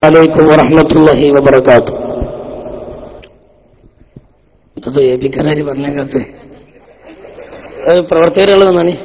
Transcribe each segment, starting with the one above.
അലൈക്കും വറഹ്മത്തുള്ളാഹി വബറകാതുഹു. അത് ഏൽപ്പിക്കാനായി പറഞ്ഞേക്കത്ത് പ്രവർത്തകരുകൾ വന്നാണ്.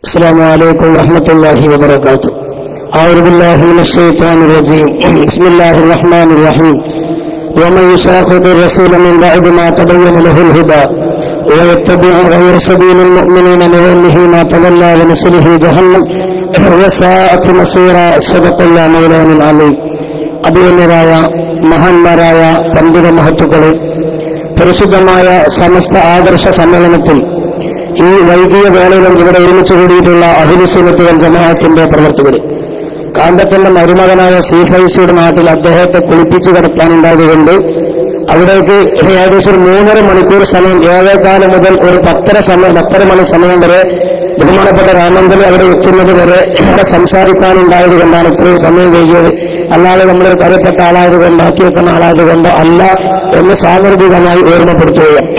السلام عليكم ورحمة الله وبركاته. أعوذ بالله من الشيطان الرجيم. بسم الله الرحمن الرحيم. ومن يشاقق الرسول من بعد ما تبين له الهدى ويتبع غير سبيل المؤمنين نوله ما تولى ونصله جهنم وساءت مصيرا. صدق الله مولانا العلي. അഭിമന്യരായ മഹാന്മാരായ പണ്ഡിത മഹത്തുക്കളെ, പരിശുദ്ധമായ സമസ്ത ആദർശ സമ്മേളനത്തിൽ ഈ വൈദിക വേളയിലും ഇവിടെ ഒരുമിച്ച് കൂടിയിട്ടുള്ള അഹ്ലുസുന്നത്ത് വൽ ജമാഅത്തിന്റെ പ്രവർത്തകർ, കാന്തപ്പന്റെ മരുമകനായ സീഫൈസിയുടെ നാട്ടിൽ അദ്ദേഹത്തെ കുളിപ്പിച്ചു കിടത്താനുണ്ടായതുകൊണ്ട് അവിടേക്ക് ഏകദേശം 3.5 മണിക്കൂർ സമയം, 7:15 മുതൽ ഒരു 10:30 മണി സമയം വരെ ബഹുമാനപ്പെട്ട രാമന്തലി അവിടെ എത്തുന്നത് വരെ സംസാരിക്കാനുണ്ടായത് കൊണ്ടാണ് ഇത്രയും സമയം കഴിയത്. അല്ലാതെ നമ്മളൊരു കരപ്പെട്ട ആളായതുകൊണ്ട്, ബാക്കി വെക്കുന്ന ആളായതുകൊണ്ട് അല്ല എന്ന് സാന്ദർഭികമായി ഓർമ്മപ്പെടുത്തുകയാണ്.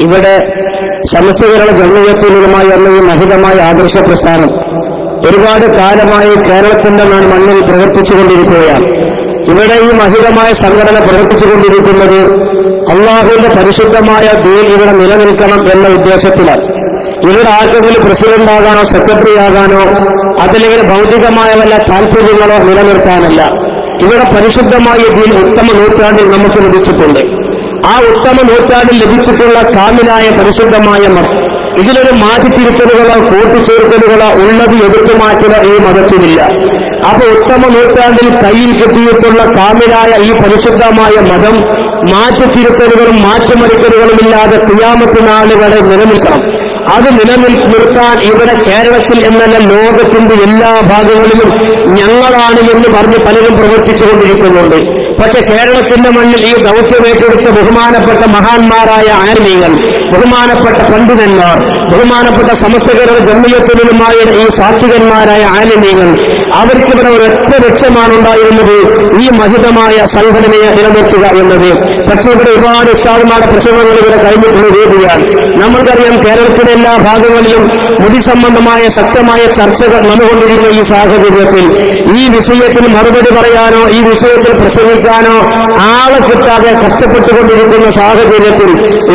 ഇവിടെ സമസ്ത കേരള ജംഇയ്യത്തുൽ ഉലമാ എന്ന ഈ മഹിതമായ ആദർശ പ്രസ്ഥാനം ഒരുപാട് കാലമായി കേരളത്തിന്റെ മണ്ണിൽ പ്രവർത്തിച്ചുകൊണ്ടിരിക്കുകയാണ്. ഇവിടെ ഈ മഹിതമായ സംഘടന പ്രവർത്തിച്ചുകൊണ്ടിരിക്കുന്നത് അള്ളാഹുവിന്റെ പരിശുദ്ധമായ ദീൻ ഇവിടെ നിലനിൽക്കണം എന്ന ഉദ്ദേശത്തിലാണ്. ഇവിടെ ആർക്കെങ്കിലും പ്രസിഡന്റ് ആകാനോ സെക്രട്ടറി ആകാനോ അതിലെങ്കിൽ ഭൗതികമായ വല്ല താല്പര്യങ്ങളോ നിലനിർത്താനല്ല. ഇവിടെ പരിശുദ്ധമായ ദീൻ ഉത്തമ നൂറ്റാണ്ടിൽ നമുക്ക് ലഭിച്ചിട്ടുണ്ട്. ആ ഉത്തമ നൂറ്റാണ്ടിൽ ലഭിച്ചിട്ടുള്ള കാമിലായ പരിശുദ്ധമായ മതം, ഇതിലൊരു മാറ്റിത്തിരുത്തലുകളോ കൂട്ടിച്ചേർക്കലുകളോ ഉള്ളത് എടുത്തു മാറ്റുക ഈ മതത്തിലില്ല. അപ്പൊ ഉത്തമ നൂറ്റാണ്ടിൽ കയ്യിൽ കിട്ടിയിട്ടുള്ള കാമിലായ ഈ പരിശുദ്ധമായ മതം മാറ്റിത്തിരുത്തലുകളും മാറ്റിമറിക്കലുകളും ഇല്ലാതെ ഖിയാമത്ത് നാളുകളെ നിലനിൽക്കണം. അത് നിലനിർത്താൻ ഇവിടെ കേരളത്തിൽ എന്നല്ല ലോകത്തിന്റെ എല്ലാ ഭാഗങ്ങളിലും ഞങ്ങളാണ് എന്ന് പറഞ്ഞ് പലരും പ്രവർത്തിച്ചുകൊണ്ടിരിക്കുന്നുണ്ട്. പക്ഷെ കേരളത്തിന്റെ മണ്ണിൽ ഈ ദൗത്യമേറ്റെടുത്ത ബഹുമാനപ്പെട്ട മഹാന്മാരായ ആലിമീങ്ങൾ, ബഹുമാനപ്പെട്ട പണ്ഡിതന്മാർ, ബഹുമാനപ്പെട്ട സമസ്ത കേരള ജംഇയ്യത്തുൽ ഉലമായുടെ ഈ സാത്വികന്മാരായ ആലിമീങ്ങൾ, അവർക്കിവിടെ ഒരൊറ്റ ലക്ഷ്യമാണ് ഉണ്ടായിരുന്നത്, ഈ മഹിതമായ സംഘടനയെ നിലനിർത്തുക എന്നത്. പക്ഷേ ഇവിടെ ഒരുപാട് ഉസ്താദുമാരുടെ പ്രസംഗങ്ങൾ ഇവിടെ കഴിഞ്ഞിട്ടുള്ള വേദിയാണ്. നമ്മൾക്കറിയാം കേരളത്തിലെ എല്ലാ ഭാഗങ്ങളിലും മുടി സംബന്ധമായ ശക്തമായ ചർച്ചകൾ നടന്നുകൊണ്ടിരിക്കുന്ന ഈ സാഹചര്യത്തിൽ ഈ വിഷയത്തിൽ മറുപടി പറയാനോ ഈ വിഷയത്തിൽ പ്രസംഗിക്കാനോ ആളെ കിട്ടാതെ കഷ്ടപ്പെട്ടുകൊണ്ടിരിക്കുന്ന സാഹചര്യത്തിൽ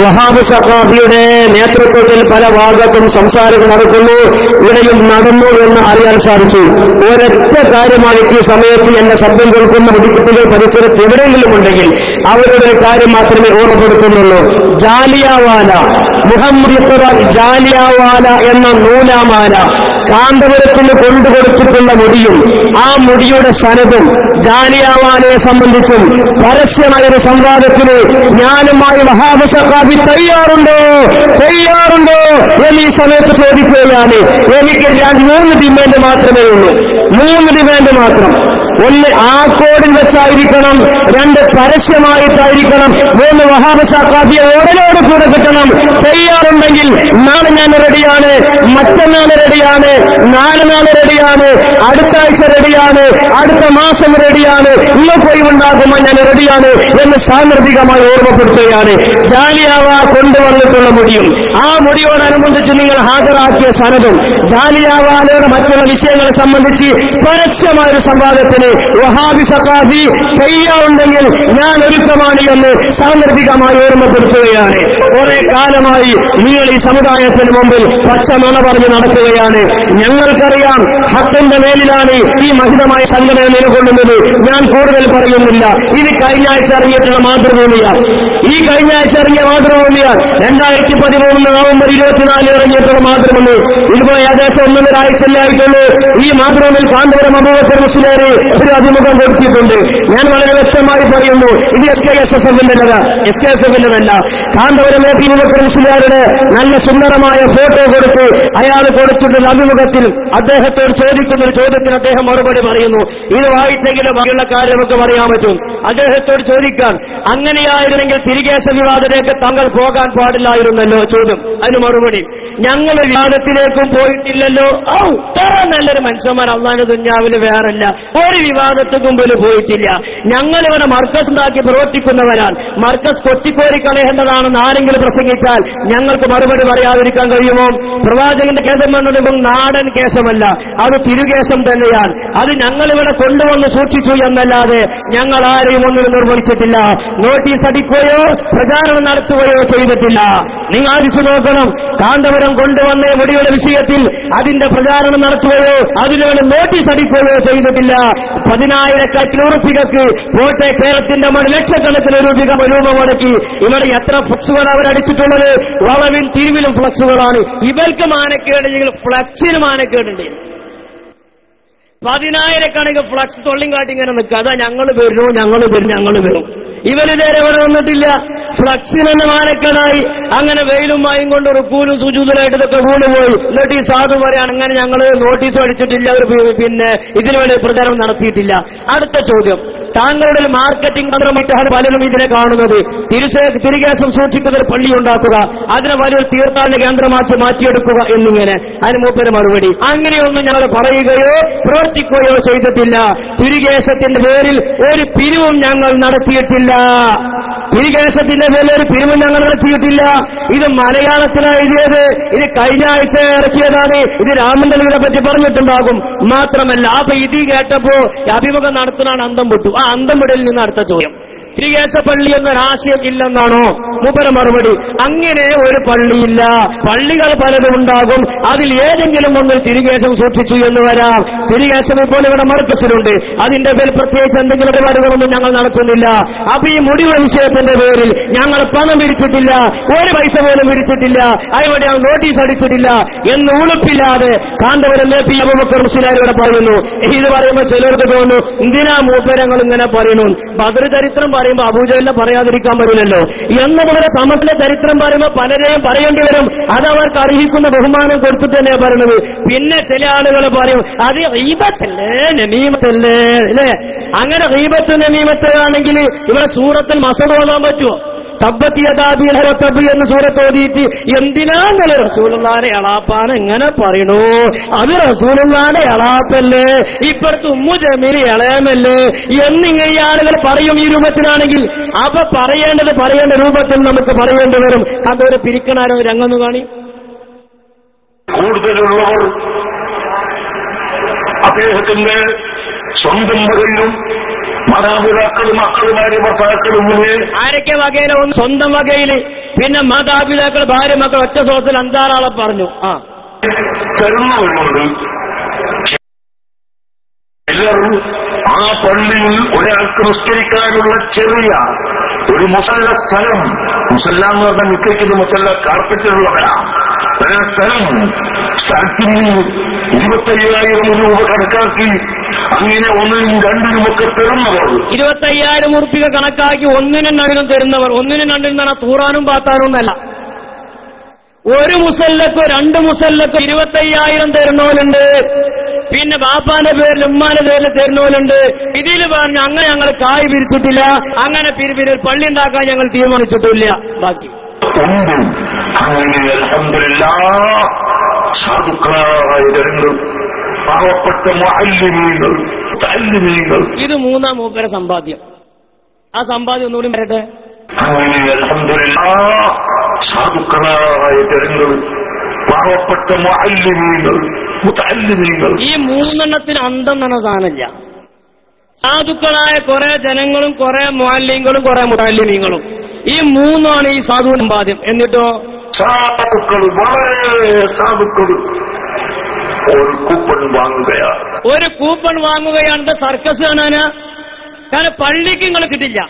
വഹാബ് സഖാഫിയുടെ നേതൃത്വത്തിൽ പല ഭാഗത്തും സംസാരങ്ങൾ നടക്കുന്നു, ഇവിടെയും നടന്നു എന്ന് അറിയാൻ സാധിച്ചു. ഒരൊറ്റ കാര്യമാണ് ഈ സമയത്ത് എന്നെ ശബ്ദം കേൾക്കുന്ന കുട്ടികൾ പരിസരത്ത് എവിടെയെങ്കിലും ഉണ്ടെങ്കിൽ അവരുടെ കാര്യം മാത്രമേ ഓർമ്മപ്പെടുത്തുന്നുള്ളൂ. ജാലിയാവാല മുഹമ്മദ് ജാലിയാവാല എന്ന നൂലാമാല കാന്തപുരത്തിന് കൊണ്ടുകൊടുത്തിട്ടുള്ള മുടിയും ആ മുടിയുടെ സനതും ജാലിയാവാലയെ സംബന്ധിച്ചും പരസ്യമായൊരു സംവാദത്തിന് ഞാനുമായി വഹാബ് സഖാഫി തയ്യാറുണ്ടോ എന്ന് ഈ സമയത്ത് ചോദിക്കുകയാണ്. എനിക്ക് 3 ഡിമാൻഡ് മാത്രമേ ഉള്ളൂ. 3 ഡിമാൻഡ് മാത്രം. 1 ആക്കോടിൽ വെച്ചായിരിക്കണം, 2 പരസ്യമായിട്ടായിരിക്കണം, 3 വഹാബ് സഖാഫിയെ ഉടനോട് കൂടെ കിട്ടണം. തയ്യാറുണ്ടെങ്കിൽ നാളെ ഞാൻ റെഡിയാണ്, മറ്റന്നാൾ റെഡിയാണ്, 4 നാൾ റെഡിയാണ്, അടുത്ത ആഴ്ച റെഡിയാണ്, അടുത്ത മാസം റെഡിയാണ്, നിങ്ങൾക്ക് ഒഴിവുണ്ടാകുമ്പോൾ ഞാൻ റെഡിയാണ് എന്ന് സാന്ദർഭികമായി ഓർമ്മപ്പെടുത്തുകയാണ്. ജാലിയാവ കൊണ്ടുവന്നിട്ടുള്ള മുടിയും ആ മുടിയോടനുബന്ധിച്ച് നിങ്ങൾ ഹാജരാക്കിയ സനതും ജാലിയാവാലയുടെ മറ്റുള്ള വിഷയങ്ങളെ സംബന്ധിച്ച് പരസ്യമായൊരു സംവാദത്തിന് വഹാബി സഖാഫി തയ്യാറുണ്ടെങ്കിൽ ഞാൻ ഒരുക്കമാണ് എന്ന് സാന്ദർഭികമായി ഓർമ്മപ്പെടുത്തുകയാണ്. കുറെ കാലമായി നിങ്ങൾ ഈ സമുദായത്തിന് മുമ്പിൽ പച്ച നുണ പറഞ്ഞ് നടക്കുകയാണ്. ഞങ്ങൾക്കറിയാം ഹക്കിന്റെ മേലിലാണ് ഈ മഹിതമായ സംഘടന നിലകൊള്ളുന്നത്. ഞാൻ കൂടുതൽ പറയുന്നില്ല. ഇത് കഴിഞ്ഞ ആഴ്ച ഇറങ്ങിയിട്ടുള്ള മാതൃഭൂമിയാണ്. ഈ കഴിഞ്ഞ ആഴ്ച ഇറങ്ങിയ മാതൃഭൂമിയാണ് 2013 നവംബർ 24 ഇറങ്ങിയിട്ടുള്ള മാതൃഭൂമി. ഇതിപ്പോ ഏകദേശം 1.5 ആഴ്ചയിലായിട്ടുള്ളൂ. ഈ മാതൃഭൂമിയിൽ കാന്തപുരം അബൂബക്കർ മുസ്ലിയാർ ഒരു അഭിമുഖം കൊടുത്തിട്ടുണ്ട്. ഞാൻ വളരെ വ്യക്തമായി പറയുന്നു, ഇത് SKSFിന്റെതല്ല. കാന്തപുരം അബൂബക്കർ മുസ്ലിയാരുടെ നല്ല സുന്ദരമായ ഫോട്ടോ കൊടുത്ത് അയാൾ കൊടുത്തിട്ടുള്ള അഭിമുഖത്തിൽ അദ്ദേഹത്തോട് ചോദിക്കുന്ന ഒരു ചോദ്യത്തിന് അദ്ദേഹം മറുപടി പറയുന്നു. ഇത് വായിച്ചെങ്കിലും ബാക്കിയുള്ള കാര്യം നമുക്ക് പറയാൻ പറ്റും. അദ്ദേഹത്തോട് ചോദിക്കാൻ, അങ്ങനെയായിരുന്നെങ്കിൽ തിരികേശ വിവാദത്തിലേക്ക് താങ്കൾ പോകാൻ പാടില്ലായിരുന്നല്ലോ. ചോദ്യം. അതിന് മറുപടി, ഞങ്ങൾ വിവാദത്തിലേക്കും പോയിട്ടില്ലല്ലോ. ഇത്ര നല്ലൊരു മനുഷ്യന്മാർ അള്ളാന്റെ ദുന്യാവിൽ വേറല്ല. ഒരു വിവാദത്തിനും പോലും പോയിട്ടില്ല. ഞങ്ങളിവിടെ മർക്കസ് ഉണ്ടാക്കി പ്രവർത്തിക്കുന്നവരാണ്. മർക്കസ് കൊത്തിക്കോരി കളയേണ്ടതാണെന്ന് ആരെങ്കിലും പ്രസംഗിച്ചാൽ ഞങ്ങൾക്ക് മറുപടി പറയാതിരിക്കാൻ കഴിയുമോ? പ്രവാചകന്റെ കേസം എന്നതും നാടൻ കേസമല്ല, അത് തിരുകേശം തന്നെയാണ്. അത് ഞങ്ങളിവിടെ കൊണ്ടുവന്ന് സൂക്ഷിച്ചു എന്നല്ലാതെ ഞങ്ങൾ ആരെയും ഒന്നിനും നിർവഹിച്ചിട്ടില്ല. നോട്ടീസ് അടിക്കുകയോ പ്രചാരണം നടത്തുകയോ ചെയ്തിട്ടില്ല. നിങ്ങൾ ആലോചിച്ചു നോക്കണം. കാന്തപുരം കൊണ്ടുവന്ന മുടിയുടെ വിഷയത്തിൽ അതിന്റെ പ്രചാരണം നടത്തുകയോ അതിനുവേണ്ടി നോട്ടീസ് അടിക്കുകയോ ചെയ്തിട്ടില്ല. 10,000 ഉറുപ്പികക്ക് പോട്ടെ, കേരളത്തിന്റെ മണ്ണിൽ ലക്ഷക്കണക്കിന് രൂപ മുടക്കി ഇവിടെ എത്ര ഫ്ലക്സുകൾ അവരടിച്ചിട്ടുള്ളത്? വളവിൽ തിരുവിലും ഫ്ലക്സുകളാണ്. ഇവർക്ക് മാനക്കേടെങ്കിൽ ഫ്ലക്സിന് മാനക്കേടുണ്ട്. 10,000 ഫ്ലക്സ് തൊള്ളിയും കാട്ടി ഇങ്ങനെ നിൽക്കുക. അതാ ഞങ്ങൾ വരും. ഇവര് നേരെ ഇവിടെ വന്നിട്ടില്ല. ഫ്ലക്സിന് തന്നെ മാനക്കേടായി. അങ്ങനെ വെയിലും മായും കൊണ്ട് റുക്കൂലും സുജൂദുലായിട്ട് ഇതൊക്കെ വീണുപോയി. എന്നിട്ട് ഈ സാധു പറയാണ്, അങ്ങനെ ഞങ്ങൾ നോട്ടീസ് അടിച്ചിട്ടില്ല, പിന്നെ ഇതിനുവേണ്ടി പ്രചാരണം നടത്തിയിട്ടില്ല. അടുത്ത ചോദ്യം, താങ്കളുടെ മാർക്കറ്റിംഗ് തന്ത്രമായിട്ടാണ് പലരും ഇതിനെ കാണുന്നത്. തിരികേശം സൂക്ഷിക്കുന്ന ഒരു പള്ളി ഉണ്ടാക്കുക, അതിനെ വലിയൊരു തീർത്ഥാടന കേന്ദ്രമാക്കി മാറ്റിയെടുക്കുക എന്നിങ്ങനെ. അതിന് മൂപ്പര് മറുപടി, അങ്ങനെയൊന്നും ഞങ്ങൾ പറയുകയോ പ്രവർത്തിക്കുകയോ ചെയ്തിട്ടില്ല. തിരികേശത്തിന്റെ പേരിൽ ഒരു പിരിവും ഞങ്ങൾ നടത്തിയിട്ടില്ല. തിരികേശത്തിന്റെ പേരിൽ ഒരു പിരിവും ഞങ്ങൾ നടത്തിയിട്ടില്ല. ഇത് മലയാളത്തിലാണ് എഴുതിയത്. ഇത് കഴിഞ്ഞ ആഴ്ച ഇറക്കിയതാണ്. ഇത് രാമന്തലിനെ പറ്റി പറഞ്ഞിട്ടുണ്ടാകും. മാത്രമല്ല, അപ്പൊ ഇത് കേട്ടപ്പോ അഭിമുഖം നടത്തുന്നതാണ് അന്തം വിട്ടു. ആ അന്തം വിടലിൽ നിന്ന് അടുത്ത ചോദ്യം, തിരികേശ പള്ളി എന്നൊരാശയം ഇല്ലെന്നാണോ? മൂപ്പര മറുപടി, അങ്ങനെ ഒരു പള്ളിയില്ല. പള്ളികൾ പലതും ഉണ്ടാകും. അതിൽ ഏതെങ്കിലും ഒന്നിൽ തിരികേശം സൂക്ഷിച്ചു എന്ന് വരാം. തിരികേശം ഇപ്പോൾ ഇവിടെ മർക്കസിലുണ്ട്. അതിന്റെ പേരിൽ പ്രത്യേകിച്ച് എന്തെങ്കിലും പരിപാടികളൊന്നും ഞങ്ങൾ നടത്തുന്നില്ല. അപ്പൊ ഈ മുടിയുടെ വിഷയത്തിന്റെ പേരിൽ ഞങ്ങൾ പണം പിരിച്ചിട്ടില്ല, ഒരു പൈസ പോലും പിരിച്ചിട്ടില്ല, അവിടെ ഞങ്ങൾ നോട്ടീസ് അടിച്ചിട്ടില്ല എന്ന് ഉളുപ്പില്ലാതെ കാന്തപുരം അബൂബക്കർ മുസ്ലിയാർ ഇവിടെ പറയുന്നു. ഇത് പറയുമ്പോൾ ചിലർക്ക് തോന്നുന്നു, എന്തിനാ മൂപ്പരങ്ങൾ ഇങ്ങനെ പറയുന്നു? ബദർ ചരിത്രം പറയുമ്പോൾ അബൂജഹലിനെ പറയാതിരിക്കാൻ പറ്റില്ലല്ലോ. എന്നതുപോലെ സമസ്തയുടെ ചരിത്രം പറയുമ്പോൾ പലരെയും പറയേണ്ടി വരും. അത് അവർക്ക് അർഹിക്കുന്ന ബഹുമാനം കൊടുത്തിട്ട് തന്നെ പറയുന്നത്. പിന്നെ ചില ആളുകൾ പറയും, അത് ഗീബത്തല്ലേ നമീമത്തല്ലേ അല്ലേ? അങ്ങനെ ഗീബത്ത് നമീമത്ത് ആണെങ്കിൽ ഇവിടെ സൂറത്തിൽ മസദ് ഓതാൻ പറ്റുമോ? തബ്ബത്ത് യദാ തബ് എന്ന് സൂറത്ത് ഓതിയിട്ട് എന്തിനാന്നല്ലേ റസൂലുള്ളാഹിന്റെ എളാപ്പാണ് എങ്ങനെ പറയണു? അത് റസൂലുള്ളാഹിന്റെ എളാപ്പല്ലേ, ഇപ്പുറത്ത് ഉമ്മു ജമീൽ ഇളയമല്ലേ എന്നിങ്ങനെ ഈ ആളുകൾ പറയും. ഈ രൂപത്തിലാണെങ്കിൽ അപ്പൊ പറയേണ്ട രൂപത്തിൽ നമുക്ക് പറയേണ്ടി വരും. അതൊരു പിരിക്കണാരോ രംഗം കാണി. കൂടുതലുള്ളവർ അദ്ദേഹത്തിന്റെ സ്വന്തം വകയിലും മാതാപിതാക്കളും മക്കളുമാരെ ഭർത്താക്കളും ആരൊക്കെ വകയില? ഒന്ന് സ്വന്തം വകയില്, പിന്നെ മാതാപിതാക്കൾ ഭാര്യ മക്കൾ ഒറ്റ സോസിൽ 5-6 ആളെ പറഞ്ഞു. തരുന്നവരുണ്ട്. എല്ലാവരും ആ പള്ളിയിൽ ഒരാൾക്ക് നിസ്കരിക്കാനുള്ള ചെറിയ ഒരു മുസല്ല സ്ഥലം, മുസല്ല എന്ന് പറഞ്ഞാൽ നിൽക്കുന്ന മുസല്ല കാർപ്പറ്റിലുള്ളവരാണ്. സ്ഥലത്തിന് 25,000 രൂപ കണക്കാക്കി അങ്ങനെ 1-നും 2-നുമൊക്കെ തരുന്നവർ, 25,000 ഉറുപ്പിക കണക്കാക്കി 1-നും 2-നും തരുന്നവർ. 1-നും 2-നും എന്നാണ് തൂറാനും പാത്താനും എന്നല്ല. ഒരു മുസല്ലക്കോ 2 മുസല്ലക്കോ 25,000 തരുന്നവരുണ്ട്. പിന്നെ ബാപ്പാന്റെ പേരിൽ ഉമ്മാന്റെ പേരിൽ തരുന്നവരുണ്ട്. ഇതിൽ പറഞ്ഞു അങ്ങനെ ഞങ്ങൾ കായ് പിരിച്ചിട്ടില്ല, അങ്ങനെ പിരിപിരി പള്ളി ഉണ്ടാക്കാൻ ഞങ്ങൾ തീരുമാനിച്ചിട്ടില്ല. ബാക്കി അങ്ങനെ അൽഹംദുലില്ലാഹ് സാധുക്കളായ ജനങ്ങൾ, പാവപ്പെട്ട മുഅല്ലിമീങ്ങൾ, മുതഅല്ലിമീങ്ങൾ, ഇത് 3-ാം മൂപ്പര സമ്പാദ്യം. ആ സമ്പാദ്യം ഒന്നുകൂടി വരട്ടെ. അങ്ങനെ അൽഹംദുലില്ലാഹ് സാധുക്കളായ ജനങ്ങൾ, പാവപ്പെട്ട മുഅല്ലിമീങ്ങൾ, മുതഅല്ലിമീങ്ങൾ. ഈ 3 അന്തം എന്ന സാധനമില്ല. സാധുക്കളായ കുറെ ജനങ്ങളും കുറെ മുഅല്ലിങ്ങളും കുറെ മുതല്ലിമീങ്ങളും, ഈ മൂന്നാണ് ഈ സാധുവിന് ബാധ്യം. എന്നിട്ടോ സാധുക്കൾ, വളരെ സാധുക്കൾ ഒരു കൂപ്പൺ വാങ്ങുകയാണ്. ഒരു കൂപ്പൺ വാങ്ങുകയാണ് സർക്കസ് കാണാന്. കാരണം പള്ളിക്ക് നിങ്ങൾ കിട്ടില്ല.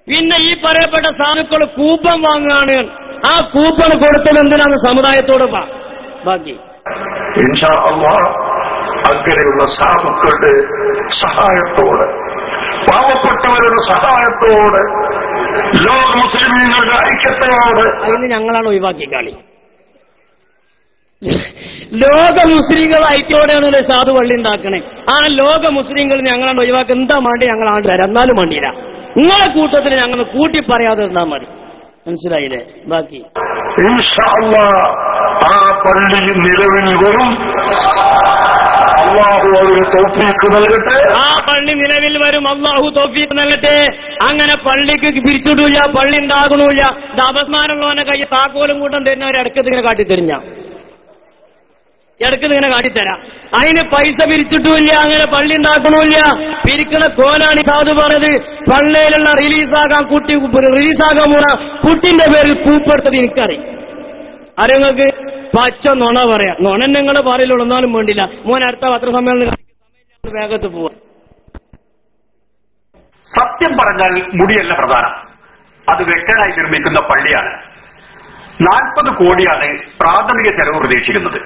പിന്നെ ഈ പറയപ്പെട്ട സാധുക്കൾ കൂപ്പൺ വാങ്ങുകയാണ്. ആ കൂപ്പൺ കൊടുത്തത് എന്തിനാണ്? സമുദായത്തോട് ബാക്കി. ഇൻഷാ അല്ലാഹ് അങ്ങനെയുള്ള സാധുക്കളുടെ സഹായത്തോടെ, പാവപ്പെട്ടവരുടെ സഹായത്തോടെ, ലോക മുസ്ലിമീങ്ങളുടെ ഐക്യത്തോടെ അതിന് ഞങ്ങളാണ് ഒഴിവാക്കി കളി. ലോക മുസ്ലിങ്ങൾ ഐക്യോടെയാണ് സാധു പള്ളി ഉണ്ടാക്കണേ. ആ ലോക മുസ്ലിങ്ങൾ ഞങ്ങളാണ് ഒഴിവാക്കി. എന്താ വേണ്ടി ഞങ്ങളാണ്ട് തരാം, എന്നാലും വേണ്ടിയില്ല. നിങ്ങളെ കൂട്ടത്തിൽ ഞങ്ങൾ കൂട്ടി പറയാതെ இருந்தா മതി. മനസ്സിലായില്ലേ? ബാക്കി ഇൻഷാ അല്ലാഹ് ആ പള്ളി നിലവിൽ വരും. അല്ലാഹു അതിന് തൗഫീഖ് നൽകട്ടെ. ആ പള്ളി നിലവിൽ വരും. അല്ലാഹു തൗഫീഖ് നൽകട്ടെ. അങ്ങനെ പള്ളിക്ക് പിരിച്ചിടില്ല, പള്ളി ഉണ്ടാകണമില്ല. ഇത് അപസ്മാരമുള്ളവനെ കൈ താക്കോലും കൂട്ടം തരുന്നവർ ഇടക്കത്തിങ്ങനെ കാട്ടിത്തരിഞ്ഞ ഇടക്കത്തിങ്ങനെ കാട്ടിത്തരാം. അതിന് പൈസ പിരിച്ചിട്ടുമില്ല, അങ്ങനെ പള്ളി ഉണ്ടാക്കണമില്ല. പിരിക്കണ കോലാണ് സാധു പറഞ്ഞത്. പള്ളിയിലുള്ള റിലീസാകാൻ പോണ കുട്ടിന്റെ പേരിൽ കൂപ്പെടുത്തത് എനിക്കറിയാം. ആരെങ്ങൾക്ക് പച്ച നുണ പറയാം. നുണ നിങ്ങൾ പറയില്ലുള്ളൂ, എന്നാലും വേണ്ടില്ല. മോൻ അടുത്ത പത്രസമ്മേളനം വേഗത്ത് പോവാ. സത്യം പറഞ്ഞാൽ മുടിയല്ല പ്രധാനം, അത് വെക്കാനായി നിർമ്മിക്കുന്ന പള്ളിയാണ്. 40 കോടിയാണ് പ്രാഥമിക ചെലവ് പ്രതീക്ഷിക്കുന്നത്.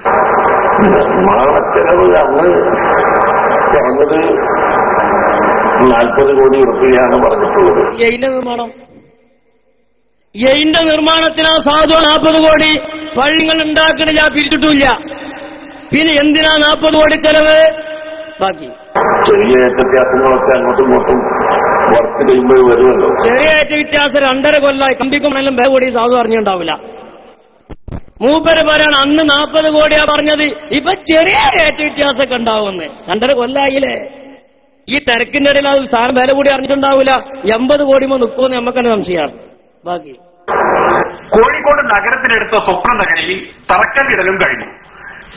ചെലവ് അന്ന് പറഞ്ഞത് 40 കോടി രൂപയാണ് പറഞ്ഞിട്ടുള്ളത്. എയിന്റെ നിർമ്മാണത്തിനാ സാധു 40 കോടി. പള്ളികൾ ഉണ്ടാക്കണില്ല, പിരിച്ചിട്ടില്ല. പിന്നെ എന്തിനാ 40 കോടി ചെലവ്? ബാക്കി ചെറിയ വ്യത്യാസങ്ങളൊക്കെ അങ്ങോട്ടും ഇങ്ങോട്ടും വർക്ക് ചെയ്യുമ്പോൾ വരുമല്ലോ. ചെറിയ വ്യത്യാസം 2.5 കൊല്ലമായി. കമ്പിക്കുമെല്ലാം ബേ കൂടി സാധു അറിഞ്ഞുണ്ടാവില്ല. മൂപ്പര് പറയാണ് അന്ന് 40 കോടിയാ പറഞ്ഞത്, ഇപ്പൊ ചെറിയ വ്യത്യാസമൊക്കെ ഉണ്ടാവുമെന്ന്. 2.5 കൊല്ലായില്ലേ? ഈ തിരക്കിന്റെ ഇടയിൽ അത് സാധനം വില കൂടി അറിഞ്ഞിട്ടുണ്ടാവില്ല. 80 കോടിയുമ്പോ നിൽക്കുമെന്ന് നമുക്കെന്നെ സംശയമാണ്. ബാക്കി കോഴിക്കോട് നഗരത്തിനടുത്ത സ്വപ്ന നഗരിയിൽ തറക്കല്ലിടലും കഴിഞ്ഞു.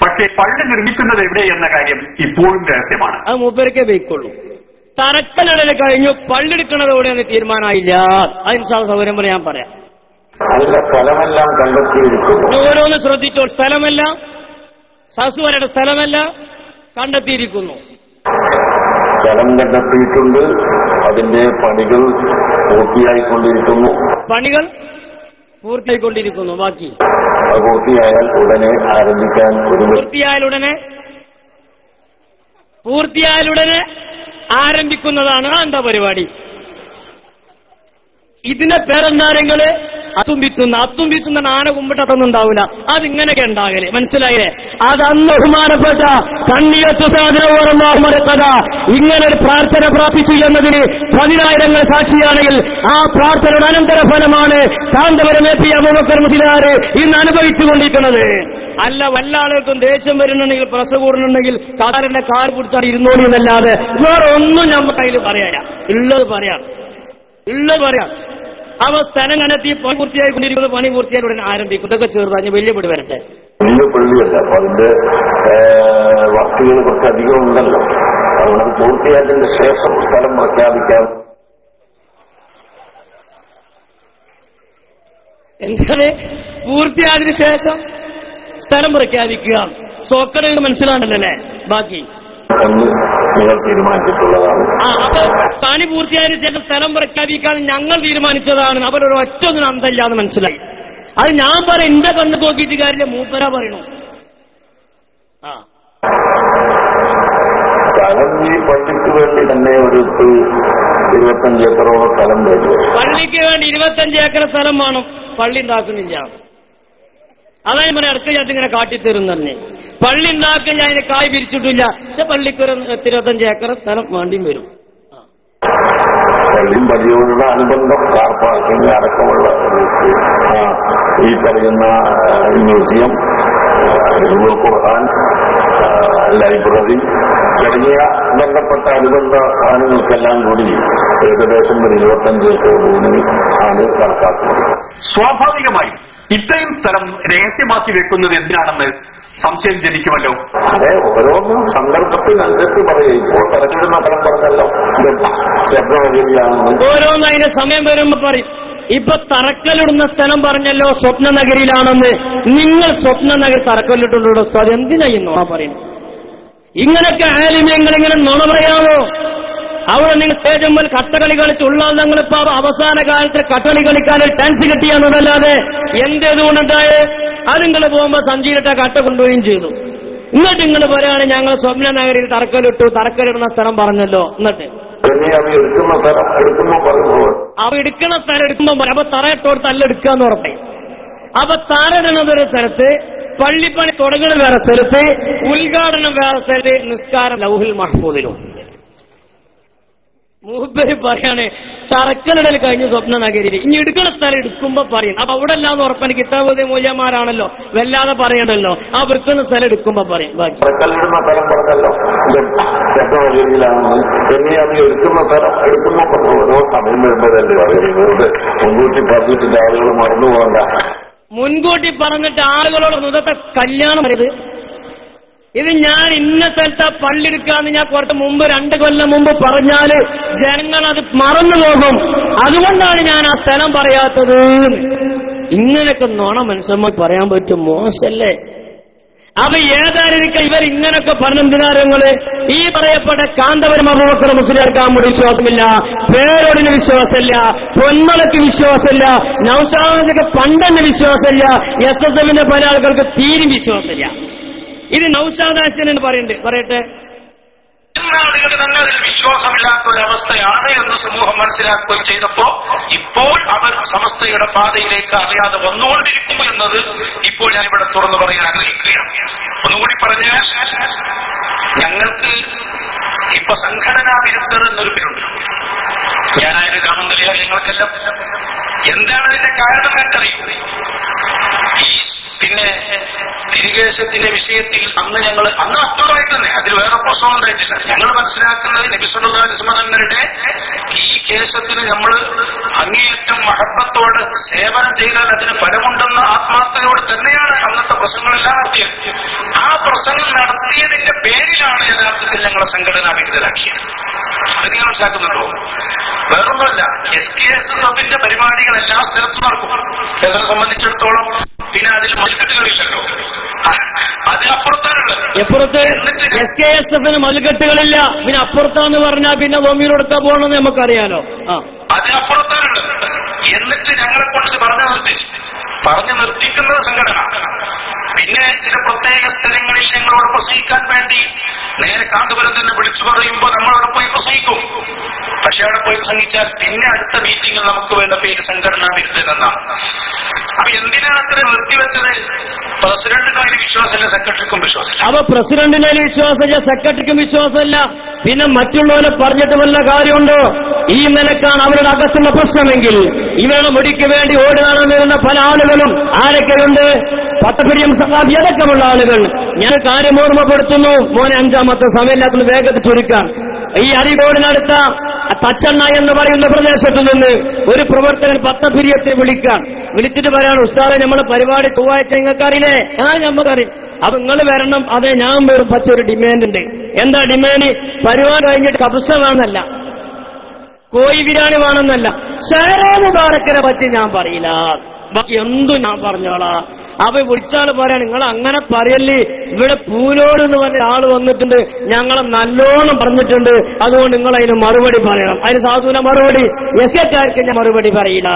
പക്ഷേ പള്ളി നിർമ്മിക്കുന്നത് എവിടെ എന്ന കാര്യം ഇപ്പോഴും രഹസ്യമാണ്. അത് മൂപ്പരക്കേ വെയ്ക്കുള്ളൂ. തറക്കല്ലിടൽ കഴിഞ്ഞു, പള്ളിയെടുക്കണത് എവിടെയെന്ന് തീരുമാനമായില്ല. അതിന് സൗകര്യം പോലെ ഞാൻ പറയാം. അതിന്റെ സ്ഥലമെല്ലാം കണ്ടെത്തിയിരിക്കുന്നു. ഓരോന്ന് ശ്രദ്ധിച്ചോ. സ്ഥലമെല്ലാം സസുവരുടെ സ്ഥലമെല്ലാം കണ്ടെത്തിയിരിക്കുന്നു. സ്ഥലം കണ്ടെത്തിയിട്ടുണ്ട്. അതിന്റെ പണികൾ പൂർത്തിയായിക്കൊണ്ടിരിക്കുന്നു. ബാക്കി അത് പൂർത്തിയായാൽ ഉടനെ ആരംഭിക്കാൻ പൂർത്തിയായാലുടനെ ആരംഭിക്കുന്നതാണ്. എന്താ പരിപാടി? ഇതിന്റെ പേരെന്താരെങ്കില് അത്തുംപിത്തുന്ന ആന കുമ്പിട്ടൊന്നുണ്ടാവില്ല. അതിങ്ങനെയൊക്കെ ഉണ്ടാകല്. മനസ്സിലായില്ലേ? അതന്ന് ബഹുമാനപ്പെട്ട കണ്ണിയത്ത് സാധനോറമാകത ഇങ്ങനൊരു പ്രാർത്ഥന പ്രാർത്ഥിച്ചു എന്നതിന് 10,000 സാക്ഷിയാണെങ്കിൽ ആ പ്രാർത്ഥനയുടെ അനന്തരഫലമാണ് കാന്തപുരം എ.പി. അബൂബക്കർ മുസ്ലിയാർ ഇന്ന് അനുഭവിച്ചുകൊണ്ടിരിക്കുന്നത്. അല്ല, വല്ല ആളുകൾക്കും ദേഷ്യം വരുന്നുണ്ടെങ്കിൽ, പ്രസ് കൂടുന്നുണ്ടെങ്കിൽ കാറിന്റെ കാർ പിടിച്ചാൽ ഇരുന്നോളി എന്നല്ലാതെ വേറെ ഒന്നും നമുക്ക് അതിൽ പറയാനില്ല. ഉള്ളത് പറയാം. അവ സ്ഥലം കണ്ടെത്തി പണി പൂർത്തിയായിക്കൊണ്ടിരിക്കുന്നത്. പണി പൂർത്തിയായി ആരംഭിക്കും. ഇതൊക്കെ ചെറുതാഞ്ഞ് വലിയ പടി വരട്ടെ. വലിയ പള്ളിയല്ല, അപ്പൊ അതിന്റെ വാക്കുകൾ കുറച്ചധികം ഉണ്ടല്ലോ. അതുകൊണ്ട് പൂർത്തിയായതിന്റെ ശേഷം സ്ഥലം പ്രഖ്യാപിക്കാം. എന്താണ് പൂർത്തിയായതിനു ശേഷം സ്ഥലം പ്രഖ്യാപിക്കുക? സോക്കടയിൽ മനസ്സിലാണല്ലേ? ബാക്കി എന്ന് നിങ്ങൾ തീരുമാനിച്ചിട്ടുള്ളതാണ്. അപ്പൊ പണി പൂർത്തിയായതിനു ശേഷം സ്ഥലം പ്രഖ്യാപിക്കാൻ ഞങ്ങൾ തീരുമാനിച്ചതാണ്. അവരൊരു ഒറ്റൊന്നും അന്തല്ലാന്ന് മനസ്സിലായി. അത് ഞാൻ പറയാം. എന്റെ കണ്ണ് നോക്കിയിട്ട് കാര്യമില്ല, മൂപ്പരാ പറയണു. സ്ഥലം ഈ പള്ളിക്ക് വേണ്ടി തന്നെ ഒരു 25 ഏക്കറോളം സ്ഥലം വേണ്ടി. പള്ളിക്ക് വേണ്ടി 25 ഏക്കർ സ്ഥലം വേണം. പള്ളി ഉണ്ടാക്കുന്നില്ല. അതായത് പറയാം, അടുത്ത ഞാൻ ഇങ്ങനെ കാട്ടിത്തരും തന്നെ. പള്ളി ഉണ്ടാക്കാൻ ഞാൻ അതിന് കായ് പിരിച്ചിട്ടില്ല. പക്ഷെ പള്ളിക്ക് ഒരു 25 ഏക്കർ സ്ഥലം വേണ്ടിയും വരും. പള്ളിയും പള്ളിയോടുള്ള അനുബന്ധം, കാർ പാർക്കിംഗ് അടക്കമുള്ള ഈ പറയുന്ന മ്യൂസിയം, ഖുർആൻ, ലൈബ്രറി തുടങ്ങിയ ബന്ധപ്പെട്ട അനുബന്ധ സാധനങ്ങൾക്കെല്ലാം കൂടി ഏകദേശം ഒരു 25 ഏക്കർ ഭൂമി ആണ് കണക്കാക്കുന്നത്. സ്വാഭാവികമായും ഇത്രയും സ്ഥലം രഹസ്യമാക്കി വെക്കുന്നത് എന്തിനാണെന്ന് സംശയം ജനിക്കുമല്ലോ. അതെ, ഓരോന്നും സന്ദർഭത്തിനനുസരിച്ച് പറയും. ഇപ്പോൾ തറക്കിടുന്ന ഫലം പറഞ്ഞല്ലോ സ്വപ്നനഗരിയിലാണെന്ന്. ഓരോന്നും അതിന്റെ സമയം വരുമ്പോ പറയും. ഇപ്പൊ തറക്കല്ലിടുന്ന സ്ഥലം പറഞ്ഞല്ലോ സ്വപ്ന നഗരിയിലാണെന്ന്. നിങ്ങൾ സ്വപ്ന നഗരി തറക്കല്ലിട്ടുണ്ടോ? അത് എന്തിനാ ഈ നുണ പറയുന്നത്? ഇങ്ങനൊക്കെ ആലിമ്യങ്ങൾ ഇങ്ങനെ നുണ പറയാമോ? അവിടെ നിങ്ങൾ സ്റ്റേജ് മുമ്പിൽ കട്ടകളി കളിച്ചുള്ള നിങ്ങളിപ്പോ അവസാന കാലത്ത് കട്ടകളി കളിക്കാൻ ചാൻസ് കിട്ടിയാന്നതല്ലാതെ എന്തേതുകൊണ്ടുണ്ടായേ? അത് നിങ്ങൾ പോകുമ്പോ സഞ്ചിയിലിട്ട കട്ട കൊണ്ടുപോവുകയും ചെയ്തു. എന്നിട്ട് നിങ്ങൾ പറയാണ് ഞങ്ങൾ സ്വപ്ന നഗരിയിൽ തറക്കല്ലിട്ടു, തറക്കല്ലിടുന്ന സ്ഥലം പറഞ്ഞല്ലോ. എന്നിട്ട് അവ എടുക്കുന്ന സ്ഥലം എടുക്കുമ്പോ അപ്പൊ തറയിട്ടോട് തല്ലെടുക്കാന്ന് ഉറപ്പേ. അപ്പൊ തറയിടുന്നതൊരു സ്ഥലത്ത്, പള്ളിപ്പണി തുടങ്ങുന്ന വേറെ സ്ഥലത്ത്, ഉദ്ഘാടനം വേറെ സ്ഥലത്ത്, നിസ്കാരം ലൗഹിൽ മഹ്ഫൂദിലും. മൂപ്പര് പറയാണ് തറക്കലിടൽ കഴിഞ്ഞ് സ്വപ്ന നഗരിയിൽ ഇനി എടുക്കുന്ന സ്ഥലം എടുക്കുമ്പോ പറയും. അപ്പൊ അവിടെ അല്ലാന്ന് ഉറപ്പാണ്. കിതാബ് മൂല്യന്മാരാണല്ലോ, വല്ലാതെ പറയണ്ടല്ലോ. ആ വെക്കുന്ന സ്ഥലം എടുക്കുമ്പോ പറയും. തറക്കല്ലിടുന്ന സ്ഥലം പറഞ്ഞല്ലോ സ്വപ്നനഗരിയിലാണെന്ന്. പിന്നെ അത് എടുക്കുന്ന സ്ഥലം എടുക്കുമ്പോ ഓരോ സമയം വരുമ്പോഴല്ലേ പറയുന്നത്. മുൻകൂട്ടി പറഞ്ഞിട്ട് ആളുകൾ മറന്നു പോകണ്ട. മുൻകൂട്ടി പറഞ്ഞിട്ട് ആളുകളോട് മുതത്തെ കല്യാണം വരുത്. ഇത് ഞാൻ ഇന്ന സ്ഥലത്ത് പള്ളിയെടുക്കാന്ന് ഞാൻ കുറച്ച് മുമ്പ് 2 കൊല്ലം മുമ്പ് പറഞ്ഞാല് ജനങ്ങൾ അത് മറന്നുപോകും. അതുകൊണ്ടാണ് ഞാൻ ആ സ്ഥലം പറയാത്തത്. ഇങ്ങനെയൊക്കെ നുണ മനുഷ്യന്മാർ പറയാൻ പറ്റും? മോശല്ലേ? അപ്പൊ ഏതായിരിക്കും ഇവരിങ്ങനൊക്കെ പറഞ്ഞെന്തിനാരങ്ങള്? ഈ പറയപ്പെട്ട കാന്തപുരം അബൂബക്കർ മുസ്ലിയാർക്ക് ആമുടി വിശ്വാസമില്ല, പേരോടിന് വിശ്വാസമില്ല, പൊന്മളക്ക് വിശ്വാസമില്ല, നൗഷാദിക്ക് പണ്ടെന്ന് വിശ്വാസമില്ല, SSFന്റെ പല ആളുകൾക്ക് തീരും വിശ്വാസമില്ല. ഇത് നൗഷാദ് ഹസൻ എന്ന് പറയട്ടെ. ആളുകൾ തന്നെ അതിൽ വിശ്വാസമില്ലാത്ത ഒരവസ്ഥയാണ് എന്ന് സമൂഹം മനസ്സിലാക്കുകയും ചെയ്തപ്പോ ഇപ്പോൾ അവർ സമസ്തയുടെ പാതയിലേക്ക് അറിയാതെ വന്നുകൊണ്ടിരിക്കുന്നു എന്നത് ഇപ്പോൾ ഞാനിവിടെ തുറന്നു പറയാൻ ആഗ്രഹിക്കുകയാണ്. ഒന്നുകൂടി പറഞ്ഞാൽ, ഞങ്ങൾക്ക് ഇപ്പൊ സംഘടനാ വിരുദ്ധർ എന്നൊരു പേരുണ്ട്. ഞാനായത് കാണുന്നില്ല ഞങ്ങൾക്കെല്ലാം. എന്താണ് അതിന്റെ കാരണം എനിക്കറിയും. പിന്നെ തിരികേശത്തിന്റെ വിഷയത്തിൽ അന്ന് അത്ഭുതമായി തന്നെ, അതിൽ വേറെ പ്രശ്നം ഉണ്ടായിട്ടില്ല. ഞങ്ങൾ മനസ്സിലാക്കുന്നത് നബി സല്ലല്ലാഹു അലൈഹി വസല്ലം തങ്ങളുടെ ഈ കേശത്തിന് നമ്മൾ അങ്ങേയറ്റം മഹബത്തോട് സേവനം ചെയ്താൽ അതിന് ഫലമുണ്ടെന്ന ആത്മാർത്ഥതയോട് തന്നെയാണ് അന്നത്തെ പ്രസംഗങ്ങളെല്ലാം നടത്തിയത്. ആ പ്രസംഗം നടത്തിയതിന്റെ പേരിലാണ് യഥാർത്ഥത്തിൽ ഞങ്ങളെ സംഘടന വിരുദ്ധരാക്കിയത്. അത് നിങ്ങൾ മനസ്സിലാക്കുന്നുണ്ടോ? വേറൊന്നുമല്ല, SKSSFന്റെ പരിപാടികൾ എല്ലാ സ്ഥലത്തും നടക്കും. കേസിനെ സംബന്ധിച്ചിടത്തോളം പിന്നെ അതിൽ മൽക്കെട്ടുകളില്ലല്ലോ, അതിനപ്പുറത്താണുള്ളത്. എപ്പുറത്ത് SKSFന് മൽക്കെട്ടുകളില്ല. പിന്നെ അപ്പുറത്താന്ന് പറഞ്ഞാൽ പിന്നെ ഭൂമിയിലെടുത്താ പോകണമെന്ന് നമുക്കറിയാലോ. അതിനപ്പുറത്താണുള്ളത്. എന്നിട്ട് ഞങ്ങളെ കൊണ്ട് പറഞ്ഞു നിർത്തിക്കുന്നത് സംഘടന. പിന്നെ ചില പ്രത്യേക സ്ഥലങ്ങളിൽ ഞങ്ങളോട് പ്രസംഗിക്കാൻ വേണ്ടി നേരെ കാന്തപുരം തന്നെ വിളിച്ചു പറയുമ്പോൾ നമ്മളവിടെ പോയി പ്രസംഗിക്കും. പക്ഷെ അവിടെ പോയി പ്രസംഗിച്ചാൽ പിന്നെ അടുത്ത മീറ്റിംഗിൽ നമുക്ക് വേണ്ട പേര് സംഘടനാ വിരുദ്ധനെന്നാണ്. അപ്പൊ എന്തിനാണ് അത്ര നിർത്തിവെച്ചത്? പ്രസിഡന്റിന് അതിന് വിശ്വാസമില്ല, സെക്രട്ടറിക്കും വിശ്വാസമില്ല. അപ്പൊ പ്രസിഡന്റിന് അതിന് വിശ്വാസമില്ല, സെക്രട്ടറിക്കും വിശ്വാസമില്ല. പിന്നെ മറ്റുള്ളവരെ പറഞ്ഞിട്ട് വല്ല കാര്യമുണ്ടോ? ഈ നിലക്കാണ് അവരുടെ അകത്തുള്ള പ്രശ്നമെങ്കിൽ ഇവരുടെ മുടിക്ക് വേണ്ടി ഓടി നടന്നിരുന്ന പല ആളുകളും ആരൊക്കെയുണ്ട്? പട്ടപ്പിരിയം സഹാബി അടക്കമുള്ള ആളുകൾ. ഞാൻ കാര്യം ഓർമ്മപ്പെടുത്തുന്നു. മോനെ 5ാമത്തെ സമയമില്ലാത്ത വേഗത്തിൽ ചുരുക്കാൻ. ഈ അരികോടിനടുത്ത തച്ചണ്ണ എന്ന് പറയുന്ന പ്രദേശത്തു നിന്ന് ഒരു പ്രവർത്തകൻ പത്തപിരിയത്തെ വിളിച്ചിട്ട് പറയാണ്, ഉസ്താദെ നമ്മളെ പരിപാടി ചൊവ്വാഴ്ച നിങ്ങൾക്കറിയില്ലേ? ഞമ്മക്കറിയും. അപ്പൊ നിങ്ങൾ വരണം. അതെ, ഞാൻ വെറും പച്ചൊരു ഡിമാൻഡ് ഉണ്ട്. എന്താ ഡിമാൻഡ്? പരിപാടി കഴിഞ്ഞിട്ട് കബ്സ വേണമെന്നല്ല, കോഴി ബിരിയാണി വേണമെന്നല്ല, ഷാരെ മുബാറക്കിനെ പറ്റി ഞാൻ പറയില്ല, ബാക്കി എന്തും ഞാൻ പറഞ്ഞോളാ. അപ്പൊ വിളിച്ചാൽ പറയാൻ നിങ്ങൾ അങ്ങനെ പറയല്ലേ, ഇവിടെ പൂനോട് എന്ന് പറഞ്ഞ ആള് വന്നിട്ടുണ്ട്, ഞങ്ങളെ നല്ലോണം പറഞ്ഞിട്ടുണ്ട്, അതുകൊണ്ട് നിങ്ങൾ അതിന് മറുപടി പറയണം. അതിന് സാധുവിനെ മറുപടി SKക്കാർക്ക് ഞാൻ മറുപടി പറയില്ല,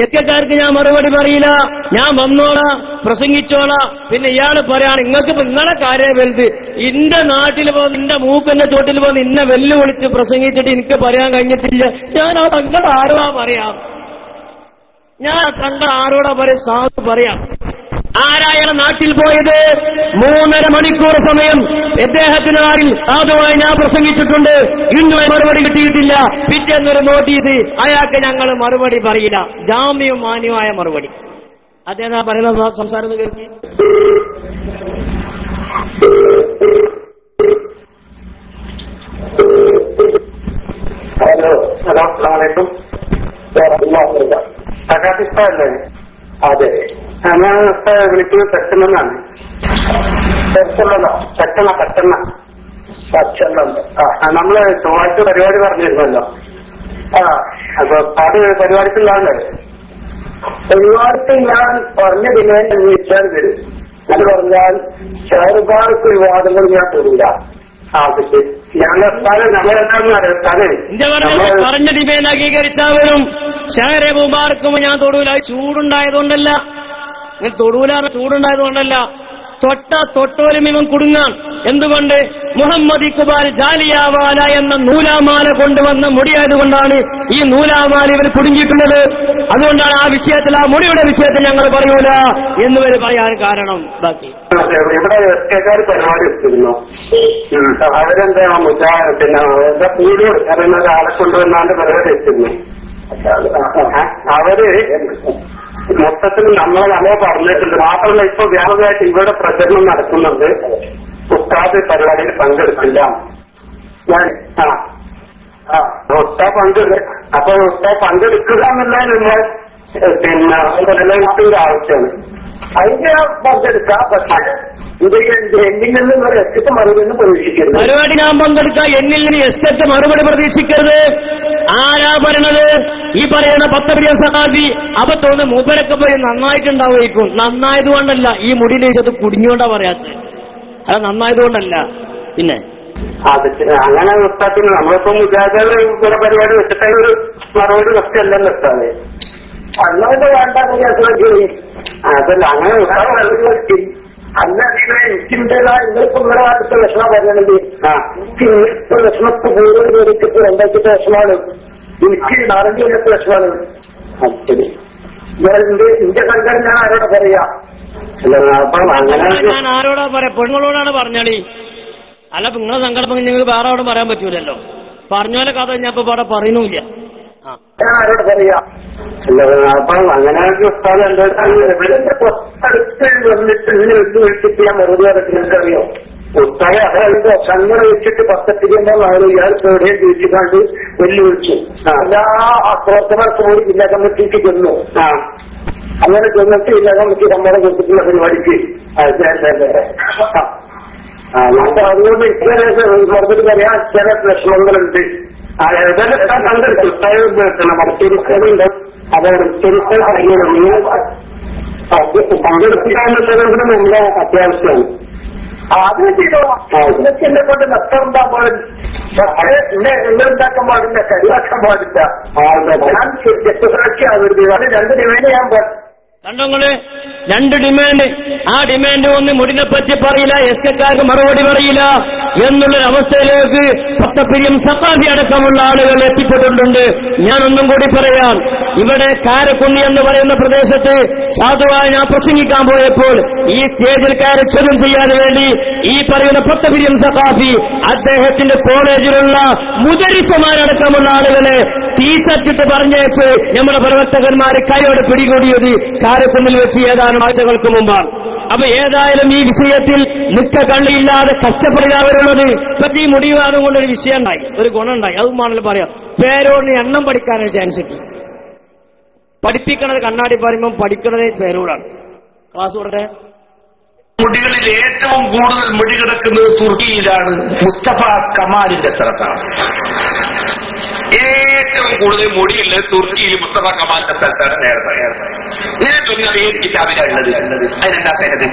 SKക്കാർക്ക് ഞാൻ മറുപടി പറയില്ല. ഞാൻ വന്നോളാ, പ്രസംഗിച്ചോളാ. പിന്നെ ഇയാള് പറയാണ് നിങ്ങൾക്ക് നിങ്ങളെ കാര്യം വലുത്, ഇന്റെ നാട്ടിൽ പോന്ന് ഇന്റെ മൂക്കിന്റെ ചോട്ടിൽ പോന്ന് ഇന്നെ വെല്ലുവിളിച്ച് പ്രസംഗിച്ചിട്ട് എനിക്ക് പറയാൻ കഴിഞ്ഞിട്ടില്ല. ഞാൻ ആ സങ്കടം ആരോടാ പറയാം? ഞാൻ സങ്കടം ആരോടാ പറയാം? സാധു പറയാം. ആരായാണ് നാട്ടിൽ പോയത്? 3.5 മണിക്കൂർ സമയം അദ്ദേഹത്തിന് നാട്ടിൽ അതുമായി ഞാൻ പ്രസംഗിച്ചിട്ടുണ്ട്. ഇന്നുമായി മറുപടി കിട്ടിയിട്ടില്ല. പിറ്റേന്നൊരു നോട്ടീസ്, അയാൾക്ക് ഞങ്ങൾ മറുപടി പറയില്ല. ജാമ്യവും മാന്യമായ മറുപടി. അദ്ദേഹം പറയുന്ന സംസാരം കേൾക്കി. ഹലോ, അസ്സലാമു അലൈക്കും. അതെ, ഞാൻ വിളിക്കുന്നത് പെട്ടെന്നാണ്. പെട്ടെന്ന് പച്ചെണ്ണുണ്ട്. നമ്മള് ചൊവ്വാഴ്ച പരിപാടി പറഞ്ഞിരുന്നല്ലോ. അപ്പൊ അത് പരിപാടിക്കുള്ളതാണ്. പരിപാടിക്ക് ഞാൻ പറഞ്ഞ ഡിമാൻഡ് അന്വേഷിച്ചാൽ വരും. അത് പറഞ്ഞാൽ ഷെയർബാർക്ക് ഒരു വാദങ്ങൾ ഞാൻ തരില്ല. പറഞ്ഞ ഡിമാൻഡ് അംഗീകരിച്ചാവരും ഷെയറെ മുബാർക്കും ഞാൻ തൊടൂല. ചൂടുണ്ടായതുകൊണ്ടല്ല, ചൂടുണ്ടായതുകൊണ്ടല്ല. തൊട്ടോലും ഇവൻ കുടുങ്ങാൻ. എന്തുകൊണ്ട്? മുഹമ്മദ് ഇഖ്ബാൽ ജാലിയാവാല എന്ന നൂലാമാല കൊണ്ടുവന്ന മുടിയായതുകൊണ്ടാണ് ഈ നൂലാമാല ഇവർ കുടുങ്ങിയിട്ടുള്ളത്. അതുകൊണ്ടാണ് ആ വിഷയത്തിൽ, ആ മുടിയുടെ വിഷയത്തിൽ ഞങ്ങൾ പറയൂല എന്നിവർ പറയാൻ കാരണം. ബാക്കി ഇവിടെ എസ്കേക്കാർ പരിപാടി എടുത്തിരുന്നു. അവരെന്താ പിന്നെ എന്താ പീരിയോട് അറിയുന്ന ഒരാളെ കൊണ്ടുവന്നാണ്ട് പരിപാടി വെച്ചിരുന്നു. അവര് മൊത്തത്തിൽ നമ്മളെ പറഞ്ഞിട്ടുണ്ട്. മാത്രമല്ല ഇപ്പൊ വ്യാപകമായിട്ട് ഇവിടെ പ്രചരണം നടക്കുന്നുണ്ട്. ഉസ്താദ് പരിപാടിയിൽ പങ്കെടുക്കില്ല. ഞാൻ ഉസ്താദ് അപ്പൊ ഉസ്താദ് പങ്കെടുക്കുക എന്നുള്ളത് നമ്മൾ പിന്നെ നിലനിൽപ്പിന്റെ ആവശ്യമാണ്. അതിന്റെ പങ്കെടുക്കാം. പക്ഷേ ഇത് എന്നിൽ നിന്നും ഒരു എസ്കറ്റ് മറുപടി പ്രതീക്ഷിക്കരുത്. പരിപാടി ഞാൻ പങ്കെടുക്കാം, എന്നിൽ നിന്ന് എസ്കറ്റ് മറുപടി പ്രതീക്ഷിക്കരുത്. ആരാ പറയണത്? ഈ പറയുന്ന 10 പ്രിയ സഹാബി. അപ്പൊ തോന്നുന്നു മൂപ്പരൊക്കെ പോയി നന്നായിട്ടുണ്ടാവുമായിരിക്കും. നന്നായതുകൊണ്ടല്ല, ഈ മുടിയിലേച്ചത് കുടുങ്ങിയോണ്ടാ പറയാത്തത്. അത് നന്നായതുകൊണ്ടല്ല. പിന്നെ അങ്ങനെ നിർത്താത്തിന് നമ്മളിപ്പോ മുജാഹിദുകൾ ഇവിടെ പരിപാടി വെച്ചിട്ട് ഒരു മറുപടി വെച്ചല്ലെന്ന് നിർത്താതെ അല്ലാതെ വേണ്ട. അതല്ല അങ്ങനെ അല്ല എനിക്കിൻ്റെതായ ഇന്നിപ്പോ നിങ്ങളുടെ കാലത്തെ വിഷമം പറയണെങ്കിൽ എനിക്ക് ഇന്നിപ്പോ വിഷമത്ത് കൂടുതൽ പേരിട്ടിപ്പോ 2 വിഷമാണ്. എനിക്ക് 4 വിഷമാണ്. ശരി, എന്റെ സംഘടന ഞാൻ ആരോടെ പറയാ? ഞാൻ ആരോടാ പറയാ? പെണ്ണുങ്ങളോടാണ് പറഞ്ഞാളി. അല്ല, നിങ്ങളെ സങ്കടം നിങ്ങൾക്ക് വേറെ ആരോടും പറയാൻ പറ്റൂലല്ലോ. പറഞ്ഞോലെ കഥ ഞാൻ ഇപ്പൊ ഇവിടെ പറയുന്നില്ല. ഞാൻ ആരോട് പറയാ? അപ്പം അങ്ങനെ ഉസ്താദ് എന്റെ തൊട്ടടുത്ത് വന്നിട്ട് വെച്ച് വിളിച്ചിട്ട് ഞാൻ വെറുതെ എനിക്കറിയോ ഉസ്താദ് അതായത് സംഘടന വെച്ചിട്ട് 10 ഇയാൾ എവിടെയും ചോദിച്ചിട്ടാണ്ട് വെല്ലുവിളിച്ചു. എല്ലാ പ്രവർത്തകർക്ക് കൂടി ജില്ലാ കമ്മിറ്റിക്ക് ചെന്നു. അങ്ങനെ ചെന്നിട്ട് ജില്ലാ കമ്മിറ്റി സമ്മേളനം കൊടുത്തിട്ടുള്ള പരിപാടിക്ക് നമുക്ക് അതുകൊണ്ട് ഇത്ര മറുപടി പറയാൻ ചില പ്രശ്നങ്ങളുണ്ട്. ഇതെല്ലാം പങ്കെടുത്തു. മറുപടിയുണ്ട്. അതായത് പങ്കെടുപ്പിക്കാന്നുള്ളത് നമ്മുടെ അത്യാവശ്യമാണ്. അത് ചെയ്തോ. ഇതൊക്കെ എന്നെ കൊണ്ട് നഷ്ടമുണ്ടാൻ പാടില്ല. പക്ഷേ എന്നുണ്ടാക്കാൻ പാടില്ല, കരിവാക്കാൻ പാടില്ല. ഞാൻ രക്തസാക്ഷിയാവരുത്. അത് 2 ഡിമാൻഡ് ഞാൻ കണ്ടോങ്ങള് 2 ഡിമാൻഡ്. ആ ഡിമാൻഡ് ഒന്ന് മുടിനെ പറ്റി പറയില്ല, എസ്കക്കാർക്ക് മറുപടി പറയില്ല എന്നുള്ളൊരവസ്ഥയിലേക്ക് 10 പ്രിയം സഖാഫി അടക്കമുള്ള ആളുകൾ എത്തിപ്പെട്ടിട്ടുണ്ട്. ഞാനൊന്നും കൂടി പറയാം. ഇവിടെ കാരക്കുന്നി എന്ന് പറയുന്ന പ്രദേശത്ത് സാധുവായി ഞാൻ പ്രസംഗിക്കാൻ പോയപ്പോൾ ഈ സ്റ്റേജിൽ കയറി ചോദ്യം ചെയ്യാൻ വേണ്ടി ഈ പറയുന്ന 10 പ്രിയം സഖാഫി അദ്ദേഹത്തിന്റെ കോളേജിലുള്ള മുദരിസമാരടക്കമുള്ള ആളുകളെ ടീഷർട്ടിട്ട് പറഞ്ഞേച്ച് നമ്മുടെ പ്രവർത്തകന്മാരെ കൈയോടെ പിടികൂടിയത് കാരക്കുന്നിൽ വെച്ച് ഏതാനും ആഴ്ചകൾക്ക് മുമ്പാണ്. അപ്പൊ ഏതായാലും ഈ വിഷയത്തിൽ കള്ളിയില്ലാതെ കഷ്ടപ്പെടുകയാണുള്ളത്. പക്ഷെ ഈ മുടിവാദം കൊണ്ടൊരു വിഷയം ഉണ്ടായി, ഒരു ഗുണമുണ്ടായി. അതുമാണല്ലോ പറയാം. പേരോടിന് എണ്ണം പഠിക്കാനൊരു ചാൻസ് കിട്ടി. പഠിപ്പിക്കണത് കണ്ണാടി പറയുമ്പോൾ പഠിക്കുന്നത് പേരോടാണ്. ക്ലാസ് കൊടുത്തേ. മുടികളിൽ ഏറ്റവും കൂടുതൽ മുടി കിടക്കുന്നത് തുർക്കിയിലാണ്, മുസ്തഫ കമാലിന്റെ സ്ഥലത്താണ്. ഏറ്റവും കൂടുതൽ മുടിയുള്ളത് തുർക്കിയിൽ മുസ്തഫ കമാലിന്റെ സ്ഥലത്താണ്. നേരത്തെ ഞാൻ ചൊല്ലുന്നത് ഏത് കിതാബിലുള്ളത്? അതിനെന്താ സെനത്?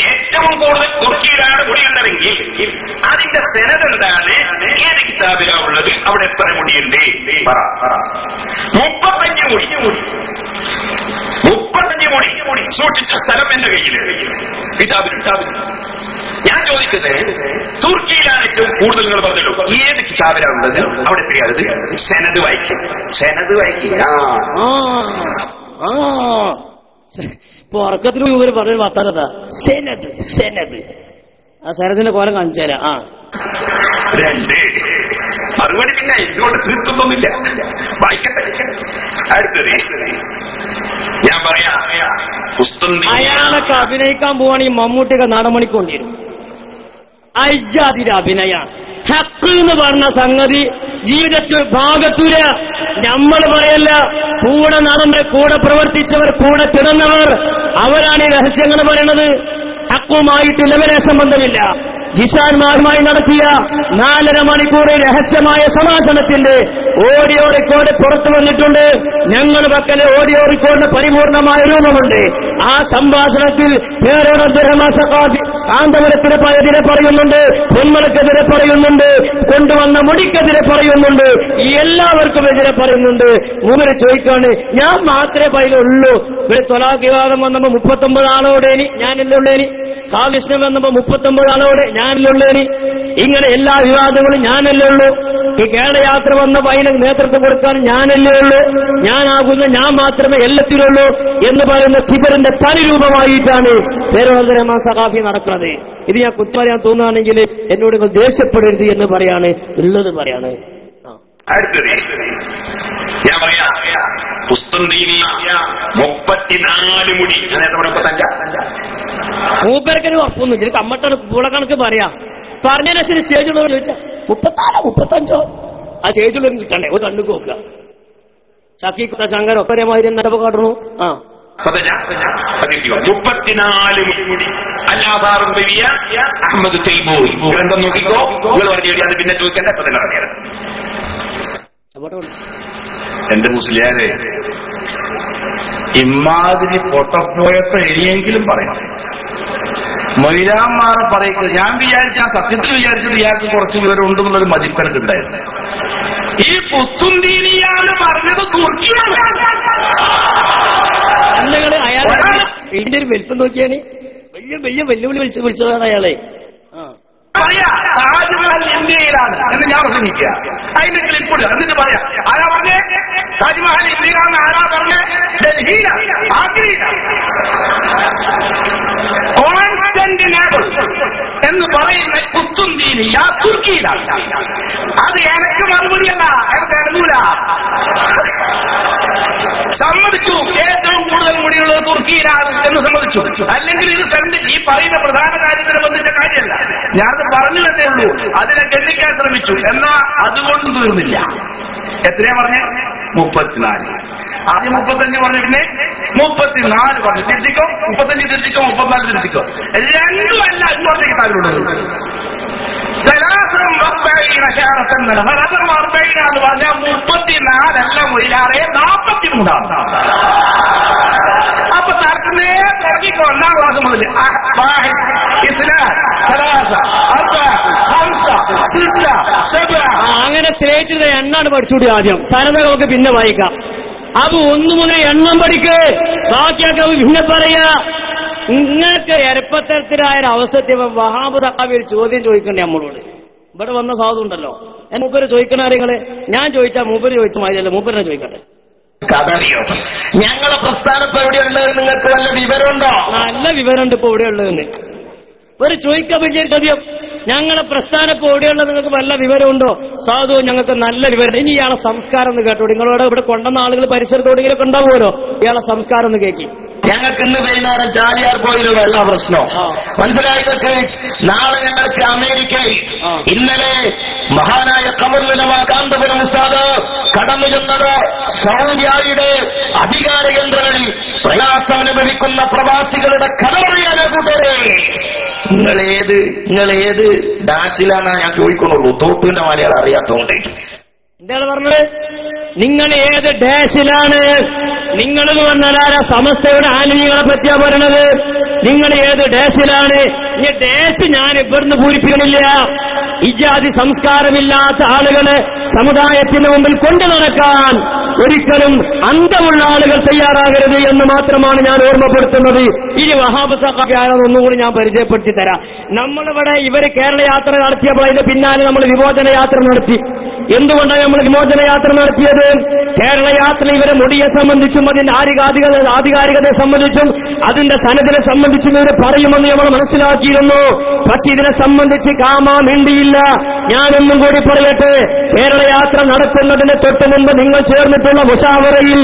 ഏറ്റവും കൂടുതൽ തുർക്കിയിലാണ് മുടിയുള്ളതെങ്കിൽ അതിന്റെ സെനത് എന്താണ്? ഏത് കിതാബിലാണ് ഉള്ളത്? അവിടെ എത്ര മുടിയുണ്ട്? 35 മുടി സൂക്ഷിച്ച സ്ഥലം എന്റെ കയ്യിൽ കിതാബിലുണ്ട്. ഞാൻ ചോദിക്കുന്നത്, തുർക്കിയിലാണ് ഏറ്റവും കൂടുതൽ നിങ്ങൾ പറഞ്ഞല്ലോ, ഏത് കിതാബിലാണുള്ളത്? അവിടെ എത്രയാണത്? സെനത് വായിക്കും. സെനത് വായിക്കും. ഇപ്പൊ ഉറക്കത്തിൽ ഇവര് പറഞ്ഞൊരു വർത്താനതാ, സെനത് സെനത്. ആ സെനത്തിന്റെ കോലം കാണിച്ചു തരാം. 2 മറുപടി പിന്നെ ഇതുകൊണ്ട് തീർക്കുന്നൊന്നുമില്ല. വായിക്കട്ടെ. അടുത്തത് ഞാൻ പറയാ, അയാളൊക്കെ അഭിനയിക്കാൻ പോവാണെങ്കിൽ മമ്മൂട്ടിയൊക്കെ നാടമണിക്കൊണ്ടിരും. അയ്യാതിര അഭിനയ ഹക്ക് എന്ന് പറഞ്ഞ സംഗതി ജീവിതത്തിൽ ഭാഗത്തൂര. നമ്മൾ പറയല്ല, കൂടെ നടന്ന, കൂടെ പ്രവർത്തിച്ചവർ, കൂടെ കിടന്നവർ, അവരാണ് ഈ രഹസ്യങ്ങൾ പറയണത്. ഹക്കുമായിട്ട് ലെവലെ സംബന്ധമില്ല. ജിസാൻമാരുമായി നടത്തിയ 4.5 മണിക്കൂർ രഹസ്യമായ സംഭാഷണത്തിന്റെ ഓഡിയോ റെക്കോർഡ് പുറത്തു വന്നിട്ടുണ്ട്. ഞങ്ങളുടെ പക്കൽ ഓഡിയോ റെക്കോർഡിന് പരിപൂർണമായ രൂപമുണ്ട്. ആ സംഭാഷണത്തിൽ കാന്തപുരത്തിന് പയതിരെ പറയുന്നുണ്ട്, പൊന്മളക്കെതിരെ പറയുന്നുണ്ട്, കൊണ്ടുവന്ന മുടിക്കെതിരെ പറയുന്നുണ്ട്, എല്ലാവർക്കും എതിരെ പറയുന്നുണ്ട്. മൂവരെ ചോദിക്കാണ്, ഞാൻ മാത്രമേ പയ്യിലുള്ളൂ. ഇവിടെ തൊലാഖ് വിവാദം വന്നപ്പോ 39 ആളോടേനി, ഞാനല്ലേ ഉള്ളേനി. കാവിഷ്ണം വന്നപ്പോ 39 ആളോടെ ഞാനല്ലേ ഉള്ളേനി. ഇങ്ങനെ എല്ലാ വിവാദങ്ങളും ഞാനല്ലേ ഉള്ളൂ. ഈ കേരളയാത്ര വന്നപ്പോ അതിന് നേതൃത്വം കൊടുക്കാൻ ഞാനല്ലേ ഉള്ളൂ. ഞാനാകുന്ന ഞാൻ മാത്രമേ എല്ലാത്തിലുള്ളൂ എന്ന് പറയുന്ന കിബറിന്റെ തനിരൂപമായിട്ടാണ് പേരോദ റഹ്മാൻ സഖാഫി നടക്കുന്നത്. ഇത് ഞാൻ കുറ്റം പറയാൻ തോന്നുകയാണെങ്കിൽ എന്നോട് നിങ്ങൾ ദേഷ്യപ്പെടരുത് എന്ന് പറയാണ്, ഉള്ളത് പറയാണ്. അടുത്തത് ഞാൻ പറയാം, 34 മുടി, മൂപ്പരക്കൊരു ഉറപ്പൊന്നും ഇല്ല. കമ്മട്ടാണ് പൂള കണക്ക് പറയാം. പറഞ്ഞ ശരി സ്റ്റേജുള്ളവർ ചോദിച്ചാ 34 35 ആ സ്റ്റേജുള്ളവർ കിട്ടണ്ടേ? ഒരു കണ്ണു നോക്കുക. ചക്കീക്കുത്ത ശങ്കരോ ഒരേമാതിരി നടപ്പ് കാട്ടണു. 34 മുടി അല്ലാതാറും അഹമ്മദ് തൈമൂർ ഗ്രന്ഥം നോക്കിക്കോ. നിങ്ങൾ പറഞ്ഞു അത് പിന്നെ ചോദിക്കേണ്ട. ഇപ്പൊ തന്നെ പറഞ്ഞത് എന്റെ മുസ്ലിയാരെ ഇമാതിരി പൊട്ടപ്പോയപ്പോ എരിയെങ്കിലും പറയണം. മൊയ്ലാന്മാരെ പറയിക്കുക. ഞാൻ വിചാരിച്ച ആ സത്യത്തിൽ വിചാരിച്ചത് ഇയാൾക്ക് കുറച്ച് വിവരം ഉണ്ടെന്നുള്ളൊരു മതിപ്പനക്ക് ഉണ്ടായിരുന്നു. ഈ പുസ്തുന്തീനിയാണ് പറഞ്ഞത് തുർക്കിയാണ്. ഇതിന്റെ ഒരു വലിപ്പം നോക്കിയാണ് വലിയ വെല്ലുവിളി വിളിച്ചതാണ് അയാളെ. പറയാ താജ്മഹൽ ഇന്ത്യയിലാണ് എന്ന് ഞാൻ പ്രസംഗിക്കുക. അതിന്റെ ക്ലിപ്പ് എന്നിട്ട് പറയാം ആരാ പറഞ്ഞേ താജ്മഹൽ ഇന്ത്യയിലാണെന്ന്? ആരാ പറഞ്ഞേ? ഡൽഹിയിലാണ്, ആഗ്രയിലാണ്, കോൺസ്റ്റന്റിനോപ്പിൾ എന്ന് പറയുന്ന കുസ്തുന്തീനിയ തുർക്കിയിലാണ്. അത് എനിക്ക് മറുപടിയല്ല, എനിക്ക് അറിഞ്ഞൂല. സമ്മതിച്ചു ഏറ്റവും കൂടുതൽ മുടിയുള്ളത് തുർക്കിയിലാണ് എന്ന് സമ്മതിച്ചു. അല്ലെങ്കിൽ ഇത് ഈ പറയുന്ന പ്രധാന കാര്യത്തിനെ ബന്ധിച്ച കാര്യമല്ല. ഞാനത് പറഞ്ഞു എന്നേ ഉള്ളൂ. അതിനെ ഖണ്ഡിക്കാൻ ശ്രമിച്ചു, എന്നാ അതുകൊണ്ടും തീർന്നില്ല. എത്രയാ പറഞ്ഞേ? 34. ആദ്യം 35 പറഞ്ഞു, പിന്നെ 34 പറഞ്ഞു. തിരുത്തിക്കോ, 35 തിരുത്തിക്കോ, 34 തിരുത്തിക്കോ. രണ്ടുമല്ല ഇങ്ങോട്ടേക്ക് താങ്കളുള്ളത്. എന്ന് പറഞ്ഞാൽ 34 അല്ല മൊയിലാറെ 43. അപ്പൊ തർക്കമേ തുടങ്ങിക്കോ. 1ാം ക്ലാസ് മുതൽ അങ്ങനെ സ്റ്റേറ്റിലെ എണ്ണാണ് പഠിച്ചുകൂടി. ആദ്യം സനതകൾക്ക് പിന്നെ വായിക്കാം. അപ്പൊ 1 മുതൽ എണ്ണം പഠിക്ക്, ബാക്കിയൊക്കെ പിന്നെ പറയാ. ഇങ്ങനത്തെ എരപ്പത്തരത്തിലായ അവസ്ഥത്തിൽ വഹാബ് സഖാഫി ഒരു ചോദ്യം ചോദിക്കണ്ടേ നമ്മളോട്? ഇവിടെ വന്ന സാധു ഉണ്ടല്ലോ, മൂപ്പര് ചോദിക്കണ കാര്യങ്ങള് ഞാൻ ചോദിച്ചാൽ മൂപ്പര് ചോദിച്ച മാതിരിയല്ല, മൂപ്പരിനെ ചോദിക്കട്ടെ. കഥറിയോ? ഞങ്ങളെ പ്രസ്ഥാനം ഇപ്പൊ എവിടെയുള്ളത് നിങ്ങൾക്ക് വല്ല വിവരമുണ്ടോ? നല്ല വിവരമുണ്ട് ഇപ്പൊ എവിടെയുള്ളതെന്ന്. ഒരു ചോദിക്കാൻ പറ്റിയ ചോദ്യം, ഞങ്ങളെ പ്രസ്ഥാനം ഇപ്പൊ എവിടെയുള്ളത് നിങ്ങൾക്ക് വല്ല വിവരമുണ്ടോ? സാധു, ഞങ്ങൾക്ക് നല്ല വിവരം. ഇനി ഇയാളെ സംസ്കാരം ഒന്ന് കേട്ടോ. നിങ്ങളോട് ഇവിടെ കൊണ്ടുവന്ന ആളുകൾ പരിസരത്തോടെങ്കിലൊക്കെ ഉണ്ടാവുമല്ലോ, ഇയാളെ സംസ്കാരം ഒന്ന് കേൾക്കി. ഞങ്ങൾക്ക് ഇന്ന് വൈകുന്നേരം ചാലിയാർ പോയില് വെള്ള പ്രശ്നം മനസ്സിലായിട്ടൊക്കെ. നാളെ ഞങ്ങൾക്ക് അമേരിക്കയിൽ ഇന്നലെ മഹാനായ ഖമറുൽ കാന്തപുരം ഉസ്താദ് കടന്നു ചെന്നത് സൗദിയുടെ അധികാര കേന്ദ്രങ്ങളിൽ പ്രയാസമനുഭവിക്കുന്ന പ്രവാസികളുടെ കഥ പറയാനാ കൂട്ടരെ. നിങ്ങളേത് ഡാഷിലാണ് ഞാൻ ചോദിക്കുന്നുള്ളൂ, തോപ്പിന്റെ മലയാളം അറിയാത്തതുകൊണ്ട്. എന്താണ് പറഞ്ഞത്? നിങ്ങൾ ഏത് ഡാഷിലാണ്? നിങ്ങളെന്ന് പറഞ്ഞാൽ സമസ്തയുടെ ആലിനികളെ പറ്റിയാ പറയണത്. നിങ്ങൾ ഏത് ഡാഷിലാണ്? ഈ ഡാഷ് ഞാൻ ഇവിടുന്ന് പൂരിപ്പിക്കണില്ല. ഇജാതി സംസ്കാരമില്ലാത്ത ആളുകളെ സമുദായത്തിന് മുമ്പിൽ കൊണ്ടു നടക്കാൻ ഒരിക്കലും അന്തമുള്ള ആളുകൾ തയ്യാറാകരുത് എന്ന് മാത്രമാണ് ഞാൻ ഓർമ്മപ്പെടുത്തുന്നത്. ഇനി വഹാബ് സഖാഫി ആണെന്ന് ഒന്നുകൂടി ഞാൻ പരിചയപ്പെടുത്തി തരാം. നമ്മളിവിടെ ഇവര് കേരള യാത്ര നടത്തിയപ്പോൾ അതിന്റെ പിന്നാലെ നമ്മൾ വിമോചന യാത്ര നടത്തി. എന്തുകൊണ്ടാണ് നമ്മൾ വിമോചന യാത്ര നടത്തിയത്? കേരള യാത്ര ഇവരെ മുടിയെ സംബന്ധിച്ചും അതിന്റെ ആധികാരികതയെ സംബന്ധിച്ചും അതിന്റെ സനദിനെ സംബന്ധിച്ചും ഇവർ പറയുമെന്ന് നമ്മൾ മനസ്സിലാക്കിയിരുന്നു. പക്ഷെ ഇതിനെ സംബന്ധിച്ച് മിണ്ടിയില്ല. ഞാനൊന്നും കൂടി പറയട്ടെ, കേരള യാത്ര നടത്തുന്നതിന് തൊട്ട് മുമ്പ് നിങ്ങൾ ചേർന്നിട്ടുള്ള മുഷാവറയിൽ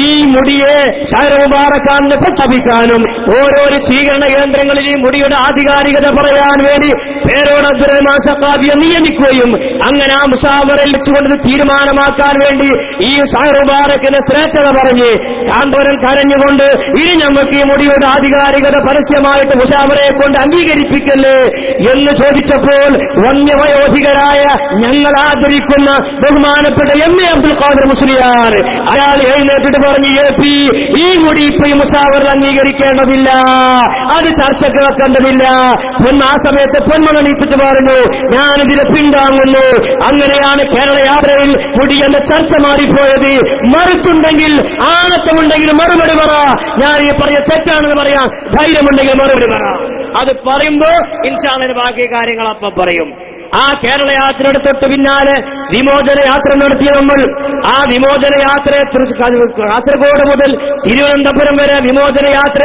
ഈ മുടിയെ ഷഹർ മുബാറക്കാനെ പ്രഖ്യാപിക്കാനും ഓരോരോ സ്വീകരണ കേന്ദ്രങ്ങളിൽ ഈ മുടിയുടെ ആധികാരികത പറയാൻ വേണ്ടി പേരോട് അബ്ദുറഹ്മാൻ സഖാഫിയെ നിയമിക്കുകയും അങ്ങനെ ആ മുഷാവറയിൽ വെച്ചുകൊണ്ട് തീരുമാനമാക്കാൻ വേണ്ടി ഈ ഷാറുബാറക്കിന് ശ്രേഷ്ഠത പറഞ്ഞ് കാന്തോരൻ കരഞ്ഞുകൊണ്ട് ഇനി നമുക്ക് ഈ മുടിയുടെ ആധികാരികത പരസ്യമായിട്ട് മുഷാവറയെ കൊണ്ട് അംഗീകരിപ്പിക്കല്ലേ എന്ന് ചോദിച്ചപ്പോൾ വന്യവയോധികരായ ഞങ്ങൾ ആദരിക്കുന്ന ബഹുമാനപ്പെട്ട എം.എ. അബ്ദുൽ ഖാദർ മുസ്ലിയാർ അയാൾ എഴുന്നേറ്റിട്ട് പറഞ്ഞു, എ.പി. ഈ മുടി ഇപ്പൊ ഈ മുഷാവറിൽ അംഗീകരിക്കേണ്ടതില്ല, അത് ചർച്ചയ്ക്ക് വെക്കേണ്ടതില്ല. ആ സമയത്ത് പൊന്മണീച്ചിട്ട് പറഞ്ഞു, ഞാനിതിനെ പിന്താങ്ങുന്നു. അങ്ങനെയാണ് കേരള യാത്രയിൽ മുടിയെന്ന ചർച്ച മാറിപ്പോയത്. മറുത്തുണ്ടെങ്കിൽ ആണത്തമുണ്ടെങ്കിൽ മറുപടി പറ, ഞാൻ ഈ പറഞ്ഞ തെറ്റാണെന്ന് പറയാം, ധൈര്യമുണ്ടെങ്കിൽ മറുപടി പറ. അത് പറയുമ്പോ ഇൻഷാ അല്ലാഹ് ബാക്കി കാര്യങ്ങൾ അപ്പം പറയും. ആ കേരള യാത്രയുടെ തൊട്ട് പിന്നാലെ വിമോചന യാത്ര നടത്തിയ നമ്മൾ ആ വിമോചന യാത്രയെ കാസർഗോഡ് മുതൽ തിരുവനന്തപുരം വരെ വിമോചന യാത്ര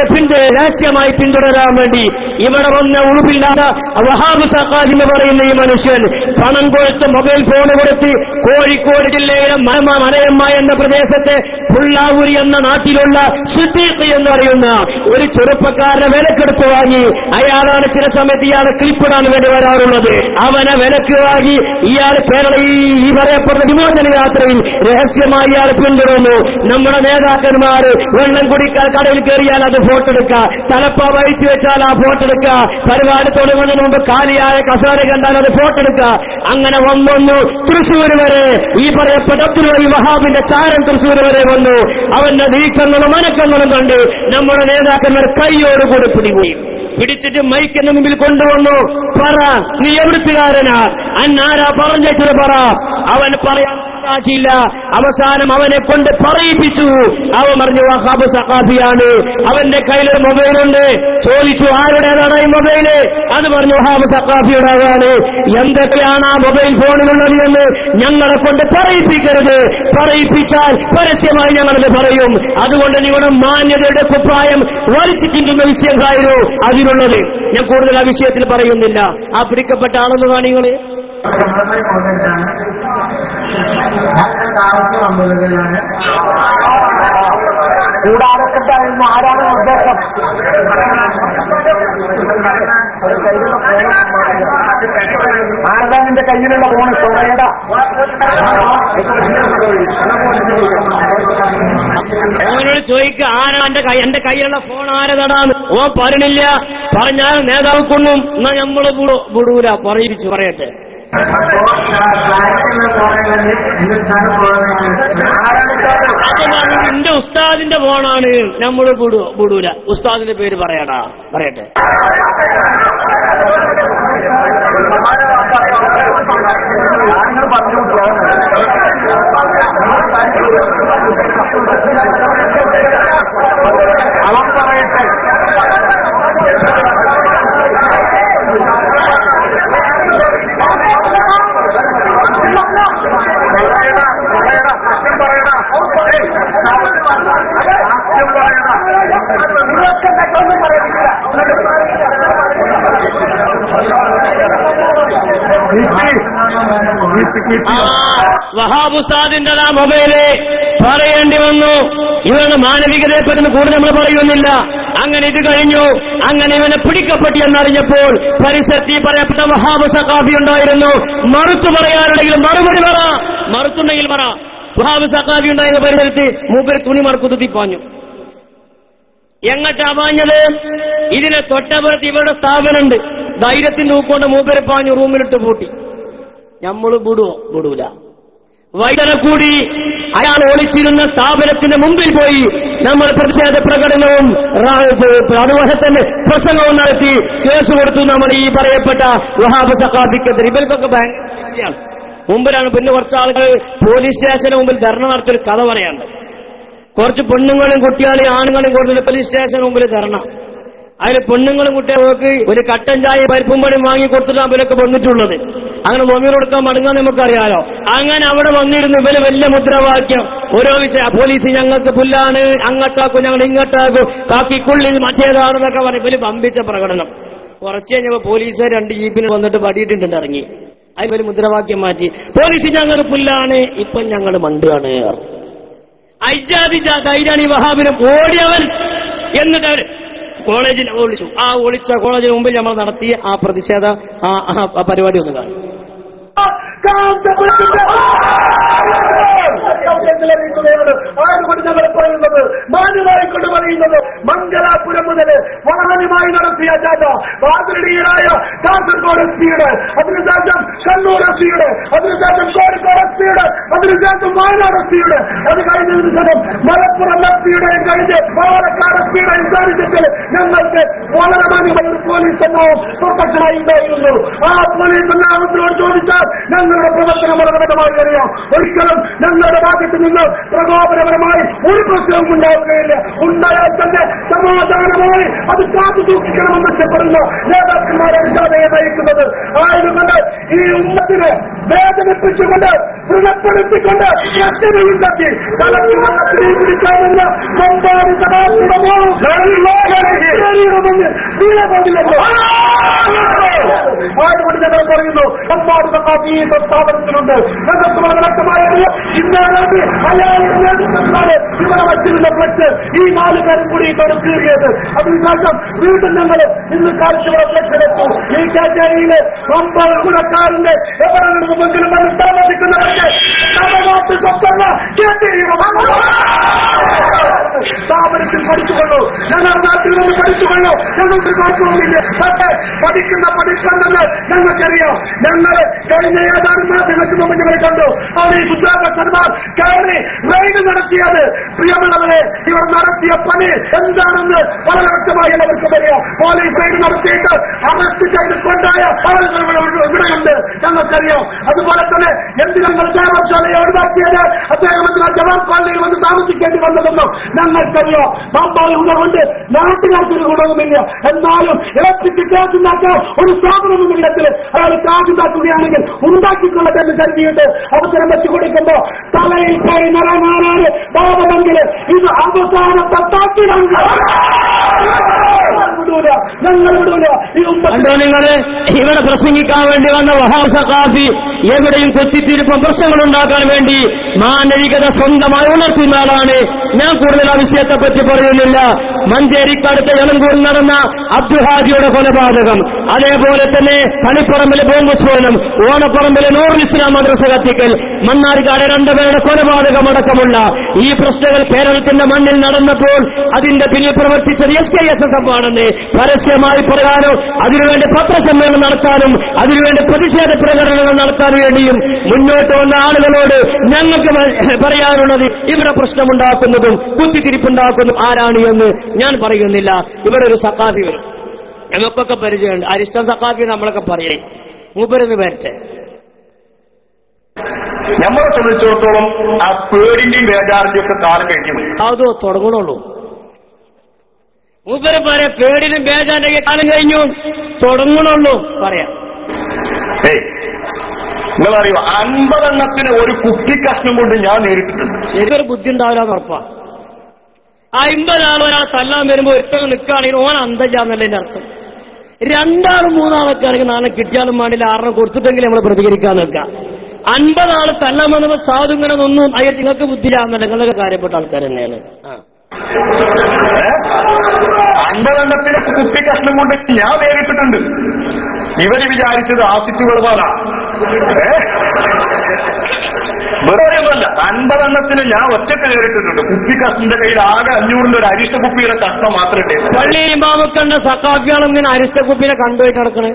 രഹസ്യമായി പിന്തുടരാൻ വേണ്ടി ഇവിടെ വന്ന ഉളുപ്പില്ലാത്ത വഹാബ് സഖാഫി എന്ന് പറയുന്ന ഈ മനുഷ്യൻ പണം കൊടുത്ത് മൊബൈൽ ഫോൺ കൊടുത്ത് കോഴിക്കോട് ജില്ലയിലെ മലയമ്മ എന്ന പ്രദേശത്തെ പുള്ളാവൂരി എന്ന നാട്ടിലുള്ള സിദ്ദീഖ് എന്ന് പറയുന്ന ഒരു ചെറുപ്പക്കാരനെ വിലക്കെടുത്ത് വാങ്ങി. അയാളാണ് ചില സമയത്ത് ഇയാളെ ക്ലിപ്പിടാൻ വേണ്ടി വരാറുള്ളത്. അവനെ വിലക്ക് വാങ്ങി ഇയാൾ കേരള ഈ പറയപ്പെടുന്ന വിമോചന യാത്രയിൽ രഹസ്യമായി ഇയാൾ പിന്തുടർന്നു. നമ്മുടെ നേതാക്കന്മാർ വെള്ളം കുടിക്കാൻ കടയിൽ കയറിയാൽ അത് ഫോട്ടോ എടുക്കുക, തലപ്പ വഹിച്ചു വെച്ചാൽ ആ ഫോട്ടോ എടുക്കുക, പരിപാടി തുടങ്ങുന്നതിന് മുമ്പ് കാലിയായ കസേര കണ്ടാൽ അത് ഫോട്ടോ എടുക്കുക. അങ്ങനെ വന്നു തൃശ്ശൂർ വരെ ഈ പറയപ്പെട്ട അബ്ദുൽ വലി വഹാബിന്റെ ചാരം തൃശ്ശൂർ വരെ വന്നു. അവന്റെ നീക്കങ്ങളും അനക്കങ്ങളും കണ്ട് നമ്മുടെ നേതാക്കന്മാർ കൈയോടുകൂടി പിടിച്ചിട്ട് മൈക്കിന്റെ മുമ്പിൽ കൊണ്ടുവന്നു. പറ, നീ എവിടുത്തുകാരനാ, അന്നാരാ പറഞ്ഞത് പറ. അവൻ പറയാൻ ില്ല. അവസാനം അവനെ കൊണ്ട് പറയിപ്പിച്ചു. അവൻ പറഞ്ഞു വഹാബ് സഖാഫിയാണ്. അവന്റെ കയ്യിലൊരു മൊബൈലുണ്ട്. ചോദിച്ചു ആരുടേതാണ് ഈ മൊബൈല്? അത് പറഞ്ഞു വഹാബ് സഖാഫിയുടേതാണ്. എന്തൊക്കെയാണ് ആ മൊബൈൽ ഫോണിലുള്ളത് എന്ന് ഞങ്ങളെ കൊണ്ട് പറയിപ്പിക്കരുത്. പറയിപ്പിച്ചാൽ പരസ്യമായി ഞങ്ങളത് പറയും. അതുകൊണ്ട് നിങ്ങളുടെ മാന്യതയുടെ കുപ്പായം വലിച്ചു ചിന്തുന്ന വിഷയമായിരുന്നു അതിനുള്ളത്. ഞാൻ കൂടുതൽ ആ വിഷയത്തിൽ പറയുന്നില്ല. ആ പിടിക്കപ്പെട്ട ആളെന്ന് കാണികള് കൂടാരക്കെട്ടായിരുന്നു. ആരാണ് ഉദ്ദേശം? ആരുടെന്റെ കയ്യിലുള്ള ഫോണ് സോറയുടെ ഓനോട് ചോദിക്കുക, ആരാ എന്റെ കയ്യിലുള്ള ഫോൺ ആരതാടാന്ന്? ഓ പറഞ്ഞില്ല. പറഞ്ഞാൽ നേതാവ് കൊള്ളും. എന്നാ നമ്മള് വിടൂല, പറയിപ്പിച്ചു പറയട്ടെ. എന്റെ ഉസ്താദിന്റെ ഫോണാണ്, നമ്മൾ വിടൂല. ഉസ്താദിന്റെ പേര് പറയടാ, പറയട്ടെ. അവൻ പറയട്ടെ. വഹാബ് ഉസ്താദിന്റെ ആ മൊബൈല് പറയേണ്ടി വന്നു. ഇവരുടെ മാനവികതയെ പറ്റി കൂടുതൽ നമ്മൾ പറയുന്നില്ല. അങ്ങനെ ഇത് കഴിഞ്ഞു. അങ്ങനെ ഇവനെ പിടിക്കപ്പെട്ടു എന്നറിഞ്ഞപ്പോൾ പരിസരത്തിൽ പറയപ്പെട്ട വഹാബ് സഖാഫി ഉണ്ടായിരുന്നു. മറുത്തു പറയാനുണ്ടെങ്കിലും മറുപടി പറ, മറുത്തുണ്ടെങ്കിൽ പറ. വഹാബ് സഖാഫി ഉണ്ടായിരുന്ന പരിസരത്ത് മൂപ്പര് തുണി മറക്കുത്തി പാഞ്ഞു. എങ്ങട്ടാ പാഞ്ഞത്? ഇതിനെ തൊട്ടപ്പുറത്ത് ഇവരുടെ സ്ഥാപനമുണ്ട്. ധൈര്യത്തിന് നോക്കൊണ്ട് മൂപ്പര് പാഞ്ഞു റൂമിലിട്ട് പൂട്ടി. നമ്മള് വിടൂല. വൈദ്യനെ കൂടി അയാൾ ഒളിച്ചിരുന്ന സ്ഥാപനത്തിന്റെ മുമ്പിൽ പോയി നമ്മൾ പ്രതിഷേധ പ്രകടനവും അതുപോലെ തന്നെ പ്രസംഗവും നടത്തി കേസ് കൊടുത്തു. നമ്മൾ ഈ പറയപ്പെട്ട വഹാബ് സഖാഫിക്കെതിരെ. ഇവർക്കൊക്കെ ഭയങ്കര മുമ്പിലാണ്. പിന്നെ കുറച്ച് ആളുകൾ പോലീസ് സ്റ്റേഷന് മുമ്പിൽ ധർണ നടത്തിയൊരു കഥ പറയാണ്ട്. കുറച്ച് പെണ്ണുങ്ങളും കുട്ടികളെയും ആണുങ്ങളും കൂടുതൽ പോലീസ് സ്റ്റേഷന് മുമ്പിൽ ധർണ. അതിന് പെണ്ണുങ്ങളും കുട്ടികൾക്ക് ഒരു കട്ടൻ ചായ പരിപ്പും പണിയും വാങ്ങി കൊടുത്തിട്ടാണ് ഇവരൊക്കെ വന്നിട്ടുള്ളത്. അങ്ങനെ ഭൂമി കൊടുക്കാൻ മടങ്ങാൻ നമുക്കറിയാലോ. അങ്ങനെ അവിടെ വന്നിരുന്നു ഇവര് വലിയ മുദ്രാവാക്യം. ഓരോ വിഷയം പോലീസ് ഞങ്ങൾക്ക് പുല്ലാണ്, അങ്ങോട്ടാക്കും ഞങ്ങൾ ഇങ്ങോട്ടാക്കും, കാക്കിക്കുള്ളിൽ മറ്റേതാണെന്നൊക്കെ പറഞ്ഞ് ഇവര് പമ്പിച്ച പ്രകടനം. കുറച്ച് കഴിഞ്ഞപ്പോ പോലീസുകാർ 2 ജീപ്പിന് വന്നിട്ട് പടിയിട്ടുണ്ട് ഇറങ്ങി. അതിൽ ഒരു മുദ്രാവാക്യം മാറ്റി, പോലീസ് ഞങ്ങൾക്ക് പുല്ലാണ്, ഇപ്പം ഞങ്ങൾ മണ്ടാണ്. ഐജാതി ധൈര്യാണ് ഈ വഹാബിനെ ഓടിയവൻ. എന്നിട്ട് കോളേജിൽ ഒളിച്ചു. ആ ഒളിച്ച കോളേജിന് മുമ്പിൽ നമ്മൾ നടത്തിയ ആ പ്രതിഷേധ ആ പരിപാടി ഒന്ന് കാണും. ആയതുകൊണ്ട് ഞങ്ങൾ പറയുന്നത് മാന്യമായിക്കൊണ്ട് പറയുന്നത് മംഗലാപുരം മുതൽ വളാനുമായി നടത്തിയ ജാഥ വാതിലടിയനായ കാസർഗോഡ് എസ്പിയുടെ, അതിനുശേഷം കണ്ണൂർ എസ്പിയുടെ, അതിനുശേഷം കോഴിക്കോട് എസ്പിയുടെ, അതിനുശേഷം വയനാട് എസ്പിയുടെ, അത് കഴിഞ്ഞതിനു ശേഷം മലപ്പുറം എസ്പിയുടെയും കഴിഞ്ഞ് പാലക്കാട് എസ്പിയുടെയും സാന്നിധ്യത്തിൽ ഞങ്ങൾക്ക് വളരെ മാന്യമായ ഒരു പോലീസ് സംഘവും പ്രൊട്ടക്ഷനായി ഉണ്ടായിരുന്നു. ആ പോലീസ് സംഘത്തിനോട് ചോദിച്ചാൽ ഞങ്ങളുടെ പ്രവർത്തനം വളരെ വ്യക്തമായി അറിയാം. ഒരിക്കലും ഞങ്ങളുടെ ഭാഗത്ത് നിന്ന് പ്രകോപനപരമായി ഒരു പ്രശ്നവും ഉണ്ടാവുകയില്ല. ഉണ്ടായാൽ തന്നെ സമാധാനമായി അത് കാത്തു സൂക്ഷിക്കണമെന്ന് ഇഷ്ടപ്പെടുന്ന നേതാക്കന്മാരാണ് ജാഥയെ നയിക്കുന്നത്. ആയതുകൊണ്ട് ഈ ഉമ്മത്തിനെ വേദനിപ്പിച്ചുകൊണ്ട് ദൃഢപ്പെടുത്തിക്കൊണ്ട് ഉണ്ടാക്കി കലക്കി പിടിക്കാമെന്ന മമ്പാടി ആയതുകൊണ്ട് ഞങ്ങൾ പറയുന്നു മമ്പാട് സഖാഫി സ്ഥാപനത്തിലുണ്ട്. ഞങ്ങൾക്ക് വളരെ വ്യക്തമായ ഇന്നാണ് ഇവിടെ വച്ചിരുന്ന ഫ്ലക്സ് ഈ 4 പേരും കൂടി കീറിയത്. അതിനുശേഷം വീണ്ടും ഞങ്ങൾ ഇന്ന് കാലത്ത് ഇവിടെ ഫ്ലക്സ് എടുത്തു. ഈ കാറ്റേരിയിലെ ഗുണക്കാരന്റെ എവിടെ നിന്നുമെങ്കിലും അത് താമസിക്കുന്നവർക്ക് തമിഴ്നാട്ടിൽ സ്വത്തല്ല സ്ഥാപനത്തിൽ പഠിച്ചുകൊള്ളൂ, ഞങ്ങളുടെ നാട്ടിൽ നിന്ന് പഠിച്ചുകൊള്ളൂ. ഞങ്ങൾക്ക് കുഴപ്പമൊന്നുമില്ല. പക്ഷേ പഠിക്കുന്ന പഠിക്കണ്ടെന്ന് ഞങ്ങൾക്കറിയാം. ഞങ്ങൾ കഴിഞ്ഞ ഏതാനും മാസങ്ങൾക്ക് മുമ്പ് ഞങ്ങൾ കണ്ടു അവർ ഈ ഉദ്യോഗസ്ഥന്മാർ കയറി റെയ്ഡ് നടത്തിയത്. പ്രിയമുള്ളവരെ, ഇവർ നടത്തിയ പണി എന്താണെന്ന് വളരെ വ്യക്തമായി എല്ലാവർക്കും അറിയാം. പോലീസ് റെയ്ഡ് നടത്തിയിട്ട് അറസ്റ്റ് ചെയ്ത് കൊണ്ടായ ആളുകൾ ഇവിടെയുണ്ട്, ഞങ്ങൾക്കറിയാം. അതുപോലെ തന്നെ എന്തിനാണ് ദേവശാലയെ ഒഴിവാക്കിയത്, അദ്ദേഹം ജവാൻ കോളനിയിൽ വന്ന് താമസിക്കേണ്ടി വന്നതെന്നും ഞങ്ങൾക്കറിയാം. പമ്പാളുകൊണ്ട് നാട്ടുകാർക്കൊരു ഗുണവുമില്ല. എന്നാലും ഇലക്ട്രിക് കാശുണ്ടാക്കാൻ ഒരു സ്ഥാപനം ഇടത്തിൽ അയാൾ കാശുണ്ടാക്കുകയാണെങ്കിൽ ഉണ്ടാക്കിക്കൊള്ളട്ടെ എന്ന് കരുതിയിട്ട് അവസരം വെച്ചു കൊടുക്കുമ്പോ തലയിൽ കയറി നിറങ്ങാനാണ് പാപമെങ്കിൽ ഇത് അവസാനത്തെ താക്കിലാണ്. ഞങ്ങൾ വിടൂല. കണ്ടോ നിങ്ങള് ഇവിടെ പ്രസംഗിക്കാൻ വേണ്ടി വന്ന വഹാബ് സഖാഫി എവിടെയും കുത്തിത്തിരിപ്പം പ്രശ്നങ്ങളുണ്ടാക്കാൻ വേണ്ടി മാനവികത സ്വന്തമായി ഉണർത്തുന്ന ആളാണ്. ഞാൻ കൂടുതൽ ആ വിഷയത്തെപ്പറ്റി പറയുന്നില്ല. മഞ്ചേരിക്കടുത്ത എളങ്കൂരിൽ നടന്ന അബ്ദുഹാദിയുടെ കൊലപാതകം, അതേപോലെ തന്നെ കളിപ്പറമ്പിലെ ബോംബ് സ്ഫോടനം, ഓണപ്പറമ്പിലെ നൂറുൽ ഇസ്ലാം മദ്രസ കത്തിക്കൽ, മണ്ണാർക്കാട് 2 പേരുടെ കൊലപാതകമടക്കമുള്ള ഈ പ്രശ്നങ്ങൾ കേരളത്തിന്റെ മണ്ണിൽ നടന്നപ്പോൾ അതിന്റെ പിന്നിൽ പ്രവർത്തിച്ചത് SKSSF ആണെന്ന് പരസ്യമായി പറയാനോ അതിനുവേണ്ടി പത്രസമ്മേളനം നടത്താനും അതിനുവേണ്ടി പ്രതിഷേധ പ്രകടനങ്ങൾ നടത്താൻ വേണ്ടിയും മുന്നോട്ട് വന്ന ആളുകളോട് ഞങ്ങൾക്ക് പറയാനുള്ളത് ഇവിടെ പ്രശ്നമുണ്ടാക്കുന്നതും കുത്തിത്തിരിപ്പുണ്ടാക്കുന്നതും ആരാണ് എന്ന് ഞാൻ പറയുന്നില്ല. ഇവിടെ ഒരു സഖാഫി വരും, നമുക്കൊക്കെ പരിചയമുണ്ട്. അരിഷ്ടം സഖാഫി നമ്മളൊക്കെ പറയേ, മൂപ്പരെന്ന് വരട്ടെ. നമ്മളെ സംബന്ധിച്ചിടത്തോളം ആ പേടിന്റെയും ബേജാറിന്റെയും ഒക്കെ കാലം കഴിഞ്ഞു അതോ തുടങ്ങണുള്ളൂ. മൂപ്പര് പറയാം പേടിനും ബേജാറിന്റെ കാലം കഴിഞ്ഞു, തുടങ്ങണുള്ളൂ പറയാം. നിങ്ങളറിയോ 50 എണ്ണത്തിന് ഒരു കുപ്പി കഷ്ണം കൊണ്ട് ഞാൻ നേരിട്ടിട്ടുണ്ട്. ശരിക്കൊരു ബുദ്ധി ഉണ്ടാവില്ല ഉറപ്പാ. 50 ആൾ ഒരാൾ തല്ലാൻ വരുമ്പോ ഒരുത്തം നിൽക്കുകയാണെങ്കിൽ ഓൻ അന്തജാന്നല്ലേ എന്റെ അർത്ഥം. 2 ആളും 3 ആളൊക്കെ ആണെങ്കിൽ നാളെ കിട്ടിയാലും വേണ്ടില്ല 6 കൊടുത്തിട്ടെങ്കിലും നമ്മൾ പ്രതികരിക്കാൻ നിൽക്കാം. 50 ആൾ തല്ലാൻ വന്നപ്പോ സാധു ഇങ്ങനെ ഒന്നും അയ്യോ നിങ്ങൾക്ക് ബുദ്ധിയിലാന്നല്ല, നിങ്ങളൊക്കെ കാര്യപ്പെട്ട ആൾക്കാർ തന്നെയാണ്. 50 എണ്ണത്തിന് കുപ്പി കഷ്ണം കൊണ്ട് ഞാൻ നേരിട്ടിട്ടുണ്ട്. ഇവര് വിചാരിച്ചത് ആസിറ്റ് വെറുപാടാ. വേറെയൊന്നുമല്ല, 50 എണ്ണത്തിന് ഞാൻ ഒറ്റക്ക് നേരിട്ടിട്ടുണ്ട്. കുപ്പി കഷ്ണന്റെ കയ്യിൽ ആകെ 500 ഒരു അരിഷ്ട കുപ്പിയുടെ കഷ്ണം മാത്രമേ. പള്ളിയും ബാബക്കണ്ട സഖാഫിയാളും ഇങ്ങനെ അരിഷ്ട കുപ്പിനെ കണ്ടുപോയിട്ട് നടക്കണേ.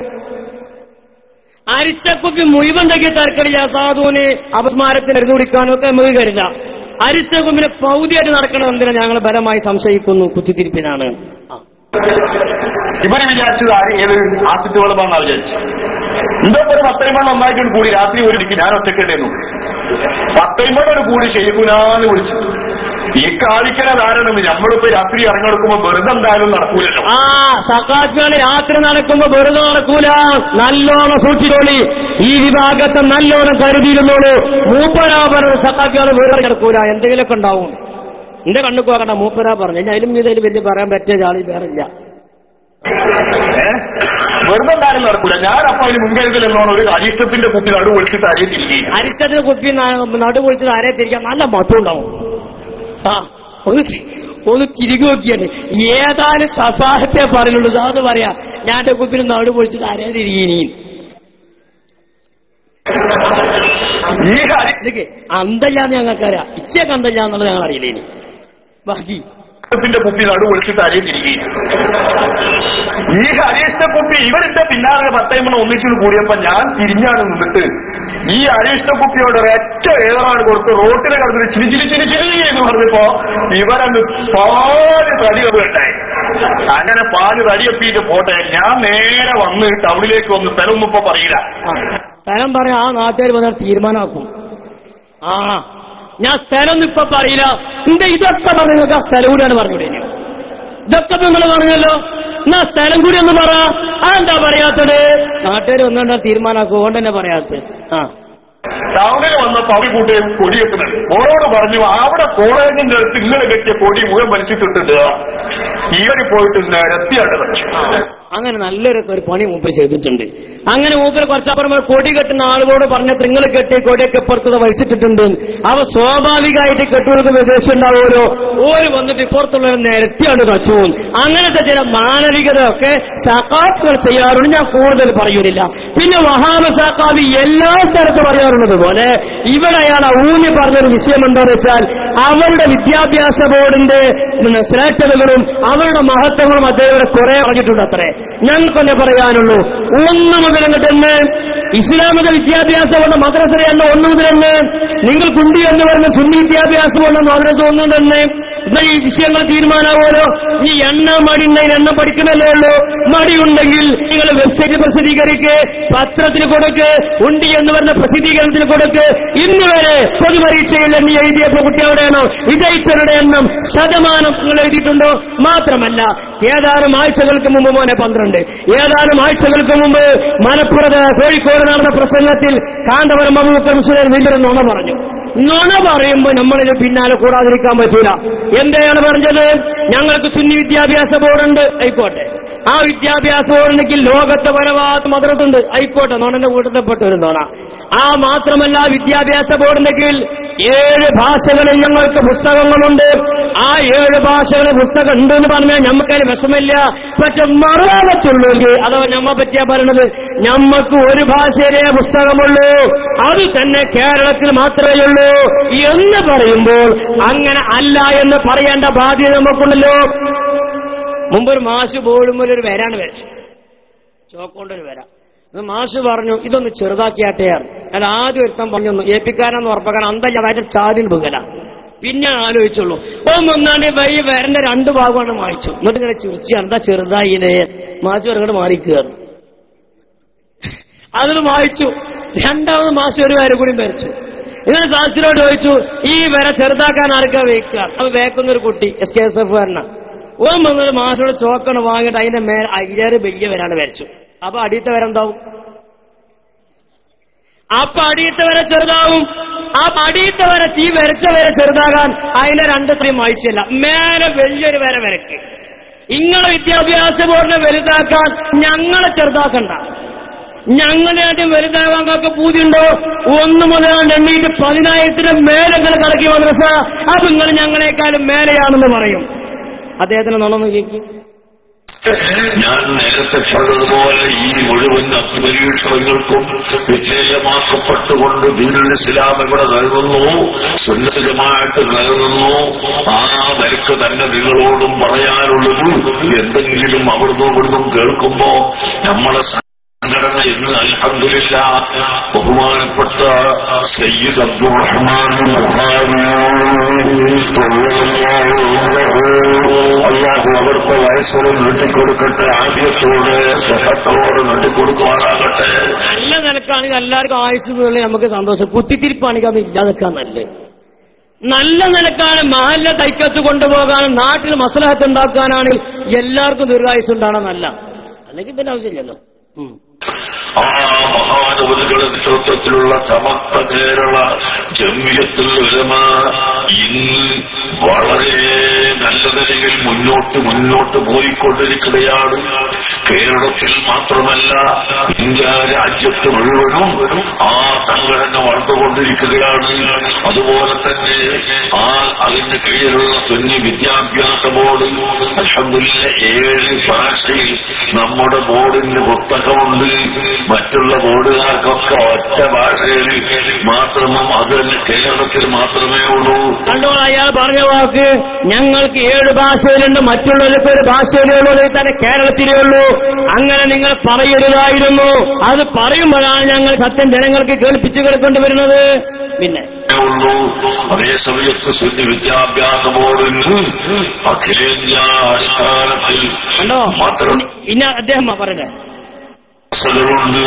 അരിഷ്ടക്കുപ്പി മുഴുവൻ തരക്കടില്ല. സാധുവിന് അപസ്മാരത്തിന് മരുന്ന് കുടിക്കാനും ഒക്കെ നമുക്ക് കരുതാം. അരിഷ്ടക്കുപ്പിനെ പൗതിയായിട്ട് നടക്കണം എന്തിനാ ഞങ്ങൾ ബലമായി സംശയിക്കുന്നു കുത്തിത്തിരിപ്പിനാണ്. ഇവരെ വിചാരിച്ചത് ഏത് ആസിറ്റ് വെള്ളമാണെന്നാ വിചാരിച്ചു. ഇതൊക്കെ ഒരു 10 ഒന്നായിട്ടൊരു കൂടി രാത്രി ഒരു മണിക്ക് ഞാൻ ഒറ്റക്കേണ്ടായിരുന്നു. 10 കൂടി ശരിക്കുനാന്ന് വിളിച്ചു. ഈ കാണിക്കണ ധാരണ നമ്മളിപ്പോ രാത്രി ഇറങ്ങിയെടുക്കുമ്പോ വെറുതെ എന്തായാലും നടക്കൂലല്ലോ. സഖാഫികള് രാത്രി നടക്കുമ്പോ വെറുതെ നടക്കൂല. നല്ലോണം സൂക്ഷിച്ചോളി. ഈ വിഭാഗത്തെ നല്ലോണം കരുതിയിരുന്നോളൂ. മൂപ്പരാ പറഞ്ഞ സഖാഫികള് വെറുതെ നടക്കൂല, എന്തെങ്കിലുമൊക്കെ ഉണ്ടാവും. എന്റെ കണ്ണു പോകണ്ട, മൂപ്പരാ പറഞ്ഞു. ഇനി അതിലും ഇതിൽ വലിയ പറയാൻ പറ്റിയ ആളി വേറില്ല. വെറുതെ എന്തായാലും നടക്കൂല. ഞാനപ്പോ അതിന് മുൻകരുതൽ എന്നോണം ഒരു അരിഷ്ടത്തിന്റെ കുപ്പി നടു പൊളിച്ചിട്ട് അരയെ തിരികെ. അരിഷ്ടത്തിന്റെ കുപ്പി നടു പൊളിച്ചിട്ട് അരയെ തിരിക്കാൻ നല്ല മൊത്തം ഉണ്ടാവും. ഒന്ന് തിരികെ നോക്കിയാണ്. ഏതാനും സഫാഹത്തെ പറയുള്ളൂ. സാധു പറയാ ഞാൻ എന്റെ കുപ്പിന് നടു പൊളിച്ചിട്ട് അരയെ തിരികെ. ഈ കാര്യം അന്തല്ലാന്ന് ഞങ്ങൾക്കറിയാം, ഇച്ചയൊക്കെ അന്തല്ല എന്നുള്ളത് ഞങ്ങൾ അറിയില്ല. ഇനി ബാക്കി കുപ്പി നടു ഒളിച്ചിട്ട് അരിയെ തിരികെ ഈ അരിഷ്ട കുപ്പി ഇവരുടെ പിന്നാലെ 10 മണി ഒന്നിച്ചു കൂടിയപ്പോ ഞാൻ തിരിഞ്ഞാണ് നിന്നിട്ട് ഈ അരിഷ്ട കുപ്പിയോട് ഒരൊറ്റ ഏറാണ് കൊടുത്ത് റോട്ടിൽ കിടന്നിട്ട് ചിരി എന്ന് പറഞ്ഞപ്പോ ഇവരങ്ങ് പാല് തടിയൊക്കെ ഉണ്ടായി. അങ്ങനെ പാല് തടിയെത്തിയിട്ട് പോട്ടെ, ഞാൻ നേരെ വന്ന് ടൗണിലേക്ക് വന്ന് സ്ഥലമൊന്നും ഇപ്പൊ പറയില്ല. സ്ഥലം പറയാം, ആ നാട്ടുകാർ വന്നാൽ തീരുമാനമാക്കും. ആ ഞാൻ സ്ഥലമൊന്നും ഇപ്പൊ പറയില്ല. എന്റെ ഇതൊക്കെ പറഞ്ഞു ആ സ്ഥലം കൂടിയാണ് പറഞ്ഞൂടെ? ഇതൊക്കെ നിങ്ങൾ പറഞ്ഞല്ലോ, എന്നാ സ്ഥലം കൂടി ഒന്ന് പറ. അതെന്താ പറയാത്തത്? നാട്ടുകാർ വന്നോണ്ടാ തീരുമാനമാക്കും, അതുകൊണ്ട് തന്നെ പറയാത്തത്. ആ ടൗണിൽ വന്നപ്പോ അവർ കൂട്ടി കൊടി കെട്ടുന്നുണ്ട്. ഓരോട് പറഞ്ഞു അവിടെ കോളേജിന്റെ അടുത്ത് ഇങ്ങനെ കെട്ടിയ കൊടി മുഴുവൻ വലിച്ചിട്ടിട്ടുണ്ട്. ഇവര് പോയിട്ട് നിരത്തിയാണ് കളിച്ചു. അങ്ങനെ നല്ലൊരു പണി മൂപ്പര് ചെയ്തിട്ടുണ്ട്. അങ്ങനെ മൂപ്പര് കുറച്ചപ്പുറം കൊടി കെട്ടുന്ന ആളുകളോട് പറഞ്ഞ നിങ്ങൾ കെട്ടി കൊടിയൊക്കെ ഇപ്പുറത്തത് വലിച്ചിട്ടിട്ടുണ്ട്. അവ സ്വാഭാവികമായിട്ട് കെട്ടുകൾക്ക് വിദേശം ഉണ്ടാവുമല്ലോ, ഓര് വന്നിട്ട് ഇപ്പുറത്തുള്ളവരെ നിരത്തിയാണ് കളിച്ചു. അങ്ങനത്തെ ചില മാനവികതയൊക്കെ സഖാഫുകൾ ചെയ്യാറുണ്ട്. ഞാൻ കൂടുതൽ പറയുന്നില്ല. പിന്നെ വഹാബ് സഖാഫി എല്ലാ സ്ഥലത്തും പറയാറുള്ളത് പോലെ ഇവിടെ അയാൾ ഊന്നി പറഞ്ഞൊരു വിഷയം എന്താണെന്ന് വെച്ചാൽ അവരുടെ വിദ്യാഭ്യാസ ബോർഡിന്റെ ശ്രേഷ്ഠതകളും അവരുടെ മഹത്വങ്ങളും അദ്ദേഹം കുറെ പറഞ്ഞിട്ടുണ്ട്. അത്രേ ഞങ്ങൾക്കൊന്നെ പറയാനുള്ളൂ. 1 മുതൽ അങ്ങോട്ടെന്ന് ഇസ്ലാമിക വിദ്യാഭ്യാസമുള്ള മദ്രസയല്ല 1 മുതലെന്ന്. നിങ്ങൾ കുണ്ടി എന്ന് പറഞ്ഞ സുന്നി വിദ്യാഭ്യാസമുള്ള മദ്രസ 1 തന്നെ. എന്നാൽ ഈ വിഷയങ്ങൾ തീരുമാനമാവുമല്ലോ. ഈ മടിയുണ്ടെങ്കിൽ എണ്ണം പഠിക്കണല്ലേ ഉള്ളൂ. മടിയുണ്ടെങ്കിൽ നിങ്ങൾ വെബ്സൈറ്റ് പ്രസിദ്ധീകരിക്ക്, പത്രത്തിന് കൊടുക്ക്, ഉണ്ടി എന്ന് പറഞ്ഞ പ്രസിദ്ധീകരണത്തിന് കൊടുക്ക്. ഇന്ന് വരെ പൊതുപരീക്ഷയിൽ എണ്ണി എഴുതിയപ്പോ കുട്ടി എവിടെയാണോ വിജയിച്ചവരുടെ എണ്ണം ശതമാനം നിങ്ങൾ എഴുതിയിട്ടുണ്ടോ? മാത്രമല്ല ഏതാനും ആഴ്ചകൾക്ക് മുമ്പ് 12 ഏതാനും ആഴ്ചകൾക്ക് മുമ്പ് മലപ്പുറത്ത് കോഴിക്കോട് നടന്ന പ്രസംഗത്തിൽ കാന്തപുരം അബൂബക്കർ മുസ്ലിയാർ വലിയൊരു നുണ പറഞ്ഞു. നുണ പറയുമ്പോൾ നമ്മളിന് പിന്നാലെ കൂടാതിരിക്കാൻ പറ്റൂല. എന്താണ് പറഞ്ഞത്? ഞങ്ങൾക്ക് സുന്നി വിദ്യാഭ്യാസ ബോർഡുണ്ട്, ആയിക്കോട്ടെ. ആ വിദ്യാഭ്യാസ ബോർഡുണ്ടെങ്കിൽ ലോകത്തെ പരമാവധി മദ്രസുണ്ട്, ആയിക്കോട്ടെ. നോണന്റെ കൂട്ടത്തിൽപ്പെട്ട ഒരു നോണ. ആ മാത്രമല്ല വിദ്യാഭ്യാസ ബോർഡിന്റെ കീഴിൽ 7 ഭാഷകളിൽ ഞങ്ങൾക്ക് പുസ്തകങ്ങളുണ്ട്. ആ 7 ഭാഷകളിൽ പുസ്തകം ഉണ്ടെന്ന് പറഞ്ഞാൽ ഞമ്മക്കതിന് വിഷമില്ല. പക്ഷെ മറുഭാഗത്തുള്ളൂങ്കിൽ അഥവാ ഞമ്മ പറ്റിയാ പറയണത് ഞമ്മക്ക് ഒരു ഭാഷയിലേ പുസ്തകമുള്ളൂ, അത് തന്നെ കേരളത്തിൽ മാത്രമേ ഉള്ളൂ എന്ന് പറയുമ്പോൾ അങ്ങനെ അല്ല എന്ന് പറയേണ്ട ബാധ്യത നമുക്കുണ്ടല്ലോ. മുമ്പൊരു മാഷ് ബോർഡുമ്പോൾ ഒരു വരാണ് വരച്ചു, ചോക്കൊണ്ടൊരു വര. മാഷ് പറഞ്ഞു ഇതൊന്ന് ചെറുതാക്കിയാട്ടെയാണ്. ഞാൻ ആദ്യം ഒരുത്തം പറഞ്ഞു ഏൽപ്പിക്കാനെന്ന് ഉറപ്പാക്കാൻ അന്തല്ലാതായിട്ട് ചാതിൽ ബുകല. പിന്നെ ആലോചിച്ചുള്ളൂ. ഒന്നാണ്ട് വൈ വരണ്ട 2 ഭാഗമാണ് വായിച്ചു. എന്നിട്ട് ഇങ്ങനെ ചിരിച്ചാണ്, എന്താ ചെറുതായില്ലേ? മാഷ് ഇങ്ങോട്ട് മാറിക്കുകയാണ്. അതിന് വായിച്ചു. 2ാമത് മാഷ് ഒരു വര കൂടി വരച്ചു. ഇങ്ങനെ ശാസ്ത്രിയോട് ചോദിച്ചു ഈ വര ചെറുതാക്കാൻ ആർക്കാ വയ്ക്കുക? അത് വേക്കുന്നൊരു കുട്ടി SKSF കാരനാ. വന്നൊരു മാഷോട് ചോക്കണം വാങ്ങിയിട്ട് അതിന്റെ മേലെ 5 വലിയ വരാണ് വരച്ചു. അപ്പൊ അടിയത്തെ വര എന്താവും? അപ്പൊ അടിയത്തെ വര ചെറുതാവും. ആ അടിയത്തെ വര ഈ വരച്ച വര ചെറുതാകാൻ അതിന്റെ 2 വായിച്ചില്ല. മേലെ വലിയൊരു വര വരക്ക്. ഇങ്ങളെ വിദ്യാഭ്യാസ ബോർഡിനെ വലുതാക്കാൻ ഞങ്ങളെ ചെറുതാക്കണ്ട. ഞങ്ങളെ ആദ്യം വലുതാവാൻ കാക്ക പൂതിയുണ്ടോ? 1 മുതൽ എണ്ണീട്ട് 10,000 മേലെ കടക്കി മദ്രസ. അത് നിങ്ങൾ ഞങ്ങളെക്കാളും മേലെയാണെന്ന് പറയും. അദ്ദേഹത്തിന് നടന്നു കേൾക്കും. ഞാൻ നേരത്തെ പറഞ്ഞതുപോലെ ഈ മുഴുവൻ അപരീക്ഷണങ്ങൾക്കും വിജയമാക്കപ്പെട്ടുകൊണ്ട് ദീനുൽ ഇസ്ലാം ഇവിടെ നൽകുന്നു, സുന്നത്ത് ജമാഅത്ത് നൽകുന്നു. ആ നിലക്ക് തന്നെ നിങ്ങളോടും പറയാനുള്ളത് എന്തെങ്കിലും അവിടുന്ന് ഇവിടുന്നും കേൾക്കുമ്പോ നമ്മളെ സംഘടന ഇന്ന് അൽഹംദുലില്ലാഹ് ബഹുമാനപ്പെട്ട സയ്യിദ് അബ്ദുറഹ്മാൻ ബുഖാരി അല്ലാഹു അവർക്ക് വയസ്സോട് നീട്ടിക്കൊടുക്കട്ടെ, ആദ്യത്തോട് സ്വഹത്തോട് നീട്ടിക്കൊടുക്കുവാനാകട്ടെ. നല്ല നിലക്കാണെങ്കിൽ എല്ലാവർക്കും ആയുസ് നമുക്ക് സന്തോഷം. കുത്തിത്തിരിപ്പാണെങ്കിൽ അത് ഇല്ലാതെക്കാൻ നല്ലേ. നല്ല നിലക്കാണ് മഹല്ല തൈക്കത്ത് കൊണ്ടുപോകാനും നാട്ടിൽ മസ്ലഹത്ത് ഉണ്ടാക്കാനാണെങ്കിൽ എല്ലാവർക്കും ദീർഘായുസ് ഉണ്ടാകണമെന്നല്ല. അല്ലെങ്കിൽ പിന്നെ ആവശ്യമില്ലല്ലോ. ആ മഹാനവതികളുടെ നേതൃത്വത്തിലുള്ള സമസ്ത കേരള ജംഇയ്യത്തുൽ ഉലമ ഇന്ന് വളരെ നല്ല നിലയിൽ മുന്നോട്ട് പോയിക്കൊണ്ടിരിക്കുകയാണ്. കേരളത്തിൽ മാത്രമല്ല ഇന്ത്യ രാജ്യത്ത് മുഴുവനും ആ സംഘടന വളർന്നുകൊണ്ടിരിക്കുകയാണ്. അതുപോലെ തന്നെ അതിന്റെ കീഴിലുള്ള സുന്നി വിദ്യാഭ്യാസ ബോർഡ് അൽഹംദുലില്ലാഹ് 7 ഭാഷയിൽ നമ്മുടെ ബോർഡിന് പുസ്തകമുണ്ട്. മറ്റ് മറ്റുള്ള ബോർഡുകാർക്കൊക്കെ ഒറ്റ ഭാഷയിൽ മാത്രമേ, അത് തന്നെ കേരളത്തിൽ മാത്രമേ ഉള്ളൂ. കണ്ടോ അയാൾ പറഞ്ഞ വാക്ക്, ഞങ്ങൾക്ക് 7 ഭാഷയിലുണ്ട്, മറ്റുള്ളവർക്ക് ഒരു ഭാഷയിലേ ഉള്ളൂ, തന്നെ കേരളത്തിലേ ഉള്ളൂ. അങ്ങനെ നിങ്ങൾ പറയരുതായിരുന്നു. അത് പറയുമ്പോഴാണ് ഞങ്ങൾ സത്യം ജനങ്ങൾക്ക് കേൾപ്പിച്ചു കേൾക്കൊണ്ടുവരുന്നത്. പിന്നെ ഉള്ളൂ. അതേ സമയത്ത് സുന്നി വിദ്യാഭ്യാസ ബോർഡിന് അഖിലേന്ത്യാ അടിസ്ഥാനത്തിൽ മാത്രം ഇനി അദ്ദേഹം പറയട്ടെ. മദ്രസകളുണ്ട്.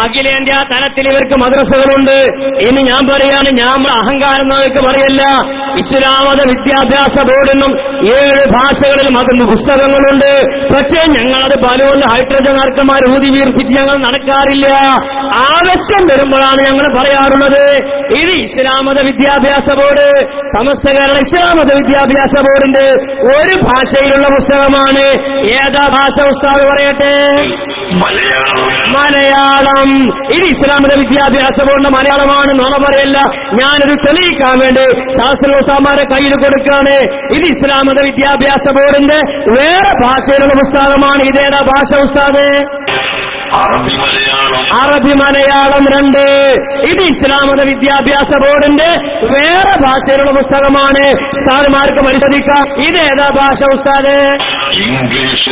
അഖിലേന്ത്യാ തലത്തിൽ ഇവർക്ക് മദ്രസകളുണ്ട്. ഇനി ഞാൻ പറയാണ്, ഞാൻ അഹങ്കാരം നമുക്ക് പറയല്ല. ഇസ്ലാമത വിദ്യാഭ്യാസ ബോർഡിനും 7 ഭാഷകളിൽ പുസ്തകങ്ങളുണ്ട്. പക്ഷേ ഞങ്ങളത് ബലൂൺ ഹൈഡ്രജൻ ആർക്കന്മാർ ഊതി വീർപ്പിച്ച് ഞങ്ങൾ നടക്കാറില്ല. ആവശ്യം വരുമ്പോഴാണ് ഞങ്ങൾ പറയാറുള്ളത്. ഇത് ഇസ്ലാമത വിദ്യാഭ്യാസ ബോർഡ്, സമസ്ത കേരള ഇസ്ലാമത വിദ്യാഭ്യാസ ബോർഡിന്റെ 1 ഭാഷയിലുള്ള പുസ്തകമാണ്. ഏതാ ഭാഷ ഉസ്താദ് പറയട്ടെ? മലയാളം. ഇത് ഇസ്ലാമിക വിദ്യാഭ്യാസ ബോർഡിന്റെ മലയാളമാണ്. നോണ പറയല്ല. ഞാനത് തെളിയിക്കാൻ വേണ്ടി ശാസ്ത്രോസ്താമാരെ കയ്യിൽ കൊടുക്കുകയാണ്. ഇത് ഇസ്ലാമിക വിദ്യാഭ്യാസ ബോർഡിന്റെ വേറെ ഭാഷയിലുള്ള പുസ്തകമാണ്. ഇതേതാ ഭാഷ ഉസ്താദ്? അറബി മലയാളം 2. ഇത് ഇസ്ലാമിക വിദ്യാഭ്യാസ ബോർഡിന്റെ വേറെ ഭാഷയിലുള്ള പുസ്തകമാണ്. ഉസ്താദ്മാർക്ക് പരിശോധിക്കാം. ഇതേതാ ഭാഷ ഉസ്താദ്? ഇംഗ്ലീഷ്.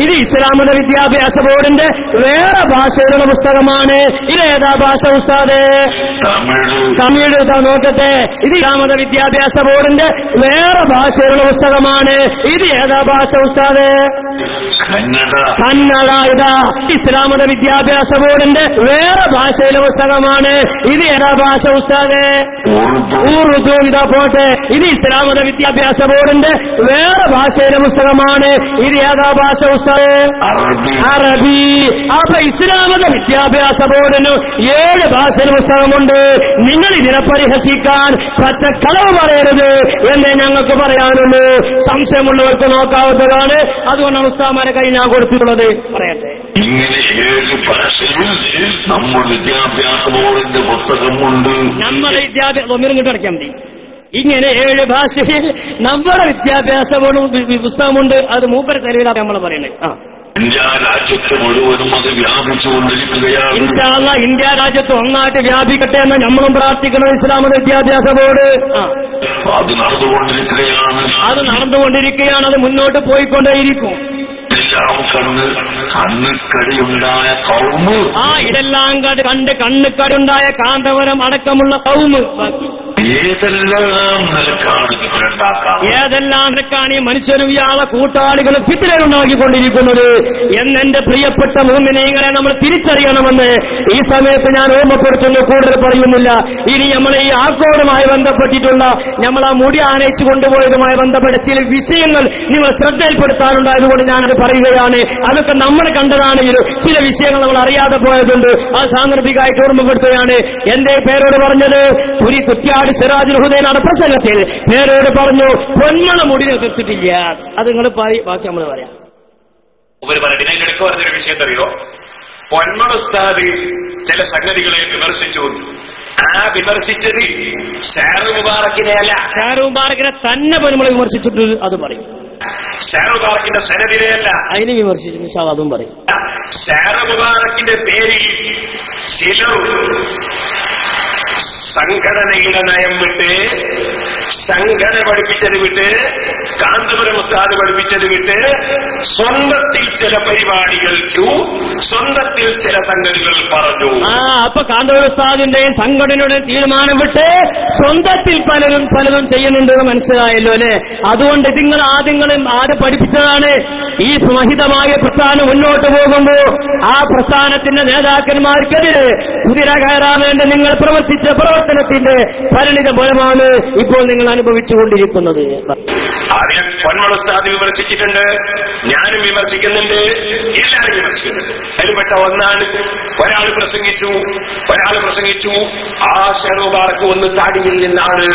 ഇത് ഇസ്ലാമിക വിദ്യാഭ്യാസ ബോർഡിന്റെ വേറെ ഭാഷയിലുള്ള പുസ്തകമാണ്. ഇതേതാ ഭാഷ ഉസ്താദ്? തമിഴ്. നോക്കട്ടെ, ഇത് ഇസ്ലാമിക വിദ്യാഭ്യാസ ബോർഡിന്റെ വേറെ ഭാഷയിലുള്ള പുസ്തകമാണ്. ഇത് ഏതാ ഭാഷ ഉസ്താദ്? കന്നഡ. ഇതാ ഇസ്ലാമിക വിദ്യാഭ്യാസ ബോർഡിന്റെ വേറെ ഭാഷയിലെ പുസ്തകമാണ്. ഇത് ഏതാ ഭാഷ ഉസ്താദ്? ഉറുദു. ഇതാ പോട്ടെ, ഇത് ഇസ്ലാമിക വിദ്യാഭ്യാസ ബോർഡിന്റെ വേറെ ഭാഷയിലെ പുസ്തകമാണ്. ഇത് ഏതാ ഭാഷ ഉസ്താദ്? അറബി. അപ്പൊ ഇസ്ലാമിക വിദ്യാഭ്യാസ ബോർഡിന് 7 ഭാഷയിലെ പുസ്തകമുണ്ട്. നിങ്ങൾ ഇതിനെ പരിഹസിക്കാൻ പച്ചക്കളവ് പറയരുത് എന്നേ ഞങ്ങൾക്ക് പറയാനുള്ളൂ. സംശയമുള്ളവർക്ക് നോക്കാവുന്നതാണ്. അതുകൊണ്ടാണ് ഉസ്താദ്മാരെ കൈ ഞാൻ കൊടുത്തിട്ടുള്ളത്. പറയട്ടെ, ഇങ്ങനെ 7 ഭാഷയിൽ നമ്മുടെ വിദ്യാഭ്യാസ ബോർഡിന്റെ പുസ്തകമുണ്ട്. നമ്മുടെ വിദ്യാഭ്യാസം അടയ്ക്കാൻ മതി. ഇങ്ങനെ 7 ഭാഷയിൽ നമ്മുടെ വിദ്യാഭ്യാസ ബോർഡ് പുസ്തകമുണ്ട്. അത് മൂപ്പര ചെലവിലാണ് നമ്മൾ പറയുന്നത്. ഇന്ത്യ രാജ്യത്ത് മുഴുവനും അത് വ്യാപിച്ചുകൊണ്ടിരിക്കുകയാണ്. ഇൻഷാ അല്ലാഹ് ഇന്ത്യ രാജ്യത്ത് ഒന്നായിട്ട് വ്യാപിക്കട്ടെ എന്ന് നമ്മളും പ്രാർത്ഥിക്കണം. ഇസ്ലാമിക വിദ്യാഭ്യാസ ബോർഡ് അത് നടന്നുകൊണ്ടിരിക്കുകയാണ്. അത് മുന്നോട്ട് പോയിക്കൊണ്ടേയിരിക്കും. എല്ലാം കണ്ണുക്കടിയുണ്ടായ കൗമ്, ഇതെല്ലാം കണ്ട് കണ്ണുക്കടിയുണ്ടായ കാന്തപുരം അടക്കമുള്ള കൗമ്. ഏതെല്ലാം നിലക്കാണ് ഈ മനുഷ്യരും ഇയാളെ കൂട്ടാളികളും ഫിത്നയുണ്ടാക്കിക്കൊണ്ടിരിക്കുന്നത് എന്നെന്റെ പ്രിയപ്പെട്ട മുഅ്മിനീങ്ങളെ നമ്മൾ തിരിച്ചറിയണമെന്ന് ഈ സമയത്ത് ഞാൻ ഓർമ്മപ്പെടുത്തുന്നു. കൂടുതൽ പറയുന്നില്ല. ഇനി നമ്മൾ ഈ ആക്കോടുമായി ബന്ധപ്പെട്ടിട്ടുള്ള നമ്മൾ ആ മുടി ആനയിച്ചു കൊണ്ടുപോയതുമായി ബന്ധപ്പെട്ട ചില വിഷയങ്ങൾ നിങ്ങൾ ശ്രദ്ധയിൽപ്പെടുത്താനുണ്ടായതുകൊണ്ട് ഞാനത് പറയുകയാണ്. അതൊക്കെ നമ്മൾ കണ്ടതാണെങ്കിലും ചില വിഷയങ്ങൾ നമ്മൾ അറിയാതെ പോയതുണ്ട്. അത് സാന്ദർഭികമായിട്ട് ഓർമ്മപ്പെടുത്തുകയാണ്. എന്റെ പേരോട് പറഞ്ഞത് കുറ്റ്യാടി സിറാജുൽ ഹുദൈനാണ് പ്രസംഗത്തിൽ പേരോട് പറഞ്ഞു പൊന്മണ മുടി തീർത്തിട്ടില്ല. അത് നിങ്ങൾ ബാക്കി നമ്മൾ പറയാം. ഇതിനിടയ്ക്ക് പറഞ്ഞൊരു വിഷയം അറിയോ? പൊന്മണ ഉസ്താദ് ചില സംഗതികളെ വിമർശിച്ചു. വിമർശിച്ചത് ഷാറു മുബാറക്കിനെ അല്ല, ഷാറു മുബാറക്കിനെ തന്നെ പൊന്മള വിമർശിച്ചിട്ട് അത് പറയും. ഷാറു മുബാറക്കിന്റെ സനദിനെയല്ല, അതിനെ വിമർശിച്ചു. അതും പറയും. ഷാറു മുബാറക്കിന്റെ പേരിൽ ചിലർ സംഘടനയുടെ നയം വിട്ട്, സംഘടന പഠിപ്പിച്ചത് വിട്ട്, കാന്തപുരം ഉസ്താദ് പഠിപ്പിച്ചത് വിട്ട് സ്വന്തത്തിൽ ചില പരിപാടികൾക്കു സ്വന്തത്തിൽ ചില സംഗതികൾ പറഞ്ഞു. അപ്പൊ കാന്തപുരം ഉസ്താദിന്റെയും സംഘടനയുടെ തീരുമാനം വിട്ട് സ്വന്തത്തിൽ പലരും ചെയ്യുന്നുണ്ടെന്ന് മനസ്സിലായല്ലോ അല്ലെ? അതുകൊണ്ട് നിങ്ങൾ ആദ്യം പഠിപ്പിച്ചതാണ്. ഈ മഹിതമായ പ്രസ്ഥാനം മുന്നോട്ട് പോകുമ്പോൾ ആ പ്രസ്ഥാനത്തിന്റെ നേതാക്കന്മാർക്കെതിരെ കുതിര കയറാൻ വേണ്ടി നിങ്ങൾ പ്രവർത്തിച്ച പ്രവർത്തനത്തിന്റെ പരിണിത ഫലമാണ് ഇപ്പോൾ നിങ്ങൾ അനുഭവിച്ചുകൊണ്ടിരിക്കുന്നത്. ആദ്യം പൊന്മള ഉസ്താദ് വിമർശിച്ചിട്ടുണ്ട്, ഞാനും വിമർശിക്കുന്നുണ്ട്, എല്ലാവരും വിമർശിക്കുന്നുണ്ട്. അതിൽപ്പെട്ട ഒന്നാണ് ഒരാൾ പ്രസംഗിച്ചു ആ ഷാറു മുബാറക്ക് ഒന്ന് താടിയിൽ നിന്നാണ്,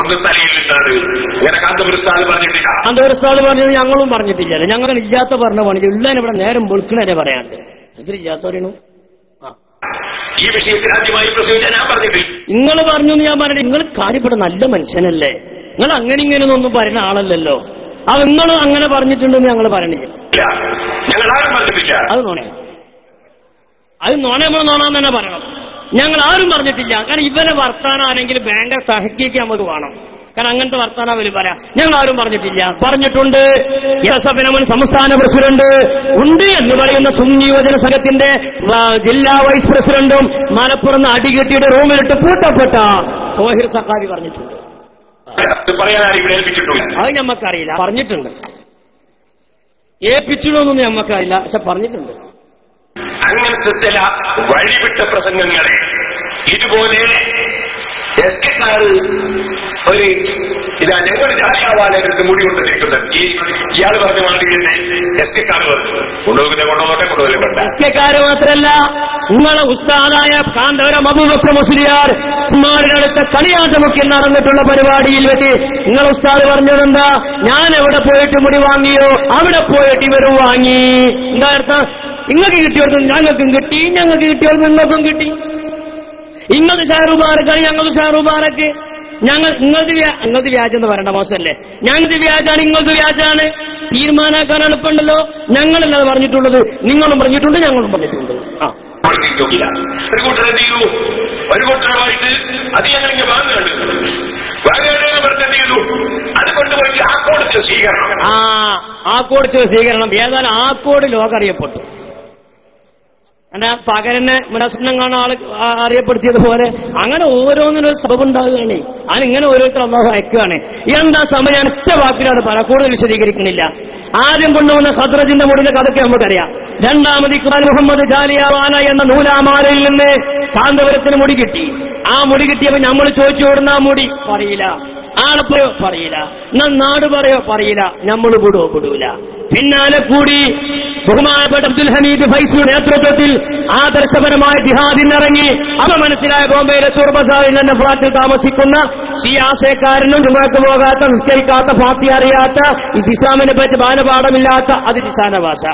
ഒന്ന് തലയിൽ നിന്നാണ്. ഇങ്ങനെ കാന്തപുരം ഉസ്താദ് പറഞ്ഞിട്ടില്ല. കാന്തപുരം ഉസ്താദ് പറഞ്ഞത് ഞങ്ങളും പറഞ്ഞിട്ടില്ല. ഞങ്ങൾ ഇല്ലാത്ത പറഞ്ഞ പണി ഉള്ളതിനിവിടെ നേരം വെളുക്കണേ പറയാണ്ട് ഇതിലില്ലാത്ത പറയണു. ഈ വിഷയത്തിൽ ആദ്യമായി പ്രസംഗിച്ചാൽ ഞാൻ പറഞ്ഞിട്ടില്ല. നിങ്ങൾ പറഞ്ഞു എന്ന് ഞാൻ പറഞ്ഞിട്ട് നിങ്ങൾ കാര്യപ്പെട്ട നല്ല മനുഷ്യനല്ലേ? നിങ്ങൾ അങ്ങനെ ഇങ്ങനെയൊന്നും പറയുന്ന ആളല്ലല്ലോ. അത് നിങ്ങൾ അങ്ങനെ പറഞ്ഞിട്ടുണ്ടെന്ന് ഞങ്ങൾ പറയണില്ല. ഞങ്ങൾ ആരും പറഞ്ഞിട്ടില്ല. അത് തോണേ അത് നമ്മൾ നോണാൻ തന്നെ പറയണം. ഞങ്ങൾ ആരും പറഞ്ഞിട്ടില്ല. കാരണം ഇവരെ വർത്താനം ആരെങ്കിലും ഭയങ്കര തഹക്കീക്ക് നമുക്ക് വേണം. കാരണം അങ്ങനത്തെ വർത്താനം അവർ പറയാം. ഞങ്ങൾ ആരും പറഞ്ഞിട്ടില്ല. പറഞ്ഞിട്ടുണ്ട് യസഫിനമൻ സംസ്ഥാന പ്രസിഡന്റ് ഉണ്ട് എന്ന് പറയുന്ന സുന്നി യുവജന സംഘത്തിന്റെ ജില്ലാ വൈസ് പ്രസിഡന്റും മലപ്പുറം അടികെട്ടിയുടെ റൂമിലിട്ട് പൂട്ടപ്പെട്ട തോഹിർ സഖാവി പറഞ്ഞിട്ടുണ്ട്. അത് ഞമ്മക്കറിയില്ല. പറഞ്ഞിട്ടുണ്ട്. ഏൽപ്പിച്ചിടൊന്നും ഞമ്മക്കറിയില്ല. പക്ഷെ പറഞ്ഞിട്ടുണ്ട്. അങ്ങനത്തെ ചില വഴിവിട്ട പ്രസംഗങ്ങളെ ഇതുപോലെ എസ്കെക്കാർ ഒരു ഇതാ ഞങ്ങൾ ജാലിയാവാനായിട്ട് മുടി കൊണ്ടിരിക്കുന്നത് ഇയാൾ പറഞ്ഞ മാതിരി തന്നെ എസ്കെക്കാർ കൊണ്ടുപോകട്ടെ. എസ്കെക്കാര് മാത്രല്ല, നിങ്ങളെ ഉസ്താദായ കാന്തപുരം അബൂബക്കർ മുസ്ലിയാർ ഉസ്മാനിന്റെ അടുത്ത കളിയാട്ടമൊക്കെ നടന്നിട്ടുള്ള പരിപാടിയിൽ വെച്ച് നിങ്ങൾ ഉസ്താദ് പറഞ്ഞതെന്താ? ഞാൻ എവിടെ പോയിട്ട് മുടി വാങ്ങിയോ അവിടെ പോയിട്ട് ഇവരും വാങ്ങി. എന്താ അർത്ഥം? നിങ്ങൾക്ക് കിട്ടിയോടത്തും ഞങ്ങൾക്കും കിട്ടി, ഞങ്ങൾക്ക് കിട്ടിയോടത്തും നിങ്ങൾക്കും കിട്ടി. ഇങ്ങനത്തെ ഷാറുബാറക്കാണ് ഞങ്ങൾക്ക് ഷാറുബാറക്ക്. നിങ്ങൾക്ക് വ്യാജം എന്ന് പറയേണ്ട മോശമല്ലേ? ഞങ്ങൾക്ക് വ്യാജാണ്, ഇങ്ങൾക്ക് വ്യാജാണ്. തീരുമാനാക്കാൻ എളുപ്പമുണ്ടല്ലോ. ഞങ്ങളല്ലാതെ പറഞ്ഞിട്ടുള്ളത്, നിങ്ങളും പറഞ്ഞിട്ടുണ്ട്, ഞങ്ങളും പറഞ്ഞിട്ടുണ്ട്. ഒരു കൂട്ടർ എന്ത് ചെയ്തു? ഒരു കൂട്ടരുമായിട്ട് അത് ഞങ്ങൾ വാങ്ങുന്നുണ്ട്. എന്ത് ചെയ്തു? അത് കൊണ്ടുപോയിട്ട് ആക്കോട് സ്വീകരണം. ആക്കോട് സ്വീകരണം. ഏതായാലും ആക്കോട് ലോകം അറിയപ്പെട്ടു. അങ്ങനെ പകരനെ മുനസ്വപ്നം കാണാൻ ആള് അറിയപ്പെടുത്തിയതുപോലെ അങ്ങനെ ഓരോന്നിനും സബബുണ്ടാകുകയാണ്. അതിങ്ങനെ ഓരോരുത്തർ അള്ളാഹു അയക്കുകയാണ്. എന്താ സമയം ഒറ്റ വാക്കിലാണ് പറയാം, കൂടുതൽ വിശദീകരിക്കുന്നില്ല. ആദ്യം കൊണ്ടുവന്ന ഖസ്റജിന്റെ മുടിയുടെ കഥയ്ക്ക് നമുക്കറിയാം. രണ്ടാമത് ഇഖ്ബാൽ മുഹമ്മദ് ജാലിയാവാന എന്ന നൂലാമാലയിൽ നിന്ന് കാന്തപുരത്തിന് മുടി കിട്ടി. ആ മുടി കിട്ടിയപ്പോ നമ്മൾ ചോദിച്ചു കൊടുന്ന ആ മുടി പറയില്ല, ആള് പറയോ പറയില്ല, നാട് പറയോ പറയില്ല, നമ്മൾ വിടൂല. പിന്നാലെ കൂടി ബഹുമാനപ്പെട്ട അബ്ദുൽ ഹമീദ് ഫൈസിയുടെ നേതൃത്വത്തിൽ ആദർശപരമായ ജിഹാദിനിറങ്ങി. അവ മനസ്സിലായ ബോംബെയിലെ ചുർബസാറിൽ തന്നെ ഫ്ളാറ്റിൽ താമസിക്കുന്ന ഷിയാസേക്കാരനും ജുമാക്ക് പോകാത്ത, നിസ്കരിക്കാത്ത, ഫാത്തിഹ അറിയാത്ത, ഇസ്ലാമിനെ പറ്റി ബാലപാഠമില്ലാത്ത അതിശാന ഭാഷ.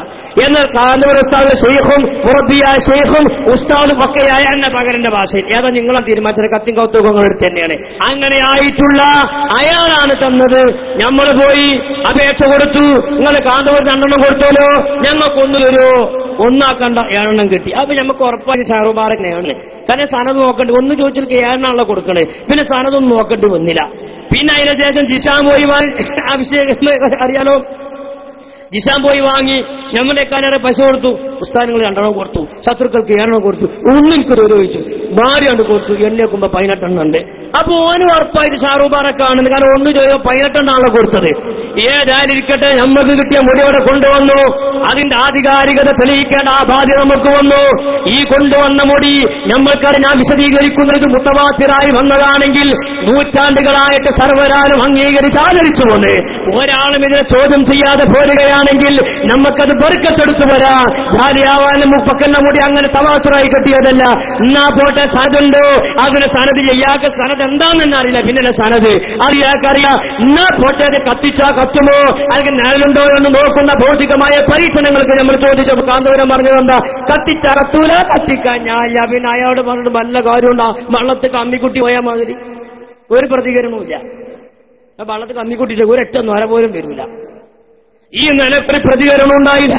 എന്നാൽ കാന്തപുരം ഉസ്താദ് ഷെയ്ഖും മുറബിയായ ഷെയ്ഖും ഉസ്താദും ഒക്കെയായ എന്ന പകരന്റെ ഭാഷയിൽ ഏതാ നിങ്ങളെ തീരുമാനിച്ചത്? കത്തിയും കൗത്തുകങ്ങൾ എടുത്ത് തന്നെയാണ്. അങ്ങനെ ആയിട്ടുള്ള അയാളാണ് തന്നത്. നമ്മൾ പോയി അപേക്ഷ കൊടുത്തു. നിങ്ങൾ കാന്തപുരത്ത് 2 കൊടുത്തോലോ, ഞങ്ങൾക്കൊന്നു തരുമോ? ഒന്നാക്കണ്ട, 7 കിട്ടി. അപ്പൊ നമുക്ക് ഉറപ്പാക്കി ഷാറുബാറക്കെയാണ്. കാരണം സനത് നോക്കണ്ടി, ഒന്ന് ചോദിച്ചിട്ട് 7 കൊടുക്കണേ. പിന്നെ സനതൊന്നും നോക്കേണ്ടി വന്നില്ല. പിന്നെ അതിനുശേഷം ജിഷാൻ പോയി അഭിഷേകം അറിയാലോ, ജിഷാൻ പോയി വാങ്ങി. നമ്മളെക്കാനേറെ പൈസ കൊടുത്തു. ഉസ്താദുകൾ 2 കൊടുത്തു, ശത്രുക്കൾക്ക് 7 കൊടുത്തു. ഒന്നിക്ക് ചോദിച്ചു, ഭാര്യ കൊടുത്തു. എണ്ണേക്കുമ്പോ 18 ഉണ്ട്. അപ്പൊ ഓനും ഉറപ്പായിട്ട് ഷാറുബാറക്കാണെന്ന്. കാരണം ഒന്ന് ചോദിച്ചോ 18 കൊടുത്തത്. ഏതായാലിരിക്കട്ടെ, നമുക്ക് കിട്ടിയ മുടി അവിടെ കൊണ്ടുവന്നു. അതിന്റെ ആധികാരികത തെളിയിക്കേണ്ട ആ ബാധ്യത നമുക്ക് വന്നു. ഈ കൊണ്ടുവന്ന മുടി നമ്മൾക്കത് ഞാൻ വിശദീകരിക്കുന്നത് മുത്തവാത്തിറായി വന്നതാണെങ്കിൽ നൂറ്റാണ്ടുകളായിട്ട് സർവരാലും അംഗീകരിച്ച് ആദരിച്ചുകൊണ്ട് ഒരാളും ഇതിനെ ചോദ്യം ചെയ്യാതെ പോരുകയാണെങ്കിൽ നമുക്കത് ബർക്കത്തെടുത്തു വരാം. ജാലിയാവാനും മുപ്പക്കന്ന മുടി അങ്ങനെ തവാത്തുറായി കെട്ടിയതല്ല. എന്നാ പോട്ടെ, സനതുണ്ടോ? അതിന് സനത് ചെയ്യാത്ത സനത് എന്താണെന്ന് അറിയില്ല. പിന്നെ സനത് അറിയാക്കറിയാം. എന്നാ പോട്ടെ, അത് കത്തിച്ചാ കത്തുമോ അല്ലെങ്കിൽ നിഴലുണ്ടോ എന്ന് നോക്കുന്ന ഭൗതികമായ പരീക്ഷണങ്ങൾക്ക് നമ്മൾ ചോദിച്ചപ്പോൾ കാന്തപുരം പറഞ്ഞതെന്താ? കത്തിച്ചാ കത്തൂല, കത്തിക്കാൻ ഞാനില്ല. പിന്നെ അയാളോട് പറഞ്ഞിട്ട് നല്ല കാര്യമുണ്ടാ? വള്ളത്ത് കമ്മിക്കുട്ടി പോയാൽ മാതിരി ഒരു പ്രതികരണവുമില്ല. വള്ളത്ത് കമ്മിക്കുട്ടിയില്ല, ഒരൊറ്റ നൊര പോലും വരില്ല. ഈ നിലക്കൊരു പ്രതികരണം ഉണ്ടായില്ല.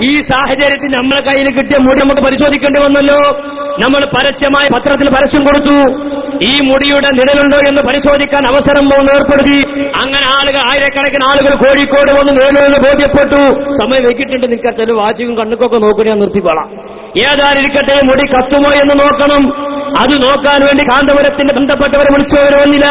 ഈ സാഹചര്യത്തിൽ നമ്മളെ കയ്യിൽ കിട്ടിയ മുടി നമുക്ക് പരിശോധിക്കേണ്ടി വന്നല്ലോ. നമ്മൾ പരസ്യമായ പത്രത്തിൽ പരസ്യം കൊടുത്തു. ഈ മുടിയുടെ നിഴലുണ്ടോ എന്ന് പരിശോധിക്കാൻ അവസരം ഏർപ്പെടുത്തി. അങ്ങനെ ആയിരക്കണക്കിന് ആളുകൾ കോഴിക്കോട് വന്ന് നിഴലെന്ന് ബോധ്യപ്പെട്ടു. സമയം വൈകിട്ടുണ്ട്, നിൽക്കാൻ ചില വാച്ചിക്കും കണ്ണുക്കൊക്കെ നോക്കി ഞാൻ നിർത്തിക്കോളാം. ഏതായിരിക്കട്ടെ, മുടി കത്തുമോ എന്ന് നോക്കണം. അത് നോക്കാൻ വേണ്ടി കാന്തപുരത്തിന്റെ ബന്ധപ്പെട്ടവരെ വിളിച്ചവരോ വന്നില്ല.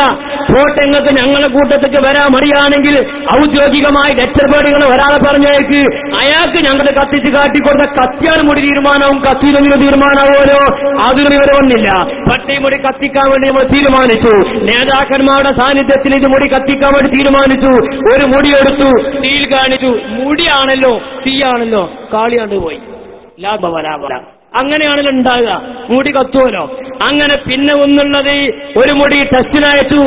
പോട്ടെങ്ങൾക്ക് ഞങ്ങളുടെ കൂട്ടത്തേക്ക് വരാൻ മടിയാണെങ്കിൽ ഔദ്യോഗികമായി ലെറ്റർ പേടുകൾ ഒരാളെ പറഞ്ഞേക്ക്. അയാൾക്ക് ഞങ്ങൾ കത്തിച്ച് കാട്ടിക്കൊടുത്ത കത്തിയാൽ മുടി തീരുമാനവും കത്തിയിലെങ്കിലും തീരുമാനമാവുമല്ലോ. അതിന് ഇവരെ വന്നില്ല. പക്ഷേ ഈ മുടി കത്തിക്കാൻ വേണ്ടി നമ്മൾ തീരുമാനിച്ചു. നേതാക്കന്മാരുടെ സാന്നിധ്യത്തിൽ ഇത് മുടി കത്തിക്കാൻ വേണ്ടി തീരുമാനിച്ചു. ഒരു മുടിയെടുത്തു, തീയിൽ കാണിച്ചു. മുടിയാണല്ലോ, തീയാണല്ലോ, കാളിയാണ്ട് പോയി. ലാഭവരാവല അങ്ങനെയാണല്ലോ ഉണ്ടാകുക. മുടി കത്തുവല്ലോ. അങ്ങനെ പിന്നെ ഒന്നുള്ളത്, ഒരു മുടി ടെസ്റ്റിനയച്ചു.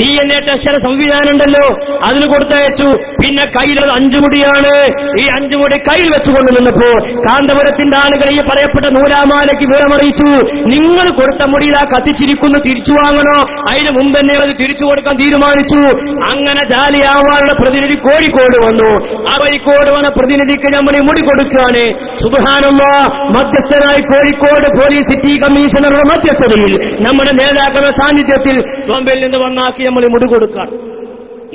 DNA ടെസ്റ്റിന്റെ സംവിധാനം ഉണ്ടല്ലോ, അതിന് കൊടുത്തയച്ചു. പിന്നെ കയ്യിലത് 5 മുടിയാണ്. ഈ 5 മുടി കയ്യിൽ വെച്ചുകൊണ്ട് നിന്നപ്പോ കാന്തപുരത്തിന്റെ ആളുകൾ ഈ പറയപ്പെട്ട നൂലാമാലയ്ക്ക് വിവരമറിയിച്ചു. നിങ്ങൾ കൊടുത്ത മുടിയിലാ കത്തിച്ചിരിക്കുന്നു, തിരിച്ചു വാങ്ങണോ? അതിന് മുമ്പ് തന്നെ അത് തിരിച്ചു കൊടുക്കാൻ തീരുമാനിച്ചു. അങ്ങനെ ജാലിയാവാനുള്ള പ്രതിനിധി കോഴിക്കോട് വന്നു. ആ കോഴിക്കോട് വന്ന പ്രതിനിധിക്ക് നമ്മൾ ഈ മുടി കൊടുക്കുകയാണ്. സുബ്ഹാനല്ലാഹ്, മധ്യസ്ഥനായ അതിനായി കോഴിക്കോട് പോലീസ് സിറ്റി കമ്മീഷണറുടെ മധ്യസ്ഥതയിൽ നമ്മുടെ നേതാക്കളുടെ സാന്നിധ്യത്തിൽ ബോംബെയിൽ നിന്ന് വന്നാക്കി നമ്മൾ മുടി കൊടുക്കാൻ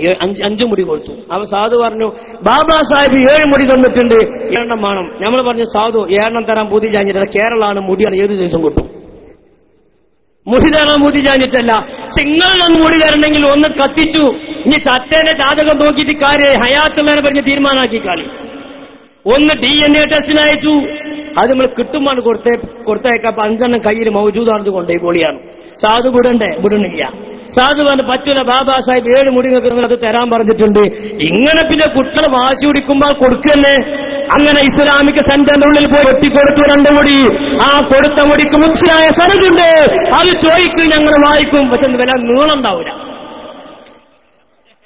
5 മുടി കൊടുത്തു. അപ്പൊ സാധു പറഞ്ഞു, ബാബാ സാഹിബ് 7 മുടി തന്നിട്ടുണ്ട്, 7 വേണം. നമ്മൾ പറഞ്ഞു, സാധു 7 തരാൻ ബുദ്ധി ചാഞ്ഞിട്ടില്ല, കേരളമാണ്, മുടിയാണ്, ഏത് ദിവസം കിട്ടും. മുടി തരാൻ ബുദ്ധി ചാഞ്ഞിട്ടല്ല, നിങ്ങളൊന്ന് മുടി തരണമെങ്കിൽ ഒന്ന് കത്തിച്ചു. ഇനി ചത്തേന്റെ ജാതകം നോക്കിയിട്ട് കാര്യം ഹയാത്തുള്ളതിനെ പറഞ്ഞ് തീരുമാനമാക്കി കളി. ഒന്ന് DNA ടെസ്റ്റിന് അയച്ചു, അത് നമ്മൾ കിട്ടുമ്പോൾ കൊടുത്തേക്കാം. 5 കയ്യിൽ മൗജൂദാണെന്ന് കൊണ്ടേ പൊളിയാണ്. സാധു വിടണില്ല. സാധു പറഞ്ഞ് പറ്റൂല, ബാബാ സാഹിബ് 7 മുടി നിങ്ങൾ അത് തരാൻ പറഞ്ഞിട്ടുണ്ട്. ഇങ്ങനെ പിന്നെ കുട്ടികൾ വാശി പിടിക്കുമ്പോൾ കൊടുക്കന്നെ. അങ്ങനെ ഇസ്ലാമിക് സെന്ററിന്റെ ഉള്ളിൽ പോയി ഒട്ടിക്കൊടുത്തു 2 മുടി. ആ കൊടുത്ത മുടിക്ക് മുസ്ലിമായ സനതുണ്ട്, അത് ചോദിക്കും, ഞങ്ങൾ വായിക്കും. പക്ഷെ വില നീളം ഉണ്ടാവില്ല.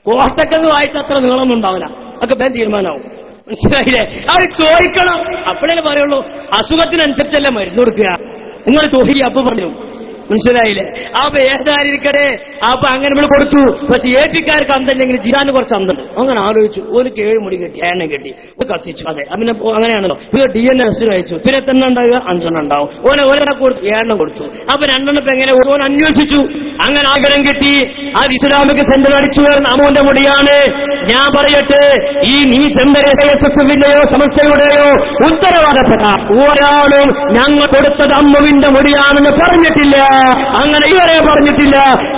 കോട്ടക്കങ്ങ് വായിച്ചത്ര നീളമൊന്നും ഉണ്ടാവില്ല. അതൊക്കെ വേഗം തീരുമാനമാവും. മനസ്സിലായില്ലേ? അവർ ചോദിക്കണം, അപ്പോഴേ പറയുള്ളൂ. അസുഖത്തിനനുസരിച്ചല്ല മരുന്ന് കൊടുക്കുക. നിങ്ങൾ തോഹി അപ്പൊ പറഞ്ഞു. മനസ്സിലായില്ലേ? അപ്പൊ ഏതായിരിക്കട്ടെ, അപ്പൊ അങ്ങനെ നമ്മൾ കൊടുത്തു. പക്ഷെ ഏപ്പിക്കാർക്ക് അന്തല്ലെങ്കിൽ ജിഹാന് കുറച്ച് അന്തണ്ട്. അങ്ങനെ ആലോചിച്ചു, ഓനക്ക് 7 മുടി കെട്ടി, 8 കെട്ടി, കത്തിച്ചു. അതെ, പിന്നെ അങ്ങനെയാണല്ലോ. പിന്നെ DNA ടെസ്റ്റിന് അയച്ചു. പിന്നെ എത്ര ഉണ്ടാവുക? 5 ഉണ്ടാവും. ഓരോ കൊടുത്തു, 7 കൊടുത്തു. അപ്പൊ 2 ഇപ്പൊ എങ്ങനെ ഓൻ അന്വേഷിച്ചു. അങ്ങനെ ആഗ്രഹം കിട്ടി. അത് ഇസ്ലാമിക് സെന്റർ അടിച്ചു വരുന്ന അമ്മൂന്റെ മുടിയാണ്. ഞാൻ പറയട്ടെ, ഈ നീച്ചെന്തരെ SSFിന്റെയോ സമസ്തയുടെയോ ഉത്തരവാദപ്പെട്ട ഒരാളും ഞങ്ങൾ കൊടുത്തത് അമ്മുവിന്റെ മുടിയാണെന്ന് പറഞ്ഞിട്ടില്ല. അങ്ങനെ ഇവരെ പറഞ്ഞിട്ടില്ല.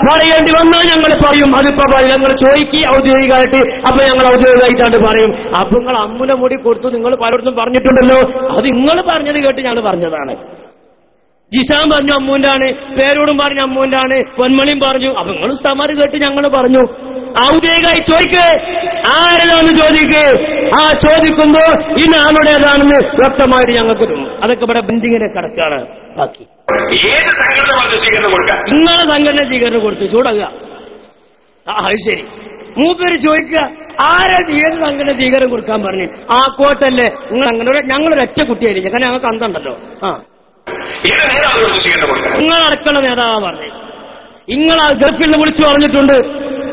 പറയേണ്ടി വന്നാൽ ഞങ്ങൾ പറയും. അതിപ്പോ ഞങ്ങൾ ചോദിക്കി ഔദ്യോഗികമായിട്ട്, അപ്പൊ ഞങ്ങൾ ഔദ്യോഗികമായിട്ടാണ് പറയും. അപ്പൊ നിങ്ങൾ അമ്മുന്റെ മുടി കൊടുത്തു, നിങ്ങൾ പലയിടത്തും പറഞ്ഞിട്ടുണ്ടല്ലോ. അത് നിങ്ങൾ പറഞ്ഞത് കേട്ട് ഞങ്ങൾ പറഞ്ഞതാണ്. ജിഷാൻ പറഞ്ഞു അമ്മൂന്റെ ആണ്, പേരോടും പറഞ്ഞു അമ്മൂന്റെ ആണ്, പൊന്മണിയും പറഞ്ഞു. അപ്പൊ നിങ്ങൾ ഉസ്താമാര് കേട്ട് ഞങ്ങൾ പറഞ്ഞു. ഔദ്യോഗികമായി ചോദിക്കേ, ആരതാണെന്ന് ചോദിക്കേ. ആ ചോദിക്കുമ്പോ ഇന്നാളുടേതാണെന്ന് വ്യക്തമായിട്ട് ഞങ്ങൾക്ക് തോന്നും. അതൊക്കെ ഇവിടെ ബന്ധിങ്ങനെ കിടക്കാണ്. ബാക്കി ഏത് സംഘടന സ്വീകരണം കൊടുക്കാം? നിങ്ങളെ സംഘടന സ്വീകരണം കൊടുത്തു ചൂടക. അത് ശരി. മൂപ്പര് ചോദിക്കുക, ആരാ ഏത് സംഘടന സ്വീകരണം കൊടുക്കാൻ പറഞ്ഞു? ആ കോട്ടല്ലേ നിങ്ങൾ അങ്ങനെ? ഞങ്ങളൊരൊറ്റ കുട്ടിയായിരിക്കും, കാരണം ഞങ്ങൾക്ക് അന്തണ്ടല്ലോ. ആ നിങ്ങളടക്കമുള്ള നേതാവാ പറഞ്ഞു. നിങ്ങളാ ഗൾഫിൽ നിന്ന് വിളിച്ചു പറഞ്ഞിട്ടുണ്ട്.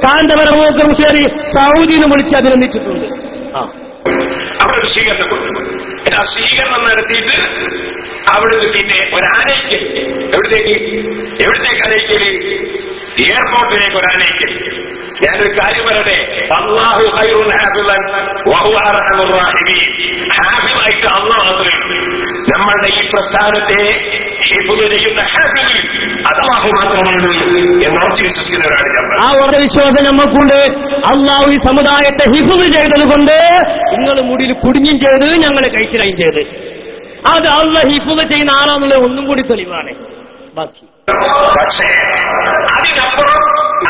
കാന്തപുരം ശരി സൗദിയിൽ നിന്ന് വിളിച്ച് അഭിനന്ദിച്ചിട്ടുണ്ട്. അവിടെ ഒരു സ്വീകരണം കൊടുത്തു. ആ സ്വീകരണം നടത്തിയിട്ട് അവിടുന്ന് പിന്നെ ഒരാനയ്ക്കൽ, എവിടത്തേക്ക് അനയിക്കല്? എയർപോർട്ടിലേക്ക് ഒരാനയിക്കൽ. ഞാനൊരു കാര്യം പറയട്ടെ, അല്ലാഹു ഖൈറുൻ ഹാഫിളൻ വഹുവ അർഹമുർ റഹീമീൻ. ഹാഫിളായിട്ട് അല്ലാഹു മാത്രമേ ഉള്ളൂ. നമ്മളുടെ ഈ പ്രസ്ഥാനത്തെ ഹിഫ്ള് ചെയ്യുന്ന ഹാഫിള് അത് അല്ലാഹു മാത്രമാണ് എന്ന് ഉറച്ചു വിശ്വസിക്കുന്നവരാണ് ഞാൻ. ആ ഉറച്ച വിശ്വാസം നമുക്കുണ്ട്. അല്ലാഹു ഈ സമുദായത്തെ ഹിഫ്ള് ചെയ്തത് കൊണ്ട് നിങ്ങൾ മുടിയിൽ കുടുങ്ങിയും ചെയ്ത്, ഞങ്ങളെ കഴിച്ചിലായും ചെയ്ത്, അത് അല്ലാഹു ഹിഫ്ള് ചെയ്യുന്ന ആളാന്നുള്ള ഒന്നും കൂടി തെളിവാണ്. ബാക്കി പക്ഷേ അതിനപ്പുറം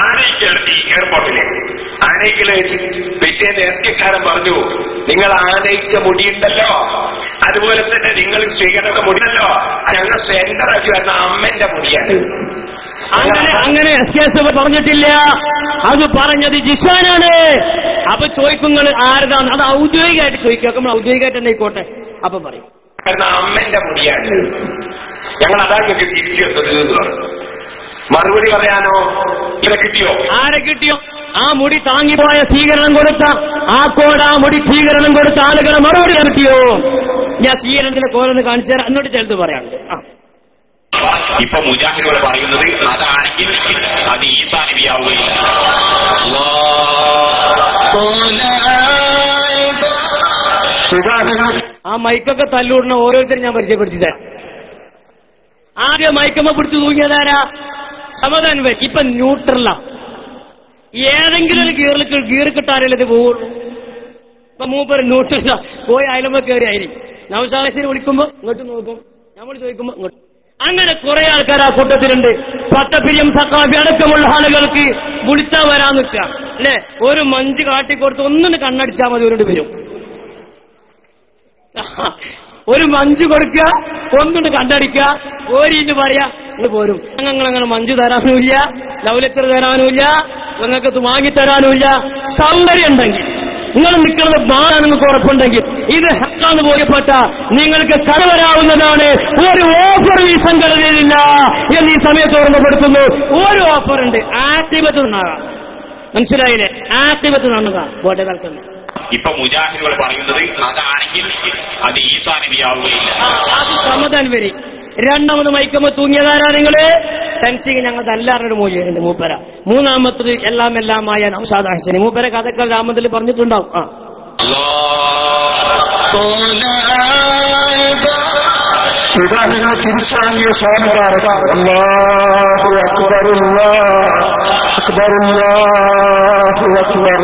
ആനയിക്കെത്തി എയർപോർട്ടിലേക്ക്. ആനയിക്കൽ വെച്ച് പിറ്റേന്ന് എസ്കെക്കാരൻ പറഞ്ഞു, നിങ്ങൾ ആനയിച്ച മുടിയുണ്ടല്ലോ, അതുപോലെ തന്നെ നിങ്ങൾ സ്വീകരണ മുടിയല്ലോ, ഞങ്ങൾ സെന്ററാക്കി വരുന്ന അമ്മന്റെ മുടിയാണ്. അങ്ങനെ SKS പറഞ്ഞിട്ടില്ല. അത് പറഞ്ഞത് ജിഷാനാണ്. അപ്പൊ ചോദിക്കുന്നത് ആരതാണ്? അത് ഔദ്യോഗികമായിട്ട് ചോദിക്കുക. നമ്മൾ ഔദ്യോഗികമായിട്ട് തന്നെ ആയിക്കോട്ടെ. അപ്പൊ പറയും അമ്മന്റെ മുടിയാണ്, ഞങ്ങൾ അതാണ് തിരിച്ചു തന്നത്. മറുപടി പറയാനോ? ഇവരെ കിട്ടിയോ? ആരെ കിട്ടിയോ? ആ മുടി താങ്ങിപ്പോയ സ്വീകരണം കൊടുത്ത ആ കോട, ആ മുടി സ്വീകരണം കൊടുത്ത ആളുകളെ മറുപടി കിട്ടിയോ? ഞാൻ സ്വീകരണത്തിന്റെ കോലെന്ന് കാണിച്ചു തരാം, എന്നോട് ചേർത്ത് പറയാനുണ്ട്. ഇപ്പൊ മുജാഹിദുകൾ പറയുന്നത് അതാണെങ്കിൽ അത് ഈസാ നബിയാവുകയില്ല. ആ മൈക്കൊക്കെ തല്ലൂടുന്ന ഓരോരുത്തരും ഞാൻ പരിചയപ്പെടുത്തി തരാം. ആദ്യം മൈക്കമ്മ പിടിച്ചു തൂങ്ങിയതാരാ? സമാധാനം വരും. ഇപ്പൊ ന്യൂട്രലാ. ഏതെങ്കിലും ഒരു ഗീർ കിട്ടാറില്ല ഇത് പോവുള്ളൂ. ഇപ്പൊ മൂപ്പർ ന്യൂട്രല പോയി അയലമ്പ കയറി ആയിരിക്കും. നവശാലേശ്വരി വിളിക്കുമ്പോ ഇങ്ങോട്ട് നോക്കും, നമ്മൾ ചോദിക്കുമ്പോ ഇങ്ങോട്ട്. അങ്ങനെ കുറെ ആൾക്കാർ ആ കൂട്ടത്തിലുണ്ട്. പത്തപ്പിരിയം സക്കാഫി അടക്കമുള്ള ആളുകൾക്ക് വിളിച്ചാ വരാൻ നിൽക്കുക അല്ലെ? ഒരു മഞ്ച് കാട്ടിക്കൊടുത്ത് ഒന്നിന് കണ്ണടിച്ചാൽ മതി, ഒരു വരും. ഒരു മഞ്ച് കൊടുക്കുക, ഒന്നിട്ട് കണ്ടടിക്കുക, ഓരിന്ന് പറയാ നിങ്ങൾ പോരും. ഞങ്ങളങ്ങനെ മഞ്ച് തരാനുമില്ല, ലൗലത്തർ തരാനുമില്ല, നിങ്ങൾക്ക് വാങ്ങിത്തരാനുമില്ല. സൗന്ദര്യം ഉണ്ടെങ്കിൽ, നിങ്ങൾ നിൽക്കുന്നത് ബാണ് നിങ്ങൾക്ക് ഉറപ്പുണ്ടെങ്കിൽ, ഇത് ഹക്കാന്ന് ബോധ്യപ്പെട്ട നിങ്ങൾക്ക് കടവരാവുന്നതാണ്. ഒരു ഓഫർ ഈ സംഘടനയിലില്ല എന്ന് ഈ സമയത്ത് ഓർമ്മപ്പെടുത്തുന്നു. ഒരു ഓഫറുണ്ട്, ആക്ടിവത്ത് ഉണ്ടാകാം. മനസ്സിലായില്ലേ? ആക്ടിവത്ത് നടന്നുക പോട്ടെ തൽക്കുന്നു. ഇപ്പൊ മുജാഹിദുകൾ പറയുന്നത് അതാണെങ്കിൽ അത് ഈസാ നബി ആവുകയില്ല. അത് സമതൻ വരി. രണ്ടാമത് മയക്കുമ്പോ തൂങ്ങിയതാരാ നിങ്ങള്? സെൻസിങ് ഞങ്ങളുടെ എല്ലാവരുടെ മൂല്യമുണ്ട് മൂപ്പര. മൂന്നാമത്തത് എല്ലാമായ നൗഷാദ് ഹസനി മൂപ്പര കഥകൾ രാമത്തിൽ പറഞ്ഞിട്ടുണ്ടാവും. ഇതാ നിങ്ങൾ തിരിച്ചറിഞ്ഞ സ്വാമിമാരെ അല്ലാഹു അക്ബർ അല്ലാഹു അക്ബർ.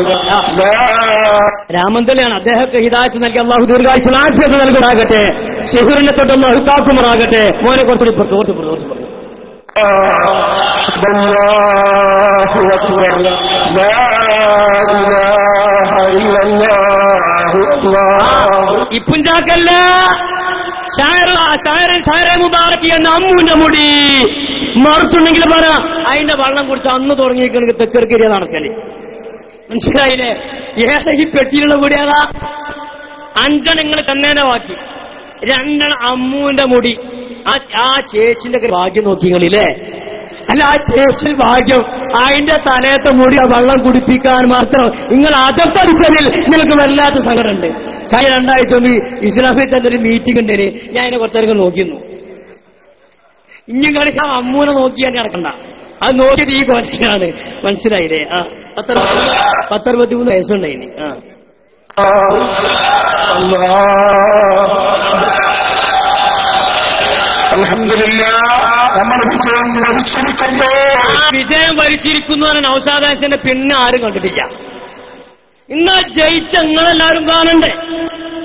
രാമന്തലാണ് അദ്ദേഹത്തെ ഹിദായത്ത് നൽകി അള്ളാഹു ദീർഘായുസ്സും ആഫിയത്തും നൽകുമാറാകട്ടെ. ശിഹുറിനെ തൊട്ട് അള്ളാഹു കാക്കുമാറാകട്ടെ. മോനെ കുറച്ചുകൂടി പുറത്ത് അല്ലാഹു അക്ബർ ലാ ഇലാഹ ഇല്ലല്ലാഹു അല്ലാഹു. ഇപ്പുഞ്ചാക്കല്ല ഷായറെ മുബാറക്ക് എന്ന അമ്മൂന്റെ മുടി മറുത്തുണ്ടെങ്കിൽ പറ അതിന്റെ വെള്ളം കുടിച്ച് അന്ന് തുടങ്ങിയിരിക്കണെങ്കിൽ തെക്കിറക്കിയ നടക്കല്. മനസ്സിലായില്ലേ? ഏതാ ഈ പെട്ടിയിലുള്ള മുടിയാതാ? 5 നിങ്ങൾ തന്നേനെ ബാക്കി, 2 അമ്മൂന്റെ മുടി. ആ ചേച്ചിന്റെ ഭാഗ്യം നോക്കിങ്ങളില്ലേ? അല്ല, ആ ചേച്ചി ഭാഗ്യം അതിന്റെ തലേത്തെ മുടി ആ വെള്ളം കുടിപ്പിക്കാൻ മാത്രം നിങ്ങൾ അതപ്പറിച്ചതിൽ നിങ്ങൾക്ക് വല്ലാത്ത സങ്കടമുണ്ട്. കഴിഞ്ഞ 2 ആഴ്ച മുമ്പ് ഇസ്ലാമിൽ ചെന്നൊരു മീറ്റിംഗ് ഉണ്ടേന്. ഞാൻ അതിനെ കുറച്ചേരം നോക്കിയിരുന്നു. ഇനി കളിക്കാൻ അമ്മൂനെ നോക്കിയാൽ നടക്കണ്ട, അത് നോക്കിയത് ഈ ക്വസ്റ്റ്യനാണ്. മനസ്സിലായില്ലേ? 13 വയസ്സുണ്ടായിന്. വിജയം വരിച്ചിരിക്കുന്നു എന്ന് നൗഷാദ് ഹസന്റെ പിന്നെ ആരും കണ്ടിട്ടില്ല. ഇന്നാ ജയിച്ച നിങ്ങളെല്ലാരും കാണണ്ടേ?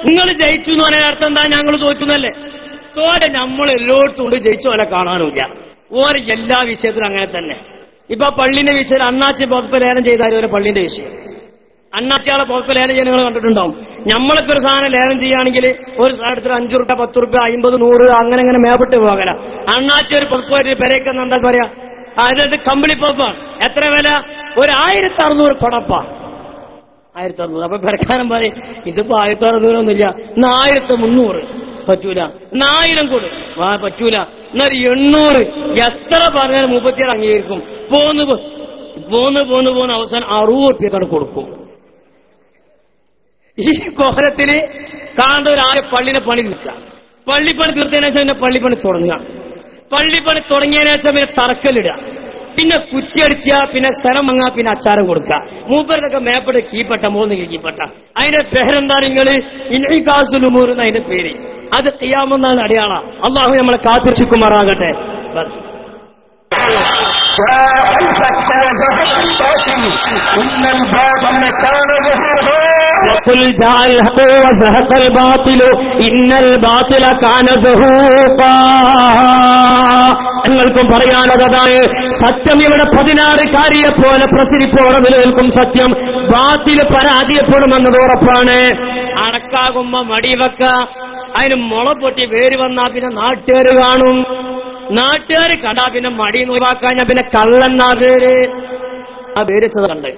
നിങ്ങൾ ജയിച്ചു എന്ന് പറയാൻ അർത്ഥം എന്താ? ഞങ്ങൾ തോറ്റുന്നല്ലേ? തോടെ നമ്മൾ എല്ലായിടത്തും കൊണ്ട് ജയിച്ച പോലെ കാണാനുമില്ല. ഓരോ എല്ലാ വിഷയത്തിലും അങ്ങനെ തന്നെ. ഇപ്പൊ പള്ളിന്റെ വിഷയം അണ്ണാച്ചി പുറത്ത് ലേലം ചെയ്താലും ഒരു പള്ളിന്റെ വിഷയം. അണ്ണാച്ചിയാളെ പുറത്ത് ലേലം ചെയ്യാൻ നിങ്ങൾ കണ്ടിട്ടുണ്ടാവും. നമ്മളൊക്കെ ഒരു സാധനം ലേലം ചെയ്യുകയാണെങ്കിൽ ഒരു സാധനത്തിന് 5 രൂപ 10 രൂപ 50 100 അങ്ങനെ മേപ്പെട്ട് പോകല. അണ്ണാച്ചി ഒരു പുറത്ത് പെരേക്കെന്ന് എന്താ പറയാ? അതായത് കമ്പിളി പുറപ്പാണ്. എത്ര വില? ഒരു 1600 കൊടപ്പ. 1600. അപ്പൊ പെരക്കാരൻ പറയും ഇതിപ്പോ 1600 ഒന്നുമില്ല, 1300 പറ്റൂല, 1000 കൊടു പറ്റൂല, എന്നാൽ 800. എത്ര പറഞ്ഞാലും 37 അംഗീകരിക്കും. പോന്ന് അവസാനം 60 ഉറുപ്പിക കൊടുക്കും. ഈ കോഹരത്തില് കാണേണ്ട ഒരു പള്ളിനെ പണി തീർക്കുക. പള്ളിപ്പണി തീർത്തതിനു ശേഷം പിന്നെ പള്ളിപ്പണി തുടങ്ങുക. പള്ളിപ്പണി തുടങ്ങിയതിനു ശേഷം പിന്നെ തറക്കല്ലിടുക, പിന്നെ കുറ്റിയടിച്ച, പിന്നെ സ്ഥലം വാങ്ങുക, പിന്നെ അച്ചാരം കൊടുക്കുക. മൂപ്പരതൊക്കെ മേപ്പെട്ട് കീപ്പട്ട 3 കീപ്പട്ട. അതിന്റെ പേരെന്താ? നിങ്ങള് ഇൻഇകാസുൽ ഉമൂർ എന്നതിന്റെ പേര്. അത് ഖിയാമെന്നാണ് അടയാളം. അള്ളാഹു നമ്മളെ കാത്തിരക്ഷിക്കുമാറാകട്ടെ. وقل جاء الحق وزهق الباطل إن الباطل كان زهوقا. നിങ്ങൾക്കും പറയാനുള്ളതാണ്, സത്യം ഇവിടെ 16 കാരിയെപ്പോലെ പ്രസരിപ്പോടെ നിലനിൽക്കും. സത്യം ബാത്തിൽ പരാജയപ്പെടുമെന്നത് ഉറപ്പാണ്. അടക്കാകുമ്പോ മടിവെക്ക, അതിന് മുള പൊട്ടി വേര് വന്നാ പിന്നെ നാട്ടുകാർ കാണും. നാട്ടുകാർ കണ്ടാ പിന്നെ മടി ഒഴിവാക്കാൻ പിന്നെ കള്ളെന്നാ പേര്. ആ പേര് കണ്ട്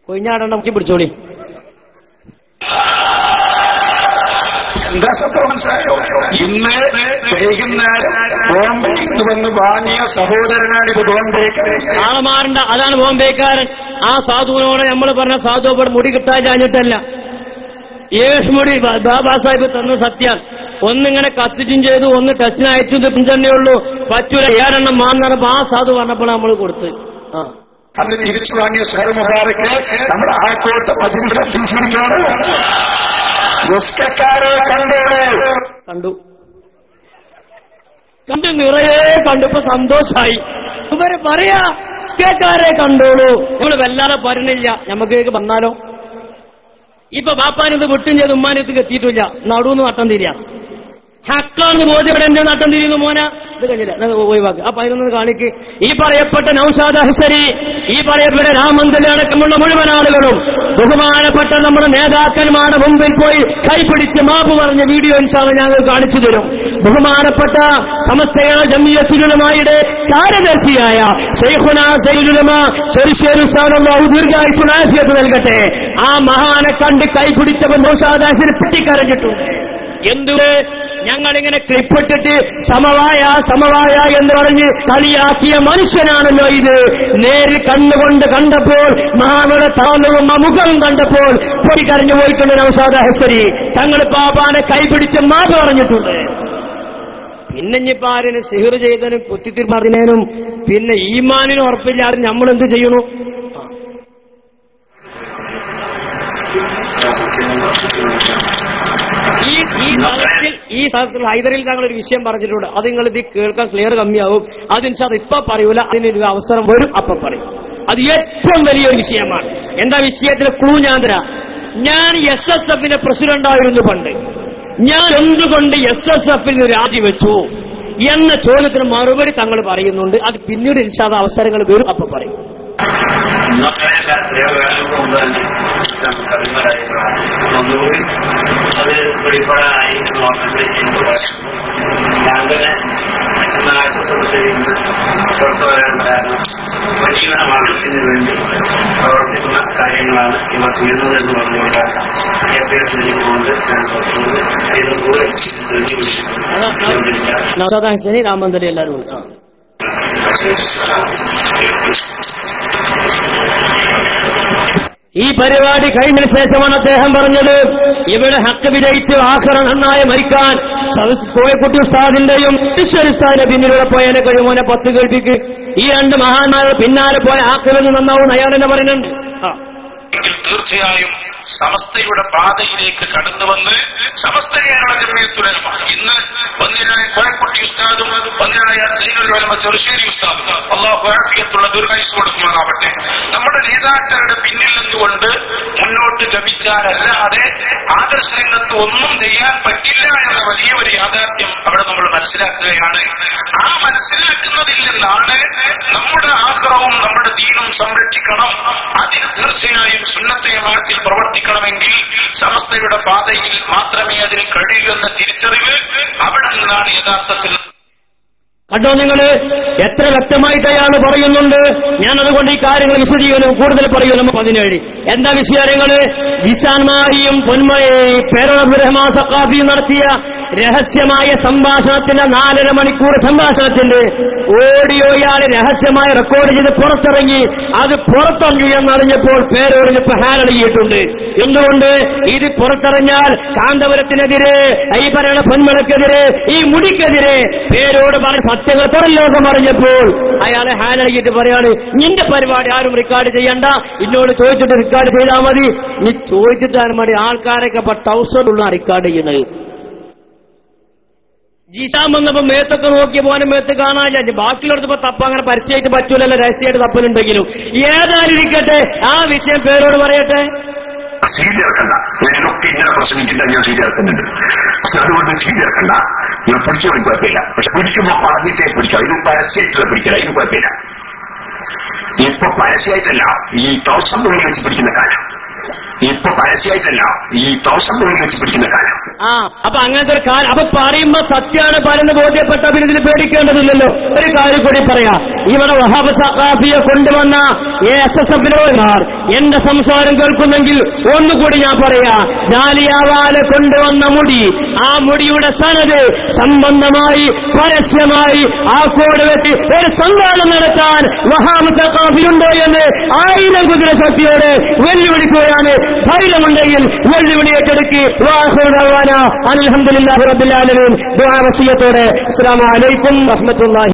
കൊയിഞ്ഞാടണ്ട നമുക്ക് പിടിച്ചോളി. എന്താ സംഭവം മനസ്സിലായോ? ഇന്ന് വൈകുന്നേരം ബോംബെയിൽ നിന്ന് വന്ന് വാങ്ങിയ സഹോദരനാണ് ഇത് ബോംബേക്കാരൻ. ആളെ മാറണ്ട, അതാണ് ബോംബെക്കാരൻ. ആ സാധുവിനോട് നമ്മൾ പറഞ്ഞ സാധു ഇവിടെ മുടി കിട്ടാൻ ചാഞ്ഞിട്ടല്ല, 7 മുടി ബാബാ സാഹിബ് തന്ന സത്യം. ഒന്നിങ്ങനെ കത്തിച്ചും ചെയ്തു, ഒന്ന് ടച്ചിനയച്ചു തന്നെ ഉള്ളൂ. പറ്റൂല 7 എണ്ണം മാന്നപ്പോ ആ സാധു പറഞ്ഞപ്പോൾ നമ്മൾ കൊടുത്ത്. അന്ന് തിരിച്ചു വാങ്ങിയ ഷെയർ മുബാറക്ക് നമ്മുടെ ആക്കോട്ട് മജിലിസിലാണ്. മുസ്കക്കാരെ കണ്ടു നിറയെ കണ്ടപ്പോ സന്തോഷായി. ഇവര് പറയാ മുസ്കക്കാരെ കണ്ടോളൂ, നമ്മള് വല്ലാതെ പറഞ്ഞില്ല. നമുക്ക് വന്നാലോ? ഇപ്പൊ ബാപ്പാനിത് വിട്ടും ചെയ്ത് ഉമ്മാനത്തേക്ക് എത്തിയിട്ടില്ല, നടുന്ന് നട്ടം തിരിയാ. ഹക്കാണെന്ന് ബോധ്യപ്പെടെ എന്റെ നട്ടം തിരിയുന്നു മോന. ഇത് കഴിഞ്ഞില്ല, ഒഴിവാക്കുക. അപ്പൊ അതിനൊന്ന് കാണിക്ക്. ഈ പറയപ്പെട്ട നൗഷാദ് ഹസരി, ഈ പറയപ്പെട്ട രാമന്തലി അടക്കമുള്ള മുഴുവൻ ആളുകളും ബഹുമാനപ്പെട്ട നമ്മുടെ നേതാക്കന്മാരുടെ മുമ്പിൽ പോയി കൈപിടിച്ച് മാപ്പ് പറഞ്ഞ വീഡിയോ ഇൻഷാല്ലാഹ് ഞങ്ങൾ കാണിച്ചു തരും. ബഹുമാനപ്പെട്ട സമസ്തയ ജമിയത്തുൽ ഉലമായുടെ കാര്യദർശിയായ ശൈഖുനാ സയ്യിദുൽ ഉലമാ ചെറുശ്ശേരി ഉസ്താദ് അല്ലാഹു ദീർഘായുസ്സും ആഫിയത്ത് നൽകട്ടെ. ആ മഹാനെ കണ്ട് കൈപിടിച്ചപ്പോൾ നൗഷാദ് ഹസരി പൊട്ടിക്കരഞ്ഞിട്ടുണ്ട്. എന്തുവേ? ഞങ്ങളിങ്ങനെ ക്ലിപ്പിട്ടിട്ട് സമവായ എന്ന് പറഞ്ഞ് കളിയാക്കിയ മനുഷ്യനാണല്ലോ ഇത്. നേരിൽ കണ്ണുകൊണ്ട് കണ്ടപ്പോൾ മഹാനയുടെ താളവും മുഖവും കണ്ടപ്പോൾ പൊടിക്കരഞ്ഞു പോയിട്ടുണ്ട് നൗസാദ് ഹസരി. തങ്ങൾ പാപ്പാനെ കൈപിടിച്ച് മാപ്പ് പറഞ്ഞിട്ടുണ്ട്. പിന്നെ ഇനിയിപ്പോ ആരിന് സിഹർ ചെയ്തതിനും കുത്തിത്തിരിമറിനേനും പിന്നെ ഈമാനിനും ഉറപ്പില്ലാതെ നമ്മളെന്ത് ചെയ്യണു? ഈ സദസ്സിൽ ഹൈദറിൽ താങ്കളൊരു വിഷയം പറഞ്ഞിട്ടുണ്ട്. അത് നിങ്ങൾ ഇത് കേൾക്കാൻ ക്ലിയർ കമ്മിയാവും. അതിന് ഇപ്പൊ പറയൂല, അതിനൊരു അവസരം വരും, അപ്പൊ പറയും. അത് ഏറ്റവും വലിയൊരു വിഷയമാണ്. എന്താ വിഷയത്തിലെ ക്ലൂ ഞാൻ തരാം. ഞാൻ SSF പ്രസിഡന്റായിരുന്നു പണ്ട്. ഞാൻ എന്തുകൊണ്ട് SSF രാജിവെച്ചു എന്ന ചോദ്യത്തിന് മറുപടി തങ്ങൾ പറയുന്നുണ്ട്. അത് പിന്നീട് ഇൻഷാല്ലാ അവസരങ്ങൾ വരും, അപ്പൊ പറയും. അത് വെളിപ്പെടാനായി ഞാൻ തന്നെ പുറത്തു വരാനുണ്ടായിരുന്നു. ഉപജീവനമാർഗത്തിന് വേണ്ടി പ്രവർത്തിക്കുന്ന കാര്യങ്ങളാണ് ഇവ ചെയ്യുന്നതെന്ന് പറഞ്ഞുകൊണ്ടാണ് കൊണ്ട് ഞാൻ ഇതുകൂടെ നൗസാദ് രാമന്തരി എല്ലാവരും ഉണ്ട്. ഈ പരിപാടി കഴിഞ്ഞ ശേഷമാണ് അദ്ദേഹം പറഞ്ഞത്, ഇവിടെ ഹക്ക് വിജയിച്ച് ആഖിറ നന്നായി മരിക്കാൻ കോയക്കുട്ടി ഉസ്താദിന്റെയും ഉസ്താദിന്റെ പിന്നിലൂടെ പോയതിനെ കഴിയുമോനെ 10 കേൾപ്പിക്ക്. ഈ 2 മഹാന്മാരുടെ പിന്നാലെ പോയ ആഖിറന് നന്നാവും അയാൾ തന്നെ പറയുന്നുണ്ട്. തീർച്ചയായും സമസ്തയുടെ പാതയിലേക്ക് കടന്നുവന്ന് സമസ്ത കേരള ജമിയത്തുലമ ഇന്ന് വന്യനായ കോയക്കുട്ടി ഉസ്താദും വന്യനായ സൈനുൽ ഉലമ ചെറുശ്ശേരി ഉസ്താദും അല്ലാഹു ആഫിയത്തുള്ള ദീർഘായുസ്സ് കൊടുക്കുമാറാവട്ടെ. നമ്മുടെ നേതാക്കളുടെ പിന്നിൽ നിന്നുകൊണ്ട് മുന്നോട്ട് ഗമിച്ചാലല്ലാതെ ആദർശരംഗത്ത് ഒന്നും ചെയ്യാൻ പറ്റില്ല എന്ന വലിയ ഒരു യാഥാർത്ഥ്യം അവിടെ നമ്മൾ മനസ്സിലാക്കുകയാണ്. ആ മനസ്സിലാക്കുന്നതിൽ നിന്നാണ് നമ്മുടെ ആഗ്രഹവും നമ്മുടെ ദീനും സംരക്ഷിക്കണം. അതിന് തീർച്ചയായും സുന്നത്തെ മാർഗത്തിൽ പ്രവർത്തിക്കണമെങ്കിൽ സമസ്തയുടെ പാതയിൽ മാത്രമേ അതിന് കഴിയൂ എന്ന തിരിച്ചറിവ് അവിടെ നിന്നാണ് യഥാർത്ഥത്തിൽ. കണ്ടോ നിങ്ങള് എത്ര വ്യക്തമായിട്ട് അയാൾ പറയുന്നുണ്ട്. ഞാനതുകൊണ്ട് ഈ കാര്യങ്ങൾ വിശദീകരണം കൂടുതൽ പറയുമല്ലോ. 17 എന്താ വിഷയങ്ങള്? ജിസാൻമാരിയും പൊന്മയും പേരബ്രഹ്മാ സഖാഫിയും നടത്തിയ രഹസ്യമായ സംഭാഷണത്തിന്റെ 4.5 മണിക്കൂർ സംഭാഷണത്തിന്റെ ഓഡിയോ ഇയാൾ രഹസ്യമായി റെക്കോർഡ് ചെയ്ത് പുറത്തിറങ്ങി. അത് പുറത്തിറങ്ങി എന്നറിഞ്ഞപ്പോൾ പേരോടിനിപ്പോ ഹാലടിയിട്ടുണ്ട്. എന്തുകൊണ്ട്? ഇത് പുറത്തിറങ്ങിയാൽ കാന്തപുരത്തിനെതിരെ, ഈ പറയുന്ന പൊന്മലക്കെതിരെ, ഈ മുടിക്കെതിരെ പേരോട് പറഞ്ഞ സത്യങ്ങൾ പുറം ലോകം അറിഞ്ഞപ്പോൾ അയാളെ ഹാലടിയിട്ട് പറയാണ്, നിന്റെ പരിപാടി ആരും റെക്കോർഡ് ചെയ്യണ്ട, എന്നോട് ചോദിച്ചിട്ട് റെക്കോർഡ് ചെയ്താൽ മതി. നീ ചോദിച്ചിട്ടാണ് മതി. ആൾക്കാരൊക്കെ ഇപ്പൊ ടൗസറുള്ള റെക്കോർഡ് ചെയ്യുന്നത്. ജീസാൻ വന്നപ്പോ മേത്തൊക്കെ നോക്കിയ പോകാനും മേത്ത് കാണാനില്ല. ബാക്കിയുള്ളടത്തിപ്പോ തപ്പ അങ്ങനെ പരിചയമായിട്ട് പറ്റൂലല്ലോ, രഹസ്യമായിട്ട് തപ്പലുണ്ടെങ്കിലും. ഏതായിരിക്കട്ടെ, ആ വിഷയം പേരോട് പറയട്ടെ. സീഡിറക്കണ്ട, ഞാനൊക്കെ ഇങ്ങനെ പ്രസംഗിച്ചിട്ട് ഞാൻ സീഡിറക്കുന്നുണ്ട്. അതുകൊണ്ട് സീഡിറക്കണ്ട, ഞാൻ പിടിച്ചോ എനിക്ക് കുഴപ്പമില്ല. പക്ഷെ പിടിക്കുമ്പോ പറഞ്ഞിട്ടേ പിടിക്കാം. ഇത് പരസ്യമായിട്ടുള്ള പിടിക്കില്ല, ഇതിന് കുഴപ്പമില്ല. ഇപ്പൊ പരസ്യമായിട്ടല്ല, ഈ ടോസം തുണി വെച്ച് പിടിക്കുന്ന കാലം. ഇപ്പൊ പരസ്യമായിട്ടല്ല, ഈ ടോസം തുണി വെച്ച് പിടിക്കുന്ന കാലം. അപ്പൊ അങ്ങനത്തെ ഒരു കാലം. അപ്പൊ പറയുമ്പോ സത്യമാണ് പറയുന്നത് ബോധ്യപ്പെട്ട പിന്നെ ഇതിന് പേടിക്കേണ്ടതില്ലല്ലോ. ഒരു കാര്യം കൂടി പറയാ, ഇവിടെ വഹാബ് സഖാഫിയെ കൊണ്ടുവന്ന SSF-മാർ എന്റെ സംസാരം കേൾക്കുന്നെങ്കിൽ ഒന്നുകൂടി ഞാൻ പറയാ, ജാലിയാവാലെ കൊണ്ടുവന്ന മുടി, ആ മുടിയുടെ സനത് സംബന്ധമായി പരസ്യമായി ആ കോട് വെച്ച് ഒരു സംവാദം നടത്താൻ വഹാബ് സഖാഫിയുണ്ടോ എന്ന് 1000 കുതിര ശക്തിയോടെ വെല്ലുവിളിക്കുകയാണ്. ധൈര്യമുണ്ടെങ്കിൽ വെല്ലുവിളി ഏറ്റെടുക്കി. അൽഹംദുലില്ലാഹി റബ്ബിൽ ആലമീൻ. ദുആ വസിയത്തോടെ അസ്സലാമു അലൈക്കും വറഹ്മത്തുള്ളാഹി.